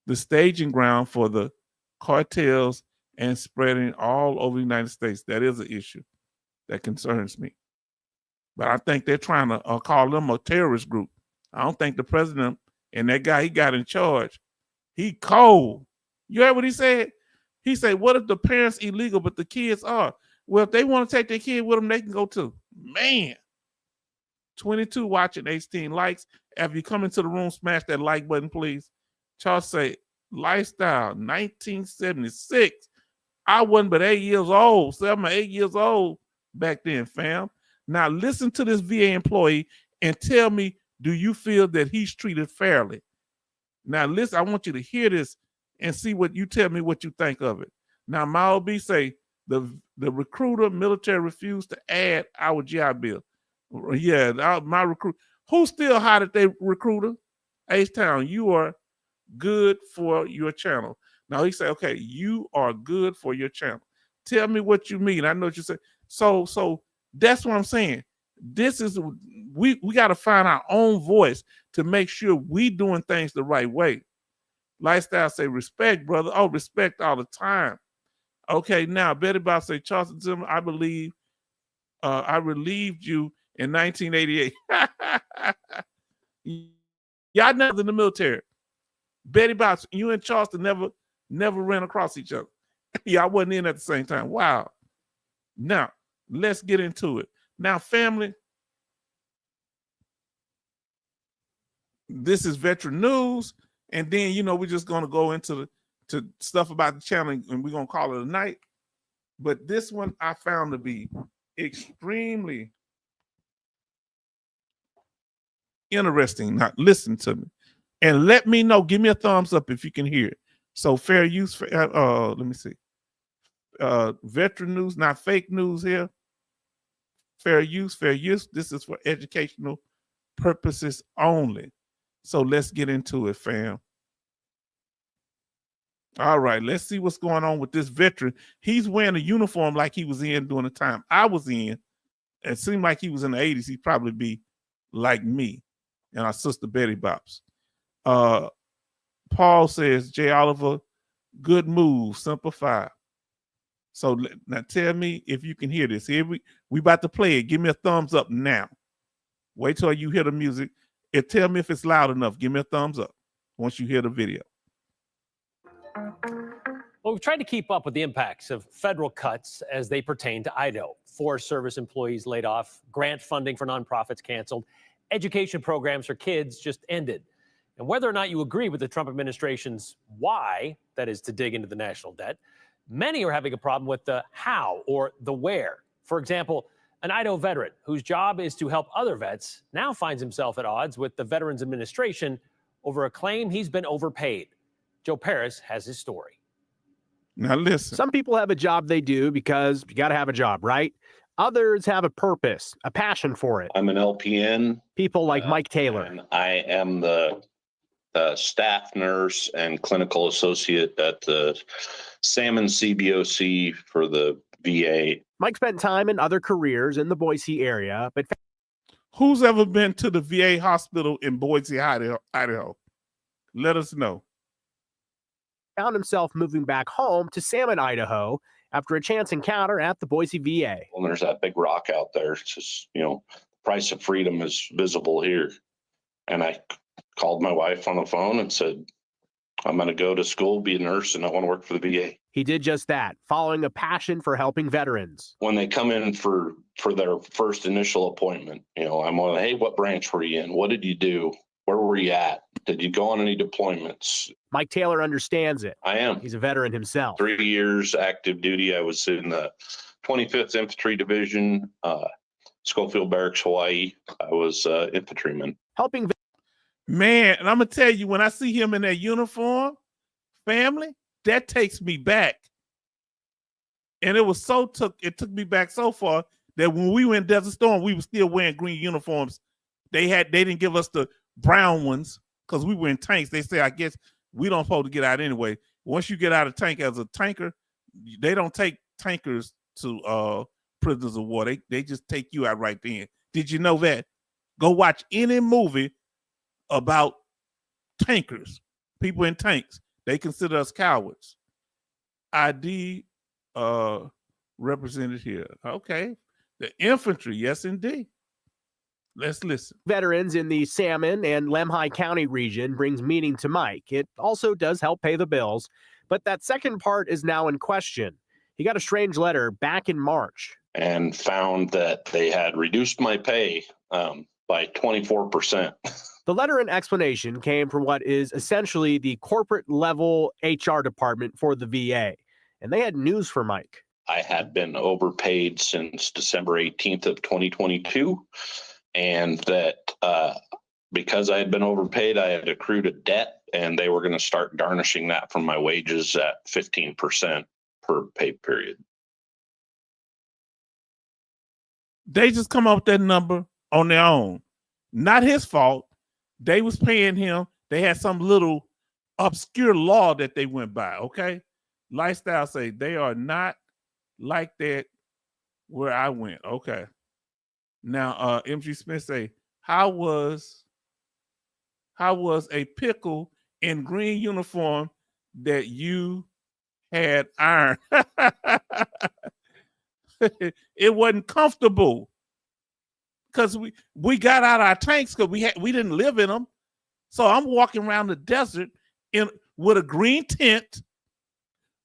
the staging ground for the cartels and spreading all over the United States. That is an issue that concerns me. But I think they're trying to call them a terrorist group. I don't think the president and that guy he got in charge, he cold. You heard what he said? He said, what if the parents illegal, but the kids are? Well, if they want to take their kid with them, they can go too. Man. 22 watching, 18 likes. After you come into the room, smash that like button, please. Charles say, Lifestyle, 1976. I wasn't but 8 years old, 7 or 8 years old back then, fam. Now listen to this VA employee and tell me, do you feel that he's treated fairly? Now listen, I want you to hear this and see what you tell me what you think of it. Now my OB say, the recruiter military refused to add our GI Bill. Yeah, my recruit. Who still hot at their recruiter? H-Town, you are good for your channel. Now he said, okay, you are good for your channel. Tell me what you mean. I know what you say. So that's what I'm saying. This is, we got to find our own voice to make sure we doing things the right way. Lifestyle say, respect, brother. Oh, respect all the time. Okay, now Betty Bob say, Charleston Zimmer, I believe I relieved you in 1988. Y'all never in the military. Betty Bob, you and Charleston never ran across each other. Y'all wasn't in at the same time. Wow. Now, let's get into it. Now, family, this is veteran news. And then, we're just going to go into to stuff about the channel, and we're going to call it a night. But this one I found to be extremely interesting. Now, listen to me. And let me know, give me a thumbs up if you can hear it. So fair use, let me see. Veteran news, not fake news here. Fair use. This is for educational purposes only. So let's get into it, fam. All right, let's see what's going on with this veteran. He's wearing a uniform like he was in during the time I was in. It seemed like he was in the 80s. He'd probably be like me and our sister Betty Bops. Paul says, J. Oliver, good move, simplify. So now tell me if you can hear this. Here we about to play it. Give me a thumbs up now. Wait till you hear the music. And tell me if it's loud enough. Give me a thumbs up once you hear the video. Well, we've tried to keep up with the impacts of federal cuts as they pertain to Idaho. Forest Service employees laid off, grant funding for nonprofits canceled, education programs for kids just ended. And whether or not you agree with the Trump administration's why, that is to dig into the national debt, many are having a problem with the how or the where. For example, an Idaho veteran whose job is to help other vets now finds himself at odds with the Veterans Administration over a claim he's been overpaid. Joe Paris has his story. Now listen. Some people have a job they do because you got to have a job, right? Others have a purpose, a passion for it. I'm an LPN. People like Mike Taylor. And I am the staff nurse and clinical associate at the Salmon CBOC for the VA. Mike spent time in other careers in the Boise area, but Who's ever been to the VA hospital in Boise, Idaho? Let us know. found himself moving back home to Salmon, Idaho, after a chance encounter at the Boise VA. Well, there's that big rock out there. It's just, the price of freedom is visible here. And I called my wife on the phone and said, I'm going to go to school, be a nurse, and I want to work for the VA. He did just that, following a passion for helping veterans. When they come in for their first initial appointment, I'm on, hey, what branch were you in? What did you do? Where were you at? Did you go on any deployments? Mike Taylor understands it. I am. He's a veteran himself. 3 years active duty. I was in the 25th Infantry Division, Schofield Barracks, Hawaii. I was infantryman. Helping Man, and I'm going to tell you, when I see him in that uniform, family, that takes me back. And it took me back so far that when we were in Desert Storm, we were still wearing green uniforms. They didn't give us the brown ones because we were in tanks. They say, I guess we don't supposed to get out anyway. Once you get out of tank as a tanker, they don't take tankers to prisoners of war. They just take you out right then. Did you know that? Go watch any movie about tankers, people in tanks. They consider us cowards. ID represented here. Okay. The infantry, yes, indeed. Let's listen. veterans in the Salmon and Lemhi County region brings meaning to Mike. It also does help pay the bills, but that second part is now in question. He got a strange letter back in March. And found that they had reduced my pay by 24%. The letter and explanation came from what is essentially the corporate level HR department for the VA. And they had news for Mike. I had been overpaid since December 18th of 2022. And that because I had been overpaid, I had accrued a debt, and they were going to start garnishing that from my wages at 15% per pay period. They just come up with that number on their own. Not his fault. They was paying him. They had some little obscure law that they went by, okay? Lifestyle say they are not like that where I went, okay. Now, MG Smith say, how was a pickle in green uniform that you had iron? It wasn't comfortable because we got out our tanks because we didn't live in them. So I'm walking around the desert with a green tent.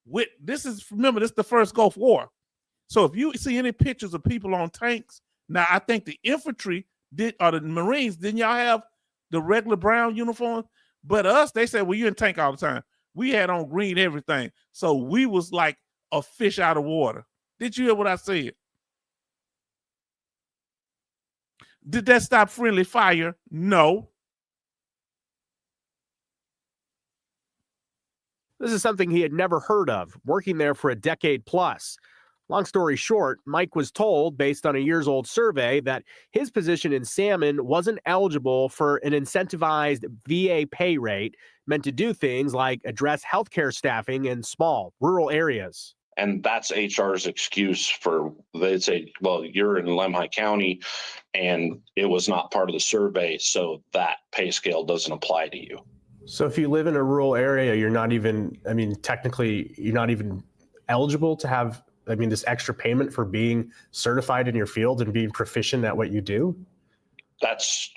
Remember, this is the first Gulf War. So if you see any pictures of people on tanks, now I think the infantry or the Marines, didn't y'all have the regular brown uniform? But us, they said, well, you're in tank all the time. We had on green everything. So we was like a fish out of water. Did you hear what I said? Did that stop friendly fire? No. This is something he had never heard of, working there for a decade plus. Long story short, Mike was told, based on a years-old survey, that his position in Salmon wasn't eligible for an incentivized VA pay rate meant to do things like address healthcare staffing in small, rural areas. And that's HR's excuse for, they'd say, well, you're in Lemhi County and it was not part of the survey, so that pay scale doesn't apply to you. So if you live in a rural area, you're not even, technically, you're not even eligible to have, this extra payment for being certified in your field and being proficient at what you do? That's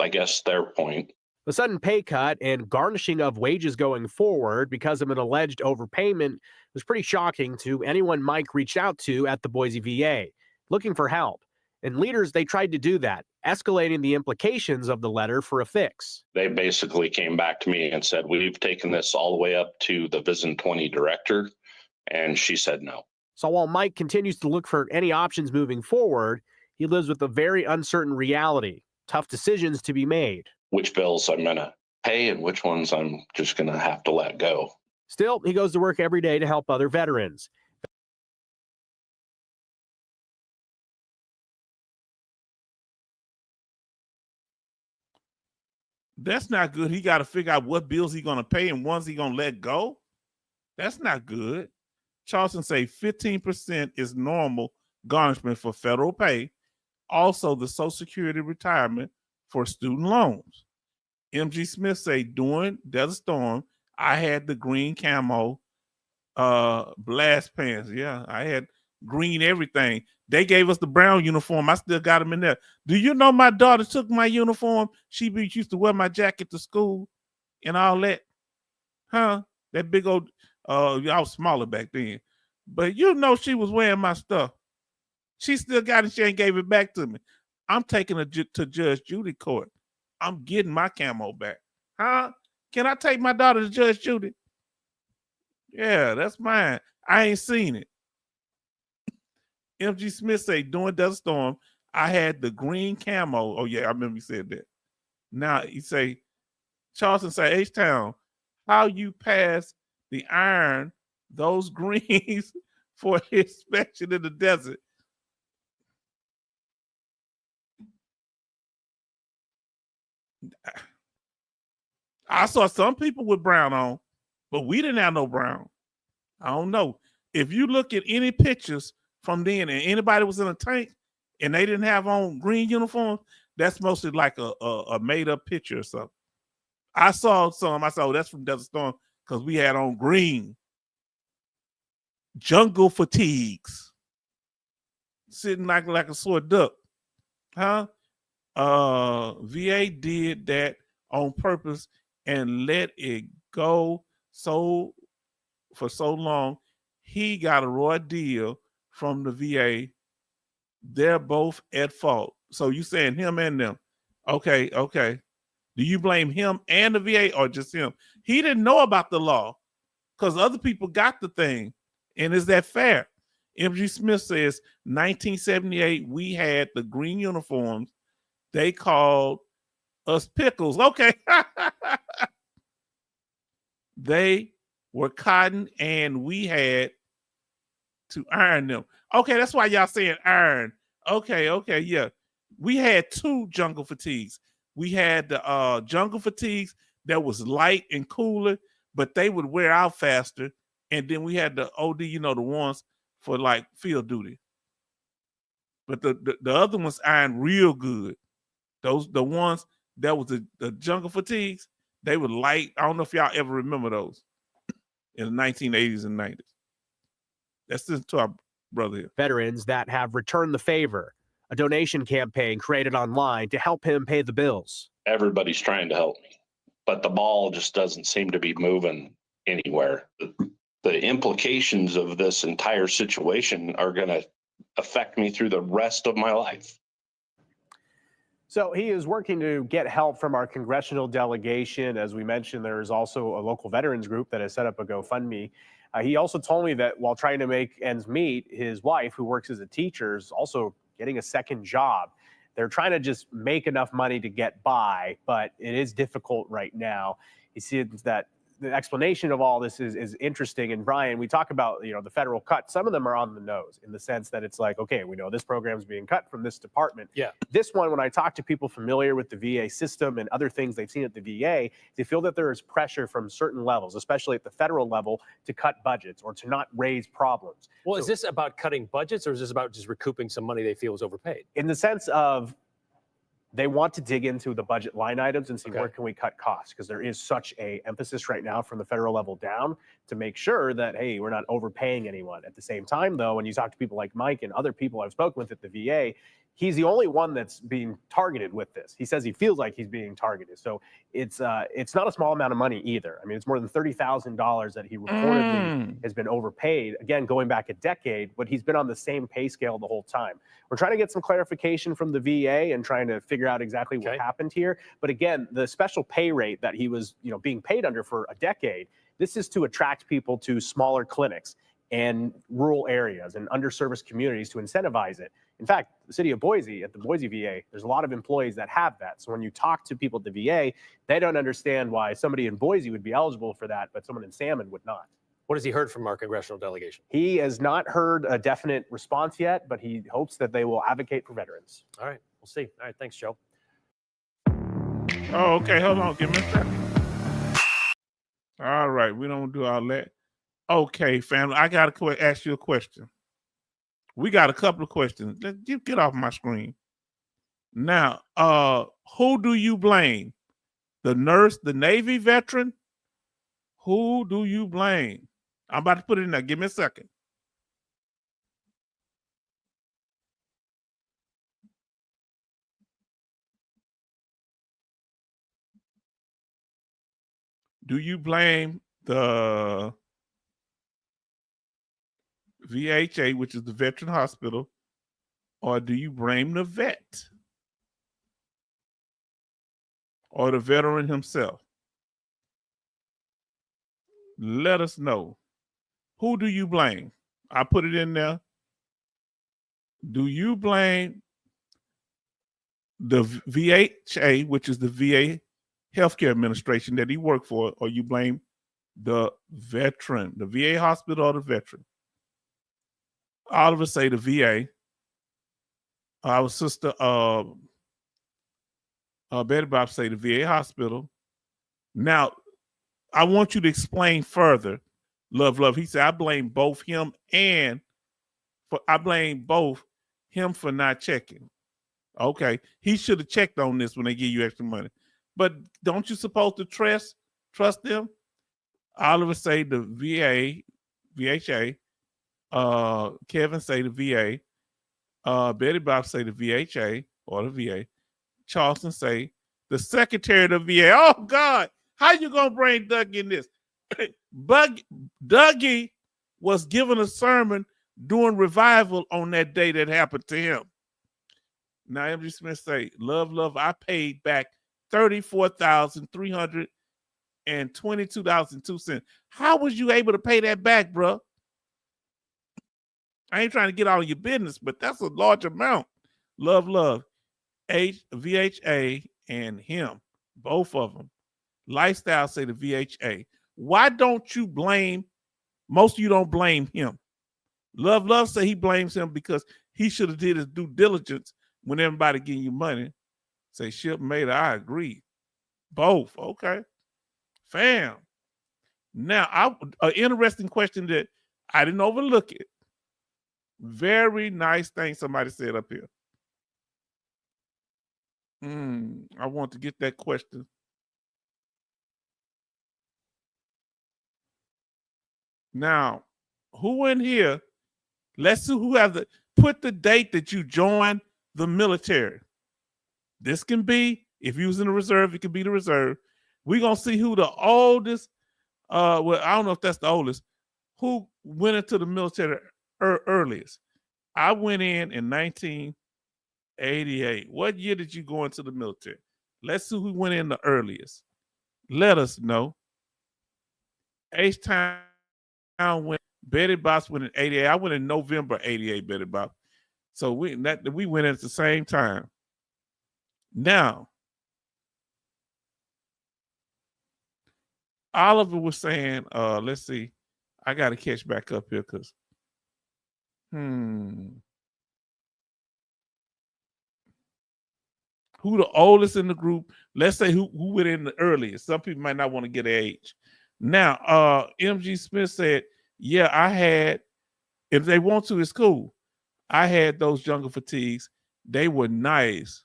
I guess, their point. The sudden pay cut and garnishing of wages going forward because of an alleged overpayment was pretty shocking to anyone Mike reached out to at the Boise VA, looking for help. And leaders, they tried to do that, escalating the implications of the letter for a fix. They basically came back to me and said, we've taken this all the way up to the Vision 20 director, and she said no. So while Mike continues to look for any options moving forward, he lives with a very uncertain reality, tough decisions to be made. Which bills I'm going to pay and which ones I'm just going to have to let go. Still, he goes to work every day to help other veterans. That's not good. He got to figure out what bills he going to pay and ones he going to let go. That's not good. Charleston say 15% is normal garnishment for federal pay. Also, the Social Security retirement for student loans. MG Smith say during Desert Storm, I had the green camo blast pants. Yeah, I had green everything. They gave us the brown uniform. I still got them in there. Do you know my daughter took my uniform? She used to wear my jacket to school and all that. Huh? That big old, I was smaller back then. But you know she was wearing my stuff. She still got it. She ain't gave it back to me. I'm taking it to Judge Judy court. I'm getting my camo back. Huh? Can I take my daughter to Judge Judy? Yeah, that's mine. I ain't seen it. MG Smith say during Desert Storm, I had the green camo. Oh yeah, I remember you said that. Now he say, Charleston say, H-Town, how you pass the iron, those greens for inspection in the desert. I saw some people with brown on, but we didn't have no brown. I don't know. If you look at any pictures from then and anybody was in a tank and they didn't have on green uniforms, that's mostly like a made up picture or something. I saw some. I said, oh, that's from Desert Storm because we had on green. Jungle fatigues. Sitting like a sore duck. Huh? VA did that on purpose and let it go for so long. He got a raw deal from the VA. They're both at fault. So you saying him and them. Okay. Do you blame him and the VA or just him? He didn't know about the law because other people got the thing. And is that fair? MG Smith says 1978, we had the green uniforms. They called us pickles. Okay. They were cotton and we had to iron them. Okay, that's why y'all saying iron. Okay, yeah. We had two jungle fatigues. We had the jungle fatigues that was light and cooler, but they would wear out faster. And then we had the OD, the ones for like field duty. But the other ones ironed real good. The ones that was the jungle fatigues, they were light. I don't know if y'all ever remember those in the 1980s and 90s. That's just to our brother here. Veterans that have returned the favor, a donation campaign created online to help him pay the bills. Everybody's trying to help me, but the ball just doesn't seem to be moving anywhere. The implications of this entire situation are going to affect me through the rest of my life. So he is working to get help from our congressional delegation. As we mentioned, there is also a local veterans group that has set up a GoFundMe. He also told me that while trying to make ends meet, his wife, who works as a teacher, is also getting a second job. They're trying to just make enough money to get by, but it is difficult right now. He sees that the explanation of all this is interesting. And Brian, we talk about, the federal cut. Some of them are on the nose in the sense that it's like, okay, we know this program is being cut from this department. Yeah. This one, when I talk to people familiar with the VA system and other things they've seen at the VA, they feel that there is pressure from certain levels, especially at the federal level, to cut budgets or to not raise problems. Well, is this about cutting budgets or is this about just recouping some money they feel was overpaid? In the sense of they want to dig into the budget line items and see where can we cut costs, because there is such a emphasis right now from the federal level down to make sure that, hey, we're not overpaying anyone. At the same time, though, when you talk to people like Mike and other people I've spoken with at the VA, he's the only one that's being targeted with this. He says he feels like he's being targeted. So it's not a small amount of money either. I mean, it's more than $30,000 that he reportedly has been overpaid. Again, going back a decade, but he's been on the same pay scale the whole time. We're trying to get some clarification from the VA and trying to figure out exactly what happened here. But again, the special pay rate that he was, being paid under for a decade, this is to attract people to smaller clinics and rural areas and underserviced communities to incentivize it. In fact, the city of Boise, at the Boise VA, there's a lot of employees that have that. So when you talk to people at the VA, they don't understand why somebody in Boise would be eligible for that, but someone in Salmon would not. What has he heard from our congressional delegation? He has not heard a definite response yet, but he hopes that they will advocate for veterans. All right, we'll see. All right, thanks, Joe. Oh, okay. Hold on. Give me a second. All right. We don't do all that. Okay, family. I got to ask you a question. We got a couple of questions. You get off my screen. Now, who do you blame? The nurse, the Navy veteran? Who do you blame? I'm about to put it in there. Give me a second. Do you blame the VHA, which is the Veteran Hospital, or do you blame the vet or the veteran himself? Let us know. Who do you blame? I put it in there. Do you blame the VHA, which is the VA Healthcare Administration that he worked for, or you blame the veteran, the VA hospital or the veteran? Oliver say the VA. Our sister Betty Bob say the VA hospital. Now, I want you to explain further. Love. He said, I blame both him for not checking. Okay. He should have checked on this when they give you extra money. But don't you supposed to trust them? Oliver say the VHA. Kevin say the VA. Betty Bob say the VHA or the VA. Charleston say the secretary of the VA. Oh God, how you gonna bring Dougie in this? Dougie was given a sermon doing revival on that day that happened to him. Now MG Smith say, love, I paid back $34,322.02. How was you able to pay that back, bro? I ain't trying to get out of your business, but that's a large amount. Love. VHA and him, both of them. Lifestyle say the VHA. Why don't you blame, most of you don't blame him. Love say he blames him because he should have did his due diligence when everybody giving you money. Say shipmate, I agree. Both, okay. Fam. Now, an interesting question that I didn't overlook it. Very nice thing somebody said up here. I want to get that question. Now, who in here, let's see who has put the date that you joined the military. This can be, if you was in the reserve, it can be the reserve. We're going to see who the oldest, well, I don't know if that's the oldest, who went into the military earliest. I went in 1988. What year did you go into the military? Let's see who went in the earliest. Let us know. H-Town went, Betty Boss went in 88. I went in November 88, Betty Boss. So we went in at the same time. Now, Oliver was saying, let's see. I got to catch back up here because, who the oldest in the group? Let's say who went in the earliest. Some people might not want to get age. Now, MG Smith said, yeah, I had, if they want to, it's cool. I had those jungle fatigues. They were nice.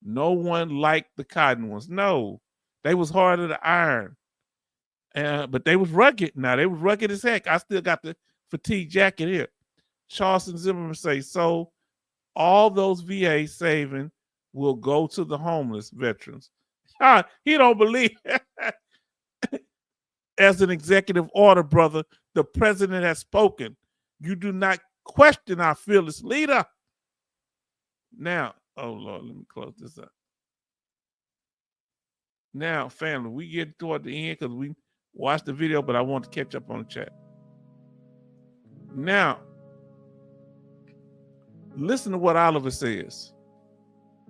No one liked the cotton ones. No, they was harder to iron. But they was rugged. Now, they was rugged as heck. I still got the fatigue jacket here. Charleston Zimmerman say, so all those VA saving will go to the homeless veterans. He don't believe. As an executive order, brother, the president has spoken. You do not question our fearless leader. Now, oh Lord, let me close this up. Now, family, we get toward the end because we watched the video, but I want to catch up on the chat. Now, listen to what Oliver says.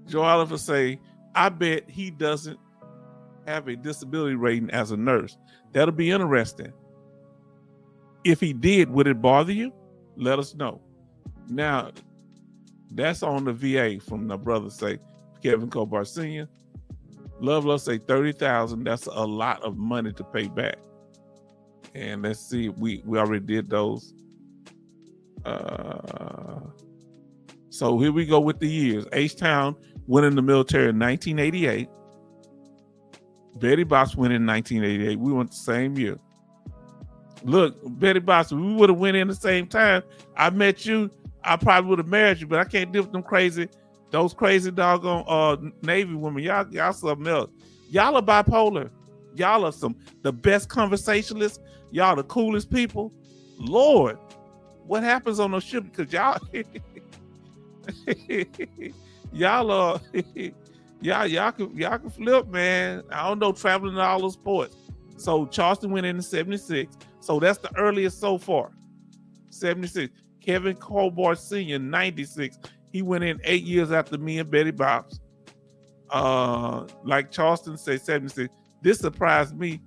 Joe Oliver say, I bet he doesn't have a disability rating as a nurse. That'll be interesting. If he did, would it bother you? Let us know. Now, that's on the VA from the brother say, Kevin Kobar Sr. Love say 30,000. That's a lot of money to pay back. And let's see, we already did those. So here we go with the years. H-Town went in the military in 1988. Betty Bops went in 1988. We went the same year. Look, Betty Bops, we would have went in the same time. I met you, I probably would have married you, but I can't deal with those crazy doggone Navy women. Y'all something else. Y'all are bipolar. Y'all are the best conversationalists. Y'all the coolest people. Lord, what happens on those ships? Because y'all y'all can flip, man. I don't know, traveling to all those ports. So Charleston went in 76. So that's the earliest so far. 76. Kevin Colbart Sr., 96. He went in 8 years after me and Betty Bops. Like Charleston said, 76. This surprised me.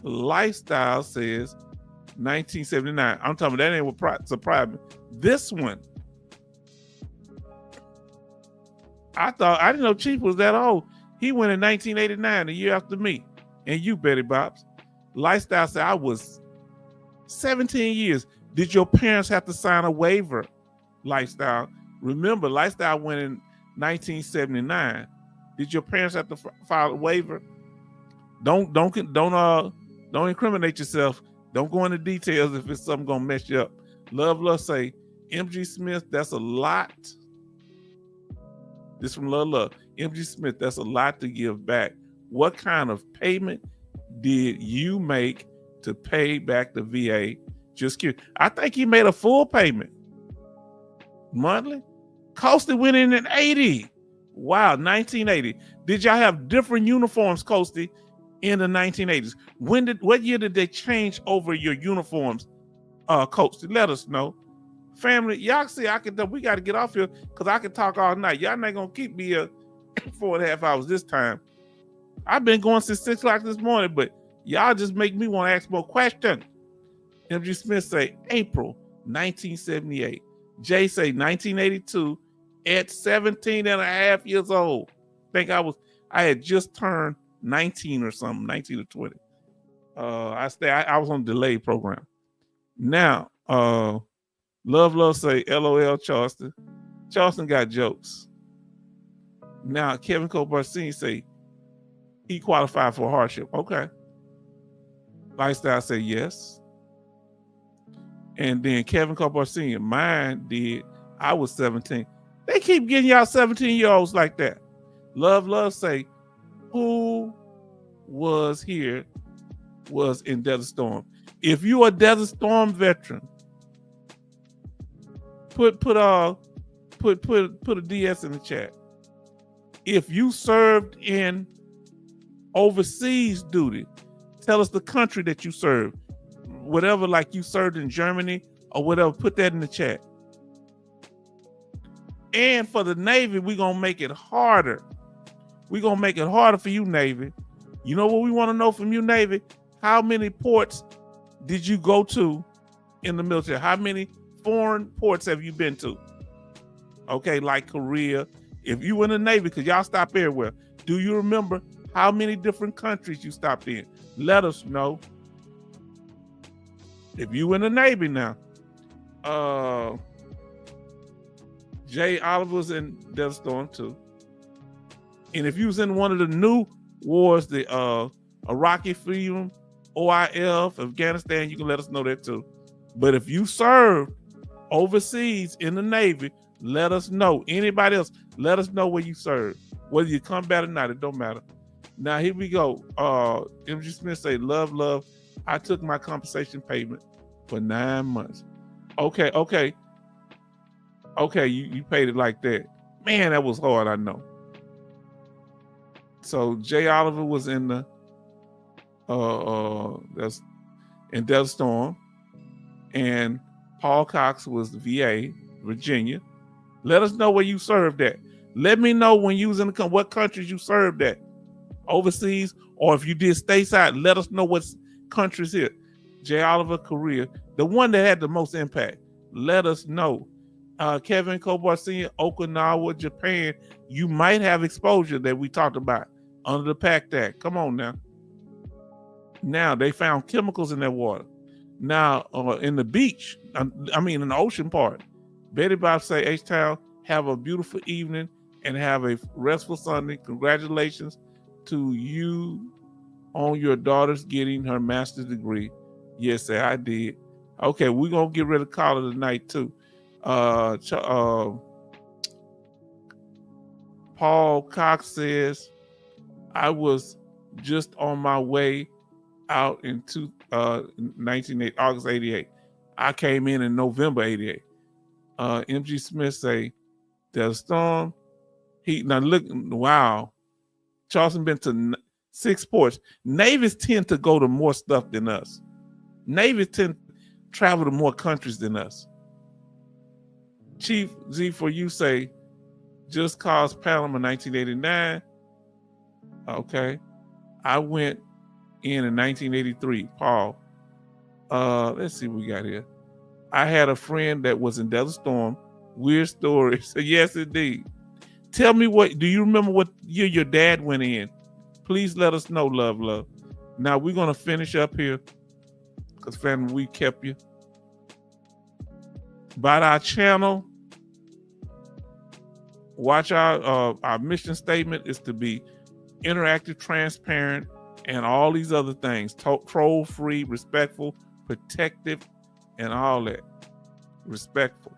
Lifestyle says 1979. I'm talking about that ain't what surprised me. This one, I didn't know Chief was that old. He went in 1989, a year after me. And you, Betty Bops. Lifestyle said I was 17 years. Did your parents have to sign a waiver? Lifestyle. Remember, Lifestyle went in 1979. Did your parents have to file a waiver? Don't incriminate yourself. Don't go into details if it's something gonna mess you up. Love say, MG Smith, that's a lot. This from Love. MG Smith, that's a lot to give back. What kind of payment did you make to pay back the VA? Just curious. I think he made a full payment. Monthly? Coastie went in 80. Wow, 1980. Did y'all have different uniforms, Coastie, in the 1980s? What year did they change over your uniforms, Coastie? Let us know. Family, y'all see, we got to get off here because I can talk all night. Y'all not going to keep me here 4.5 hours this time. I've been going since 6 o'clock this morning, but y'all just make me want to ask more questions. MG Smith say April 1978. Jay say 1982 at 17 and a half years old. I had just turned 19 or something, 19 or 20. I was on a delay program. Now, Love say LOL Charleston. Charleston got jokes. Now, Kevin Colbert Sr. say he qualified for hardship. Okay. Lifestyle say yes. And then Kevin Colbert Sr., mine did. I was 17. They keep getting y'all 17-year-olds like that. Love say, who was in Desert Storm? If you a Desert Storm veteran, put a DS in the chat. If you served in overseas duty, tell us the country that you served. Whatever, like you served in Germany or whatever, put that in the chat. And for the Navy, we're going to make it harder. We're going to make it harder for you, Navy. You know what we want to know from you, Navy? How many ports did you go to in the military? How many foreign ports have you been to? Okay, like Korea. If you in the Navy, because y'all stop everywhere, do you remember how many different countries you stopped in? Let us know. If you in the Navy now, Jay Oliver's in Desert Storm too. And if you was in one of the new wars, the Iraqi Freedom, OIF, Afghanistan, you can let us know that too. But if you served overseas in the Navy, let us know. Anybody else, let us know where you served. Whether you come back or not, it don't matter. Now here we go. MG Smith say, love. I took my compensation payment for 9 months. Okay, you paid it like that. Man, that was hard, I know. So Jay Oliver was in the that's in Desert Storm, and Paul Cox was the VA, Virginia. Let us know where you served at. Let me know when you was in what countries you served at, overseas, or if you did stateside. Let us know what countries here. Jay Oliver, Korea, the one that had the most impact. Let us know. Kevin Colbert Sr., Okinawa, Japan. You might have exposure that we talked about under the PACT Act. Come on now. Now they found chemicals in that water. Now in the beach, I mean in the ocean part, Betty Bob say, H-Town, have a beautiful evening and have a restful Sunday. Congratulations to you on your daughter's getting her master's degree. Yes, sir, I did. Okay, we're gonna get rid of caller tonight too. Paul Cox says, I was just on my way out in August 88. I came in November 88. MG Smith say, there's a storm. Now look, wow. Charleston been to 6 ports. Navies tend to go to more stuff than us. Navies tend to travel to more countries than us. Chief Z for you say, just caused Panama 1989. Okay. I went in 1983. Paul. Let's see what we got here. I had a friend that was in Desert Storm. Weird stories. Yes, indeed. Tell me do you remember what year your dad went in? Please let us know, love. Now we're going to finish up here because family, we kept you. About our channel, watch our mission statement is to be interactive, transparent, and all these other things. Troll-free, respectful, protective, and all that. Respectful.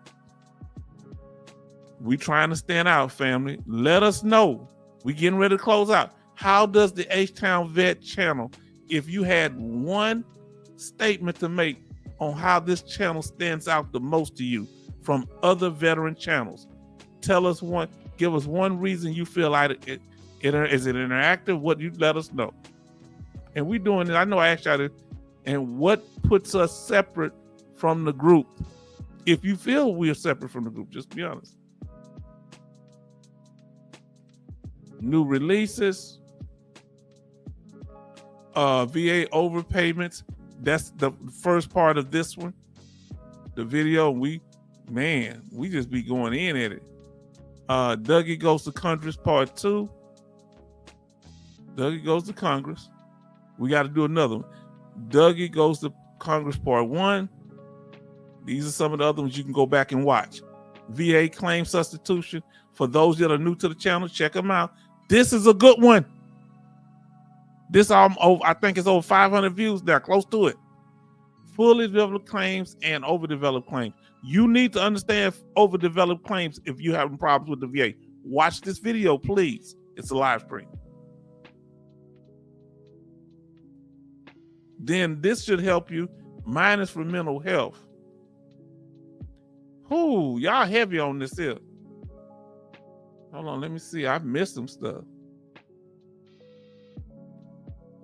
We trying to stand out, family. Let us know. We getting ready to close out. How does the H-Town Vet channel, if you had one statement to make on how this channel stands out the most to you from other veteran channels, tell us one, give us one reason you feel like is it interactive? What you let us know. And we doing it. I know I asked y'all this. And what puts us separate from the group? If you feel we are separate from the group, just be honest. New releases, VA overpayments. That's the first part of this one. The video, we just be going in at it. Dougie Goes to Congress Part 2. Dougie Goes to Congress. We got to do another one. Dougie Goes to Congress Part 1. These are some of the other ones you can go back and watch. VA claim substitution. For those that are new to the channel, check them out. This is a good one. This I think it's over 500 views now, close to it. Fully developed claims and overdeveloped claims. You need to understand overdeveloped claims if you're having problems with the VA. Watch this video, please. It's a live stream. Then this should help you. Mine is for mental health. Ooh, y'all heavy on this here. Hold on, let me see. I missed some stuff.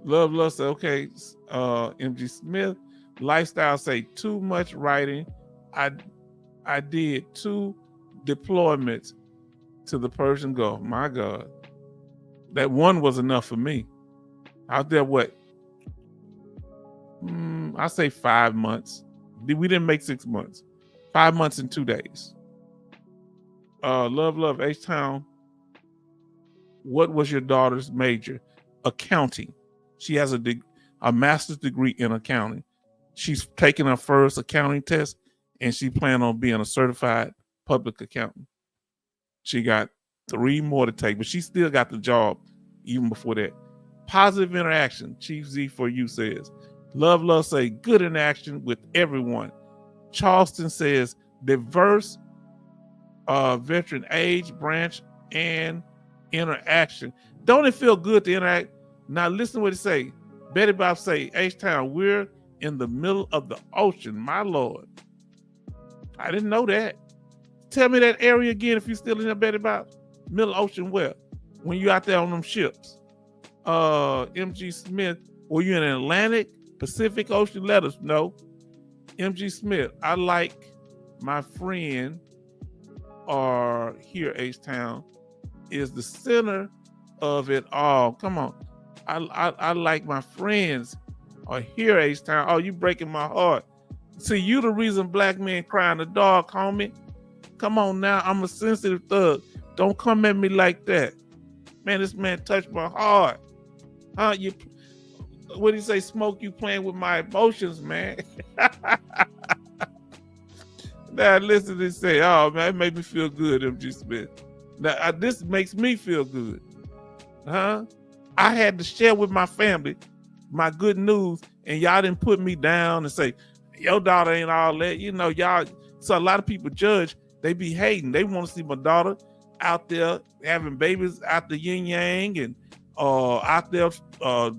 Love say, okay. MG Smith. Lifestyle say too much writing. I did 2 deployments to the Persian Gulf. My God. That one was enough for me. Out there, what? I say 5 months. We didn't make 6 months. 5 months and 2 days. Love, H-Town. What was your daughter's major? Accounting. She has a master's degree in accounting. She's taking her first accounting test, and she planned on being a certified public accountant. She got 3 more to take, but she still got the job even before that. Positive interaction. Chief Z for you says. Love say good interaction with everyone. Charleston says diverse veteran age, branch, and interaction. Don't it feel good to interact? Now listen to what it say. Betty Bob say, H-Town, we're in the middle of the ocean, my Lord. I didn't know that. Tell me that area again if you're still in there, Betty Bob. Middle ocean where? When you out there on them ships. MG Smith, were you in Atlantic, Pacific Ocean? Let us know. MG Smith, I like my friend or here, H-Town, is the center of it all. Come on. I like my friends are here, H-Town. Oh, you breaking my heart. See, you the reason black men cry in the dark, homie. Come on now. I'm a sensitive thug. Don't come at me like that. Man, this man touched my heart. Huh? What do you say? Smoke, you playing with my emotions, man. Now listen to say, oh man, it made me feel good, MG Smith. Now this makes me feel good. Huh? I had to share with my family my good news, and y'all didn't put me down and say, your daughter ain't all that. You know, y'all, so a lot of people judge, they be hating. They want to see my daughter out there having babies out the yin yang and out there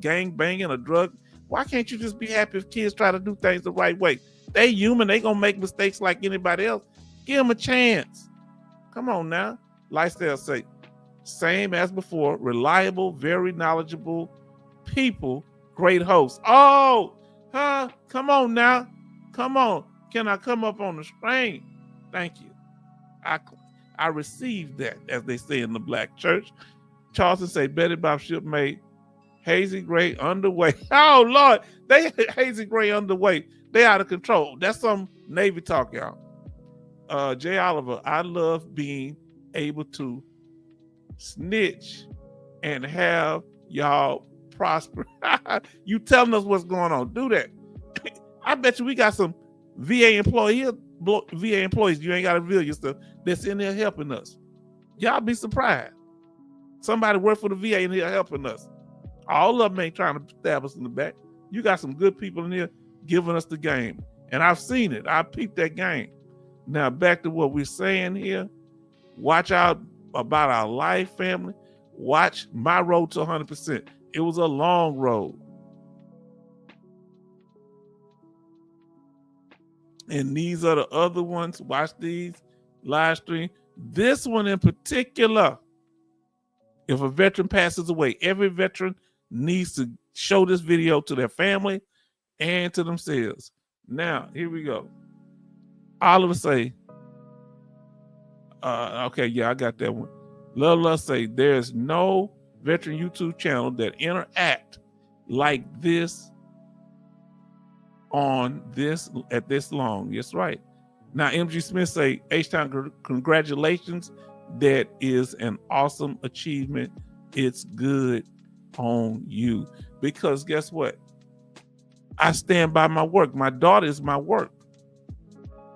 gang banging or drug. Why can't you just be happy if kids try to do things the right way? They human. They gonna make mistakes like anybody else. Give them a chance. Come on now. Lifestyle say, same as before, reliable, very knowledgeable people, great hosts. Oh, huh? Come on now. Come on. Can I come up on the screen? Thank you. I received that, as they say in the black church. Charleston say Betty Bob shipmate, hazy gray underway. Oh Lord, they hazy gray underway. They out of control. That's some Navy talk, y'all. Jay Oliver, I love being able to snitch and have y'all prosper. You telling us what's going on. Do that. I bet you we got some VA employees you ain't got to reveal yourself that's in there helping us. Y'all be surprised. Somebody work for the VA in here helping us. All of them ain't trying to stab us in the back. You got some good people in here giving us the game. And I've seen it. I peeped that game. Now back to what we're saying here. Watch out about our life, family. Watch my road to 100%. It was a long road. And these are the other ones. Watch these live stream. This one in particular, if a veteran passes away, every veteran needs to show this video to their family and to themselves. Now, here we go. Oliver say, okay, yeah, I got that one. Love say, there's no veteran YouTube channel that interact like this on this at this long. Yes, right. Now, MG Smith say, H-Town, congratulations. That is an awesome achievement. It's good on you. Because guess what? I stand by my work. My daughter is my work.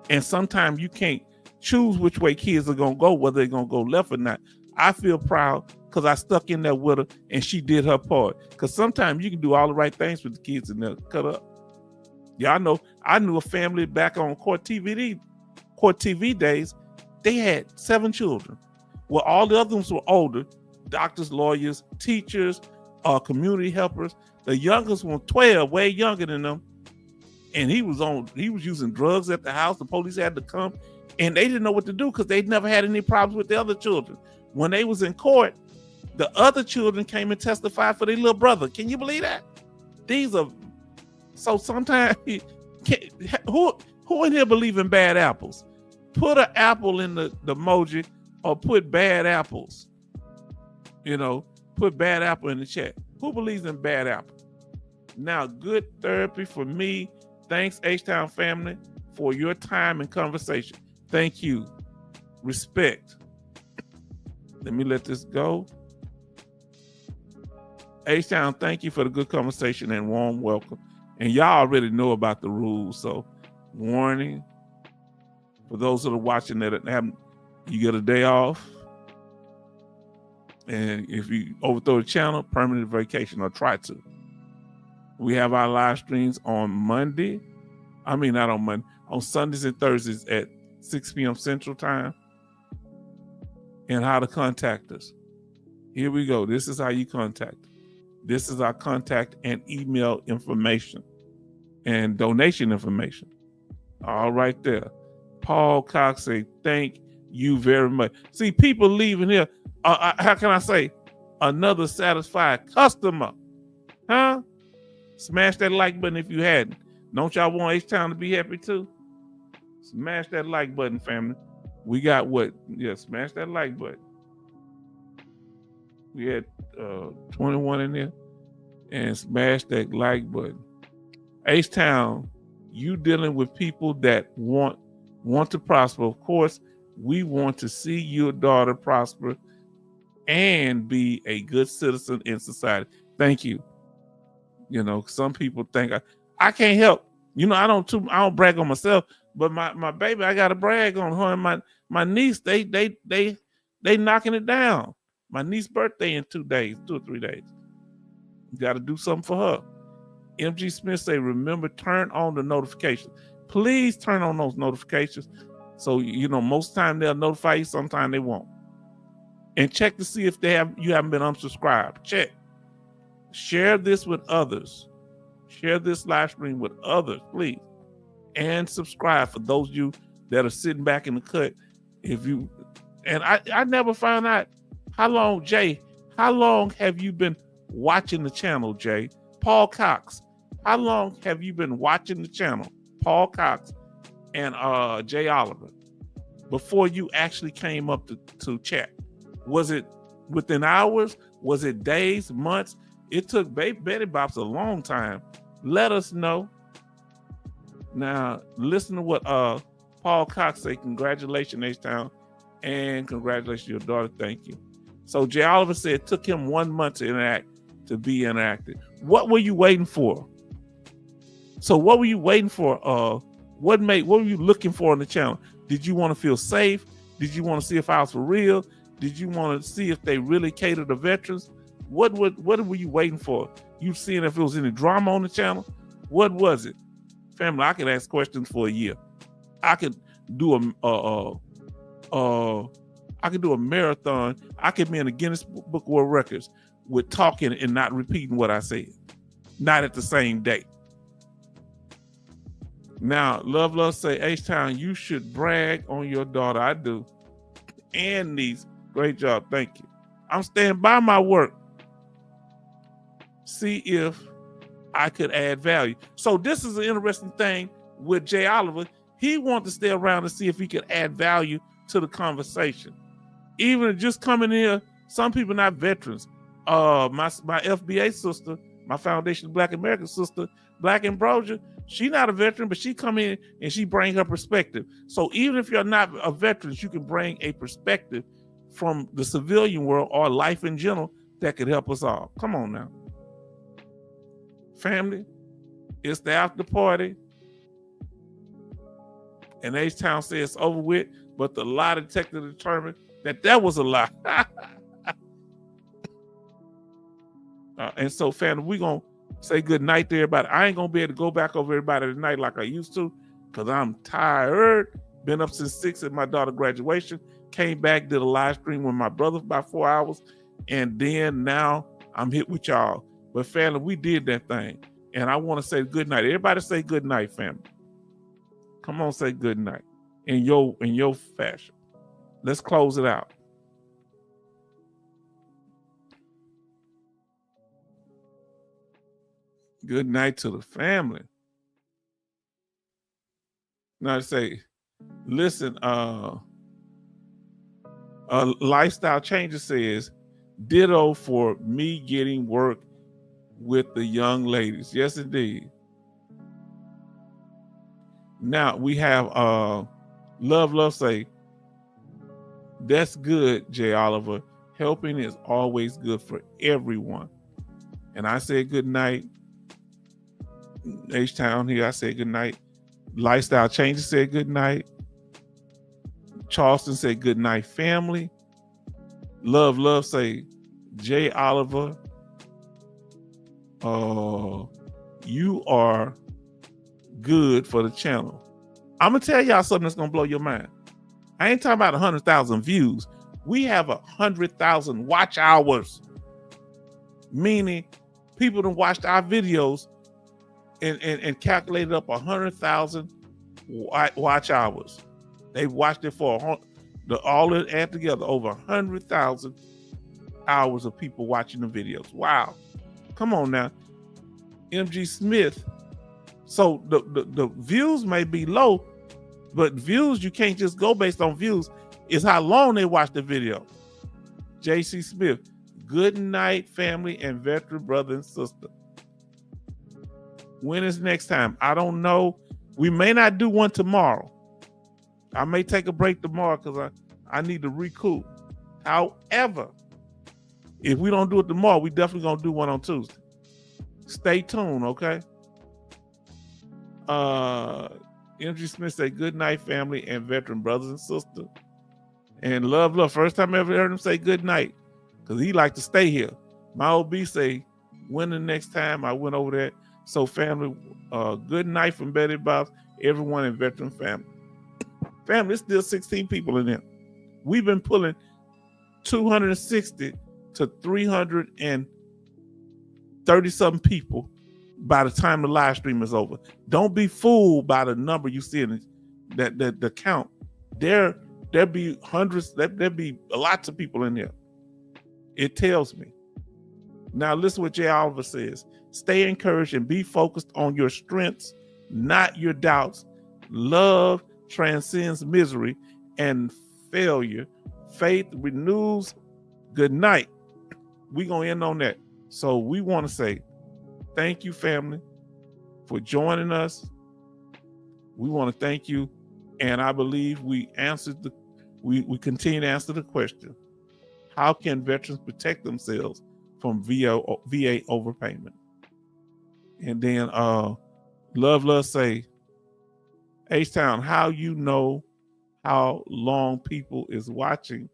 And sometimes you can't choose which way kids are going to go, whether they're going to go left or not. I feel proud because I stuck in there with her and she did her part. Because sometimes you can do all the right things with the kids and they'll cut up. Yeah, I knew a family back on Court TV days. They had 7 children. Well, all the other ones were older, doctors, lawyers, teachers, community helpers. The youngest one, 12, way younger than them. And he was using drugs at the house. The police had to come and they didn't know what to do because they'd never had any problems with the other children. When they was in court, the other children came and testified for their little brother. Can you believe that? So sometimes, who in here believe in bad apples? Put an apple in the emoji or put bad apples. You know, put bad apple in the chat. Who believes in bad apple? Now, good therapy for me. Thanks, H-Town family, for your time and conversation. Thank you. Respect. Let me let this go. H-Town, thank you for the good conversation and warm welcome. And y'all already know about the rules, so warning. For those that are watching that haven't, you get a day off. And if you overthrow the channel, permanent vacation or try to. We have our live streams on Monday. I mean, not on Monday, on Sundays and Thursdays at 6 p.m. Central Time. And how to contact us. Here we go. This is how you contact. This is our contact and email information and donation information. All right there. Paul Cox say, thank you very much. See, people leaving here. How can I say? Another satisfied customer. Huh? Smash that like button if you hadn't. Don't y'all want H-Town to be happy too? Smash that like button, family. We got what? Yeah, smash that like button. We had 21 in there. And smash that like button. H-Town, you dealing with people that want to prosper. Of course, we want to see your daughter prosper and be a good citizen in society. Thank you. You know, some people think I can't help. You know, I don't brag on myself, but my baby, I gotta brag on her and my niece. They knocking it down. My niece's birthday in 2 days, 2 or 3 days. You got to do something for her. MG Smith say, remember, turn on the notifications. Please turn on those notifications. So, you know, most time they'll notify you, sometimes they won't. And check to see if you haven't been unsubscribed. Check. Share this with others. Share this live stream with others, please. And subscribe for those of you that are sitting back in the cut. And I never found out how long, Jay, how long have you been watching the channel, Jay? Paul Cox, how long have you been watching the channel? Paul Cox and Jay Oliver, before you actually came up to chat. Was it within hours? Was it days, months? It took Betty Bops a long time. Let us know. Now, listen to what Paul Cox say. Congratulations, H-Town, and congratulations to your daughter. Thank you. So Jay Oliver said it took him 1 month to be interactive. What were you waiting for? So what were you waiting for? What were you looking for on the channel? Did you want to feel safe? Did you want to see if I was for real? Did you want to see if they really cater to veterans? What were you waiting for? You seeing if there was any drama on the channel? What was it? Family, I could ask questions for a year. I could do a marathon. I could be in the Guinness Book of World Records with talking and not repeating what I said. Not at the same day. Now, Love say, H-Town, you should brag on your daughter. I do. And niece. Great job. Thank you. I'm staying by my work. See if I could add value. So this is an interesting thing with Jay Oliver. He wanted to stay around to see if he could add value to the conversation. Even just coming here, some people not veterans. My FBA sister, my Foundation of Black American sister, Black Ambrosia, she not a veteran, but she come in and she bring her perspective. So even if you're not a veteran, you can bring a perspective from the civilian world or life in general that could help us all. Come on now. Family, it's the after party. And H-Town says it's over with, but the lie detector determined that was a lie. And so, family, we're going to say good night to everybody. I ain't going to be able to go back over everybody tonight like I used to because I'm tired. Been up since 6 at my daughter's graduation. Came back, did a live stream with my brother for about 4 hours. And then now I'm hit with y'all. But family, we did that thing. And I want to say good night. Everybody say good night, family. Come on, say good night in your fashion. Let's close it out. Good night to the family. Now I say, listen, Lifestyle Changes says, ditto for me getting work with the young ladies. Yes, indeed. Now we have Love say, that's good, Jay Oliver. Helping is always good for everyone. And I said good night. H-Town here, I said good night. Lifestyle Changes said good night. Charleston said good night, family. Love say, Jay Oliver, you are good for the channel. I'm gonna tell y'all something that's gonna blow your mind. I ain't talking about 100,000 views. We have 100,000 watch hours, meaning people that watched our videos and calculated up 100,000 watch hours. They watched it for all it add together over 100,000 hours of people watching the videos. Wow, come on now, MG Smith. So the views may be low, but views, you can't just go based on views. It's how long they watch the video. JC Smith, good night, family and veteran brother and sister. When is next time? I don't know. We may not do one tomorrow. I may take a break tomorrow because I need to recoup. However, If we don't do it tomorrow, we definitely gonna do one on Tuesday. Stay tuned, okay? Energy Smith say good night, family and veteran brothers and sisters. And love. First time I ever heard him say good night, because he like to stay here. My OB say, when the next time I went over there. So family, good night from Betty Bob's, everyone in veteran family. Family, there's still 16 people in there. We've been pulling 260 to 330 something people by the time the live stream is over. Don't be fooled by the number you see in the count. There be hundreds, there be lots of people in there. It tells me. Now listen what Jay Oliver says. Stay encouraged and be focused on your strengths, not your doubts. Love transcends misery and failure. Faith renews. Good night. We're going to end on that. So we want to say thank you, family, for joining us. We want to thank you. And I believe we answered we continue to answer the question. How can veterans protect themselves from VA overpayment? And then Love say, H-Town, how you know how long people is watching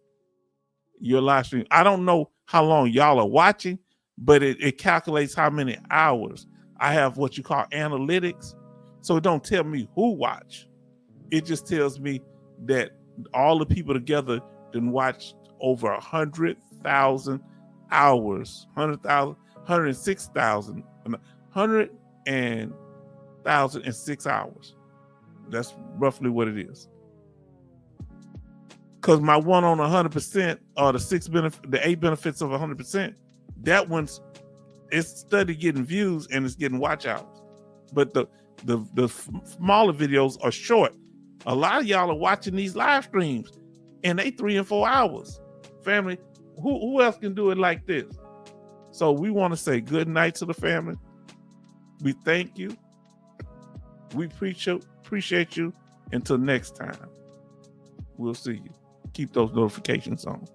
your live stream? I don't know how long y'all are watching, but it calculates how many hours. I have what you call analytics. So it don't tell me who watch. It just tells me that all the people together done watched over 100,000 hours, 106 hours. That's roughly what it is. Because my one on 100% or the 8 benefits of 100%, that one's it's study getting views and it's getting watch hours. But the smaller videos are short. A lot of y'all are watching these live streams and they 3 and 4 hours. Family, who else can do it like this? So we want to say good night to the family. We thank you. We appreciate you. Until next time, we'll see you. Keep those notifications on.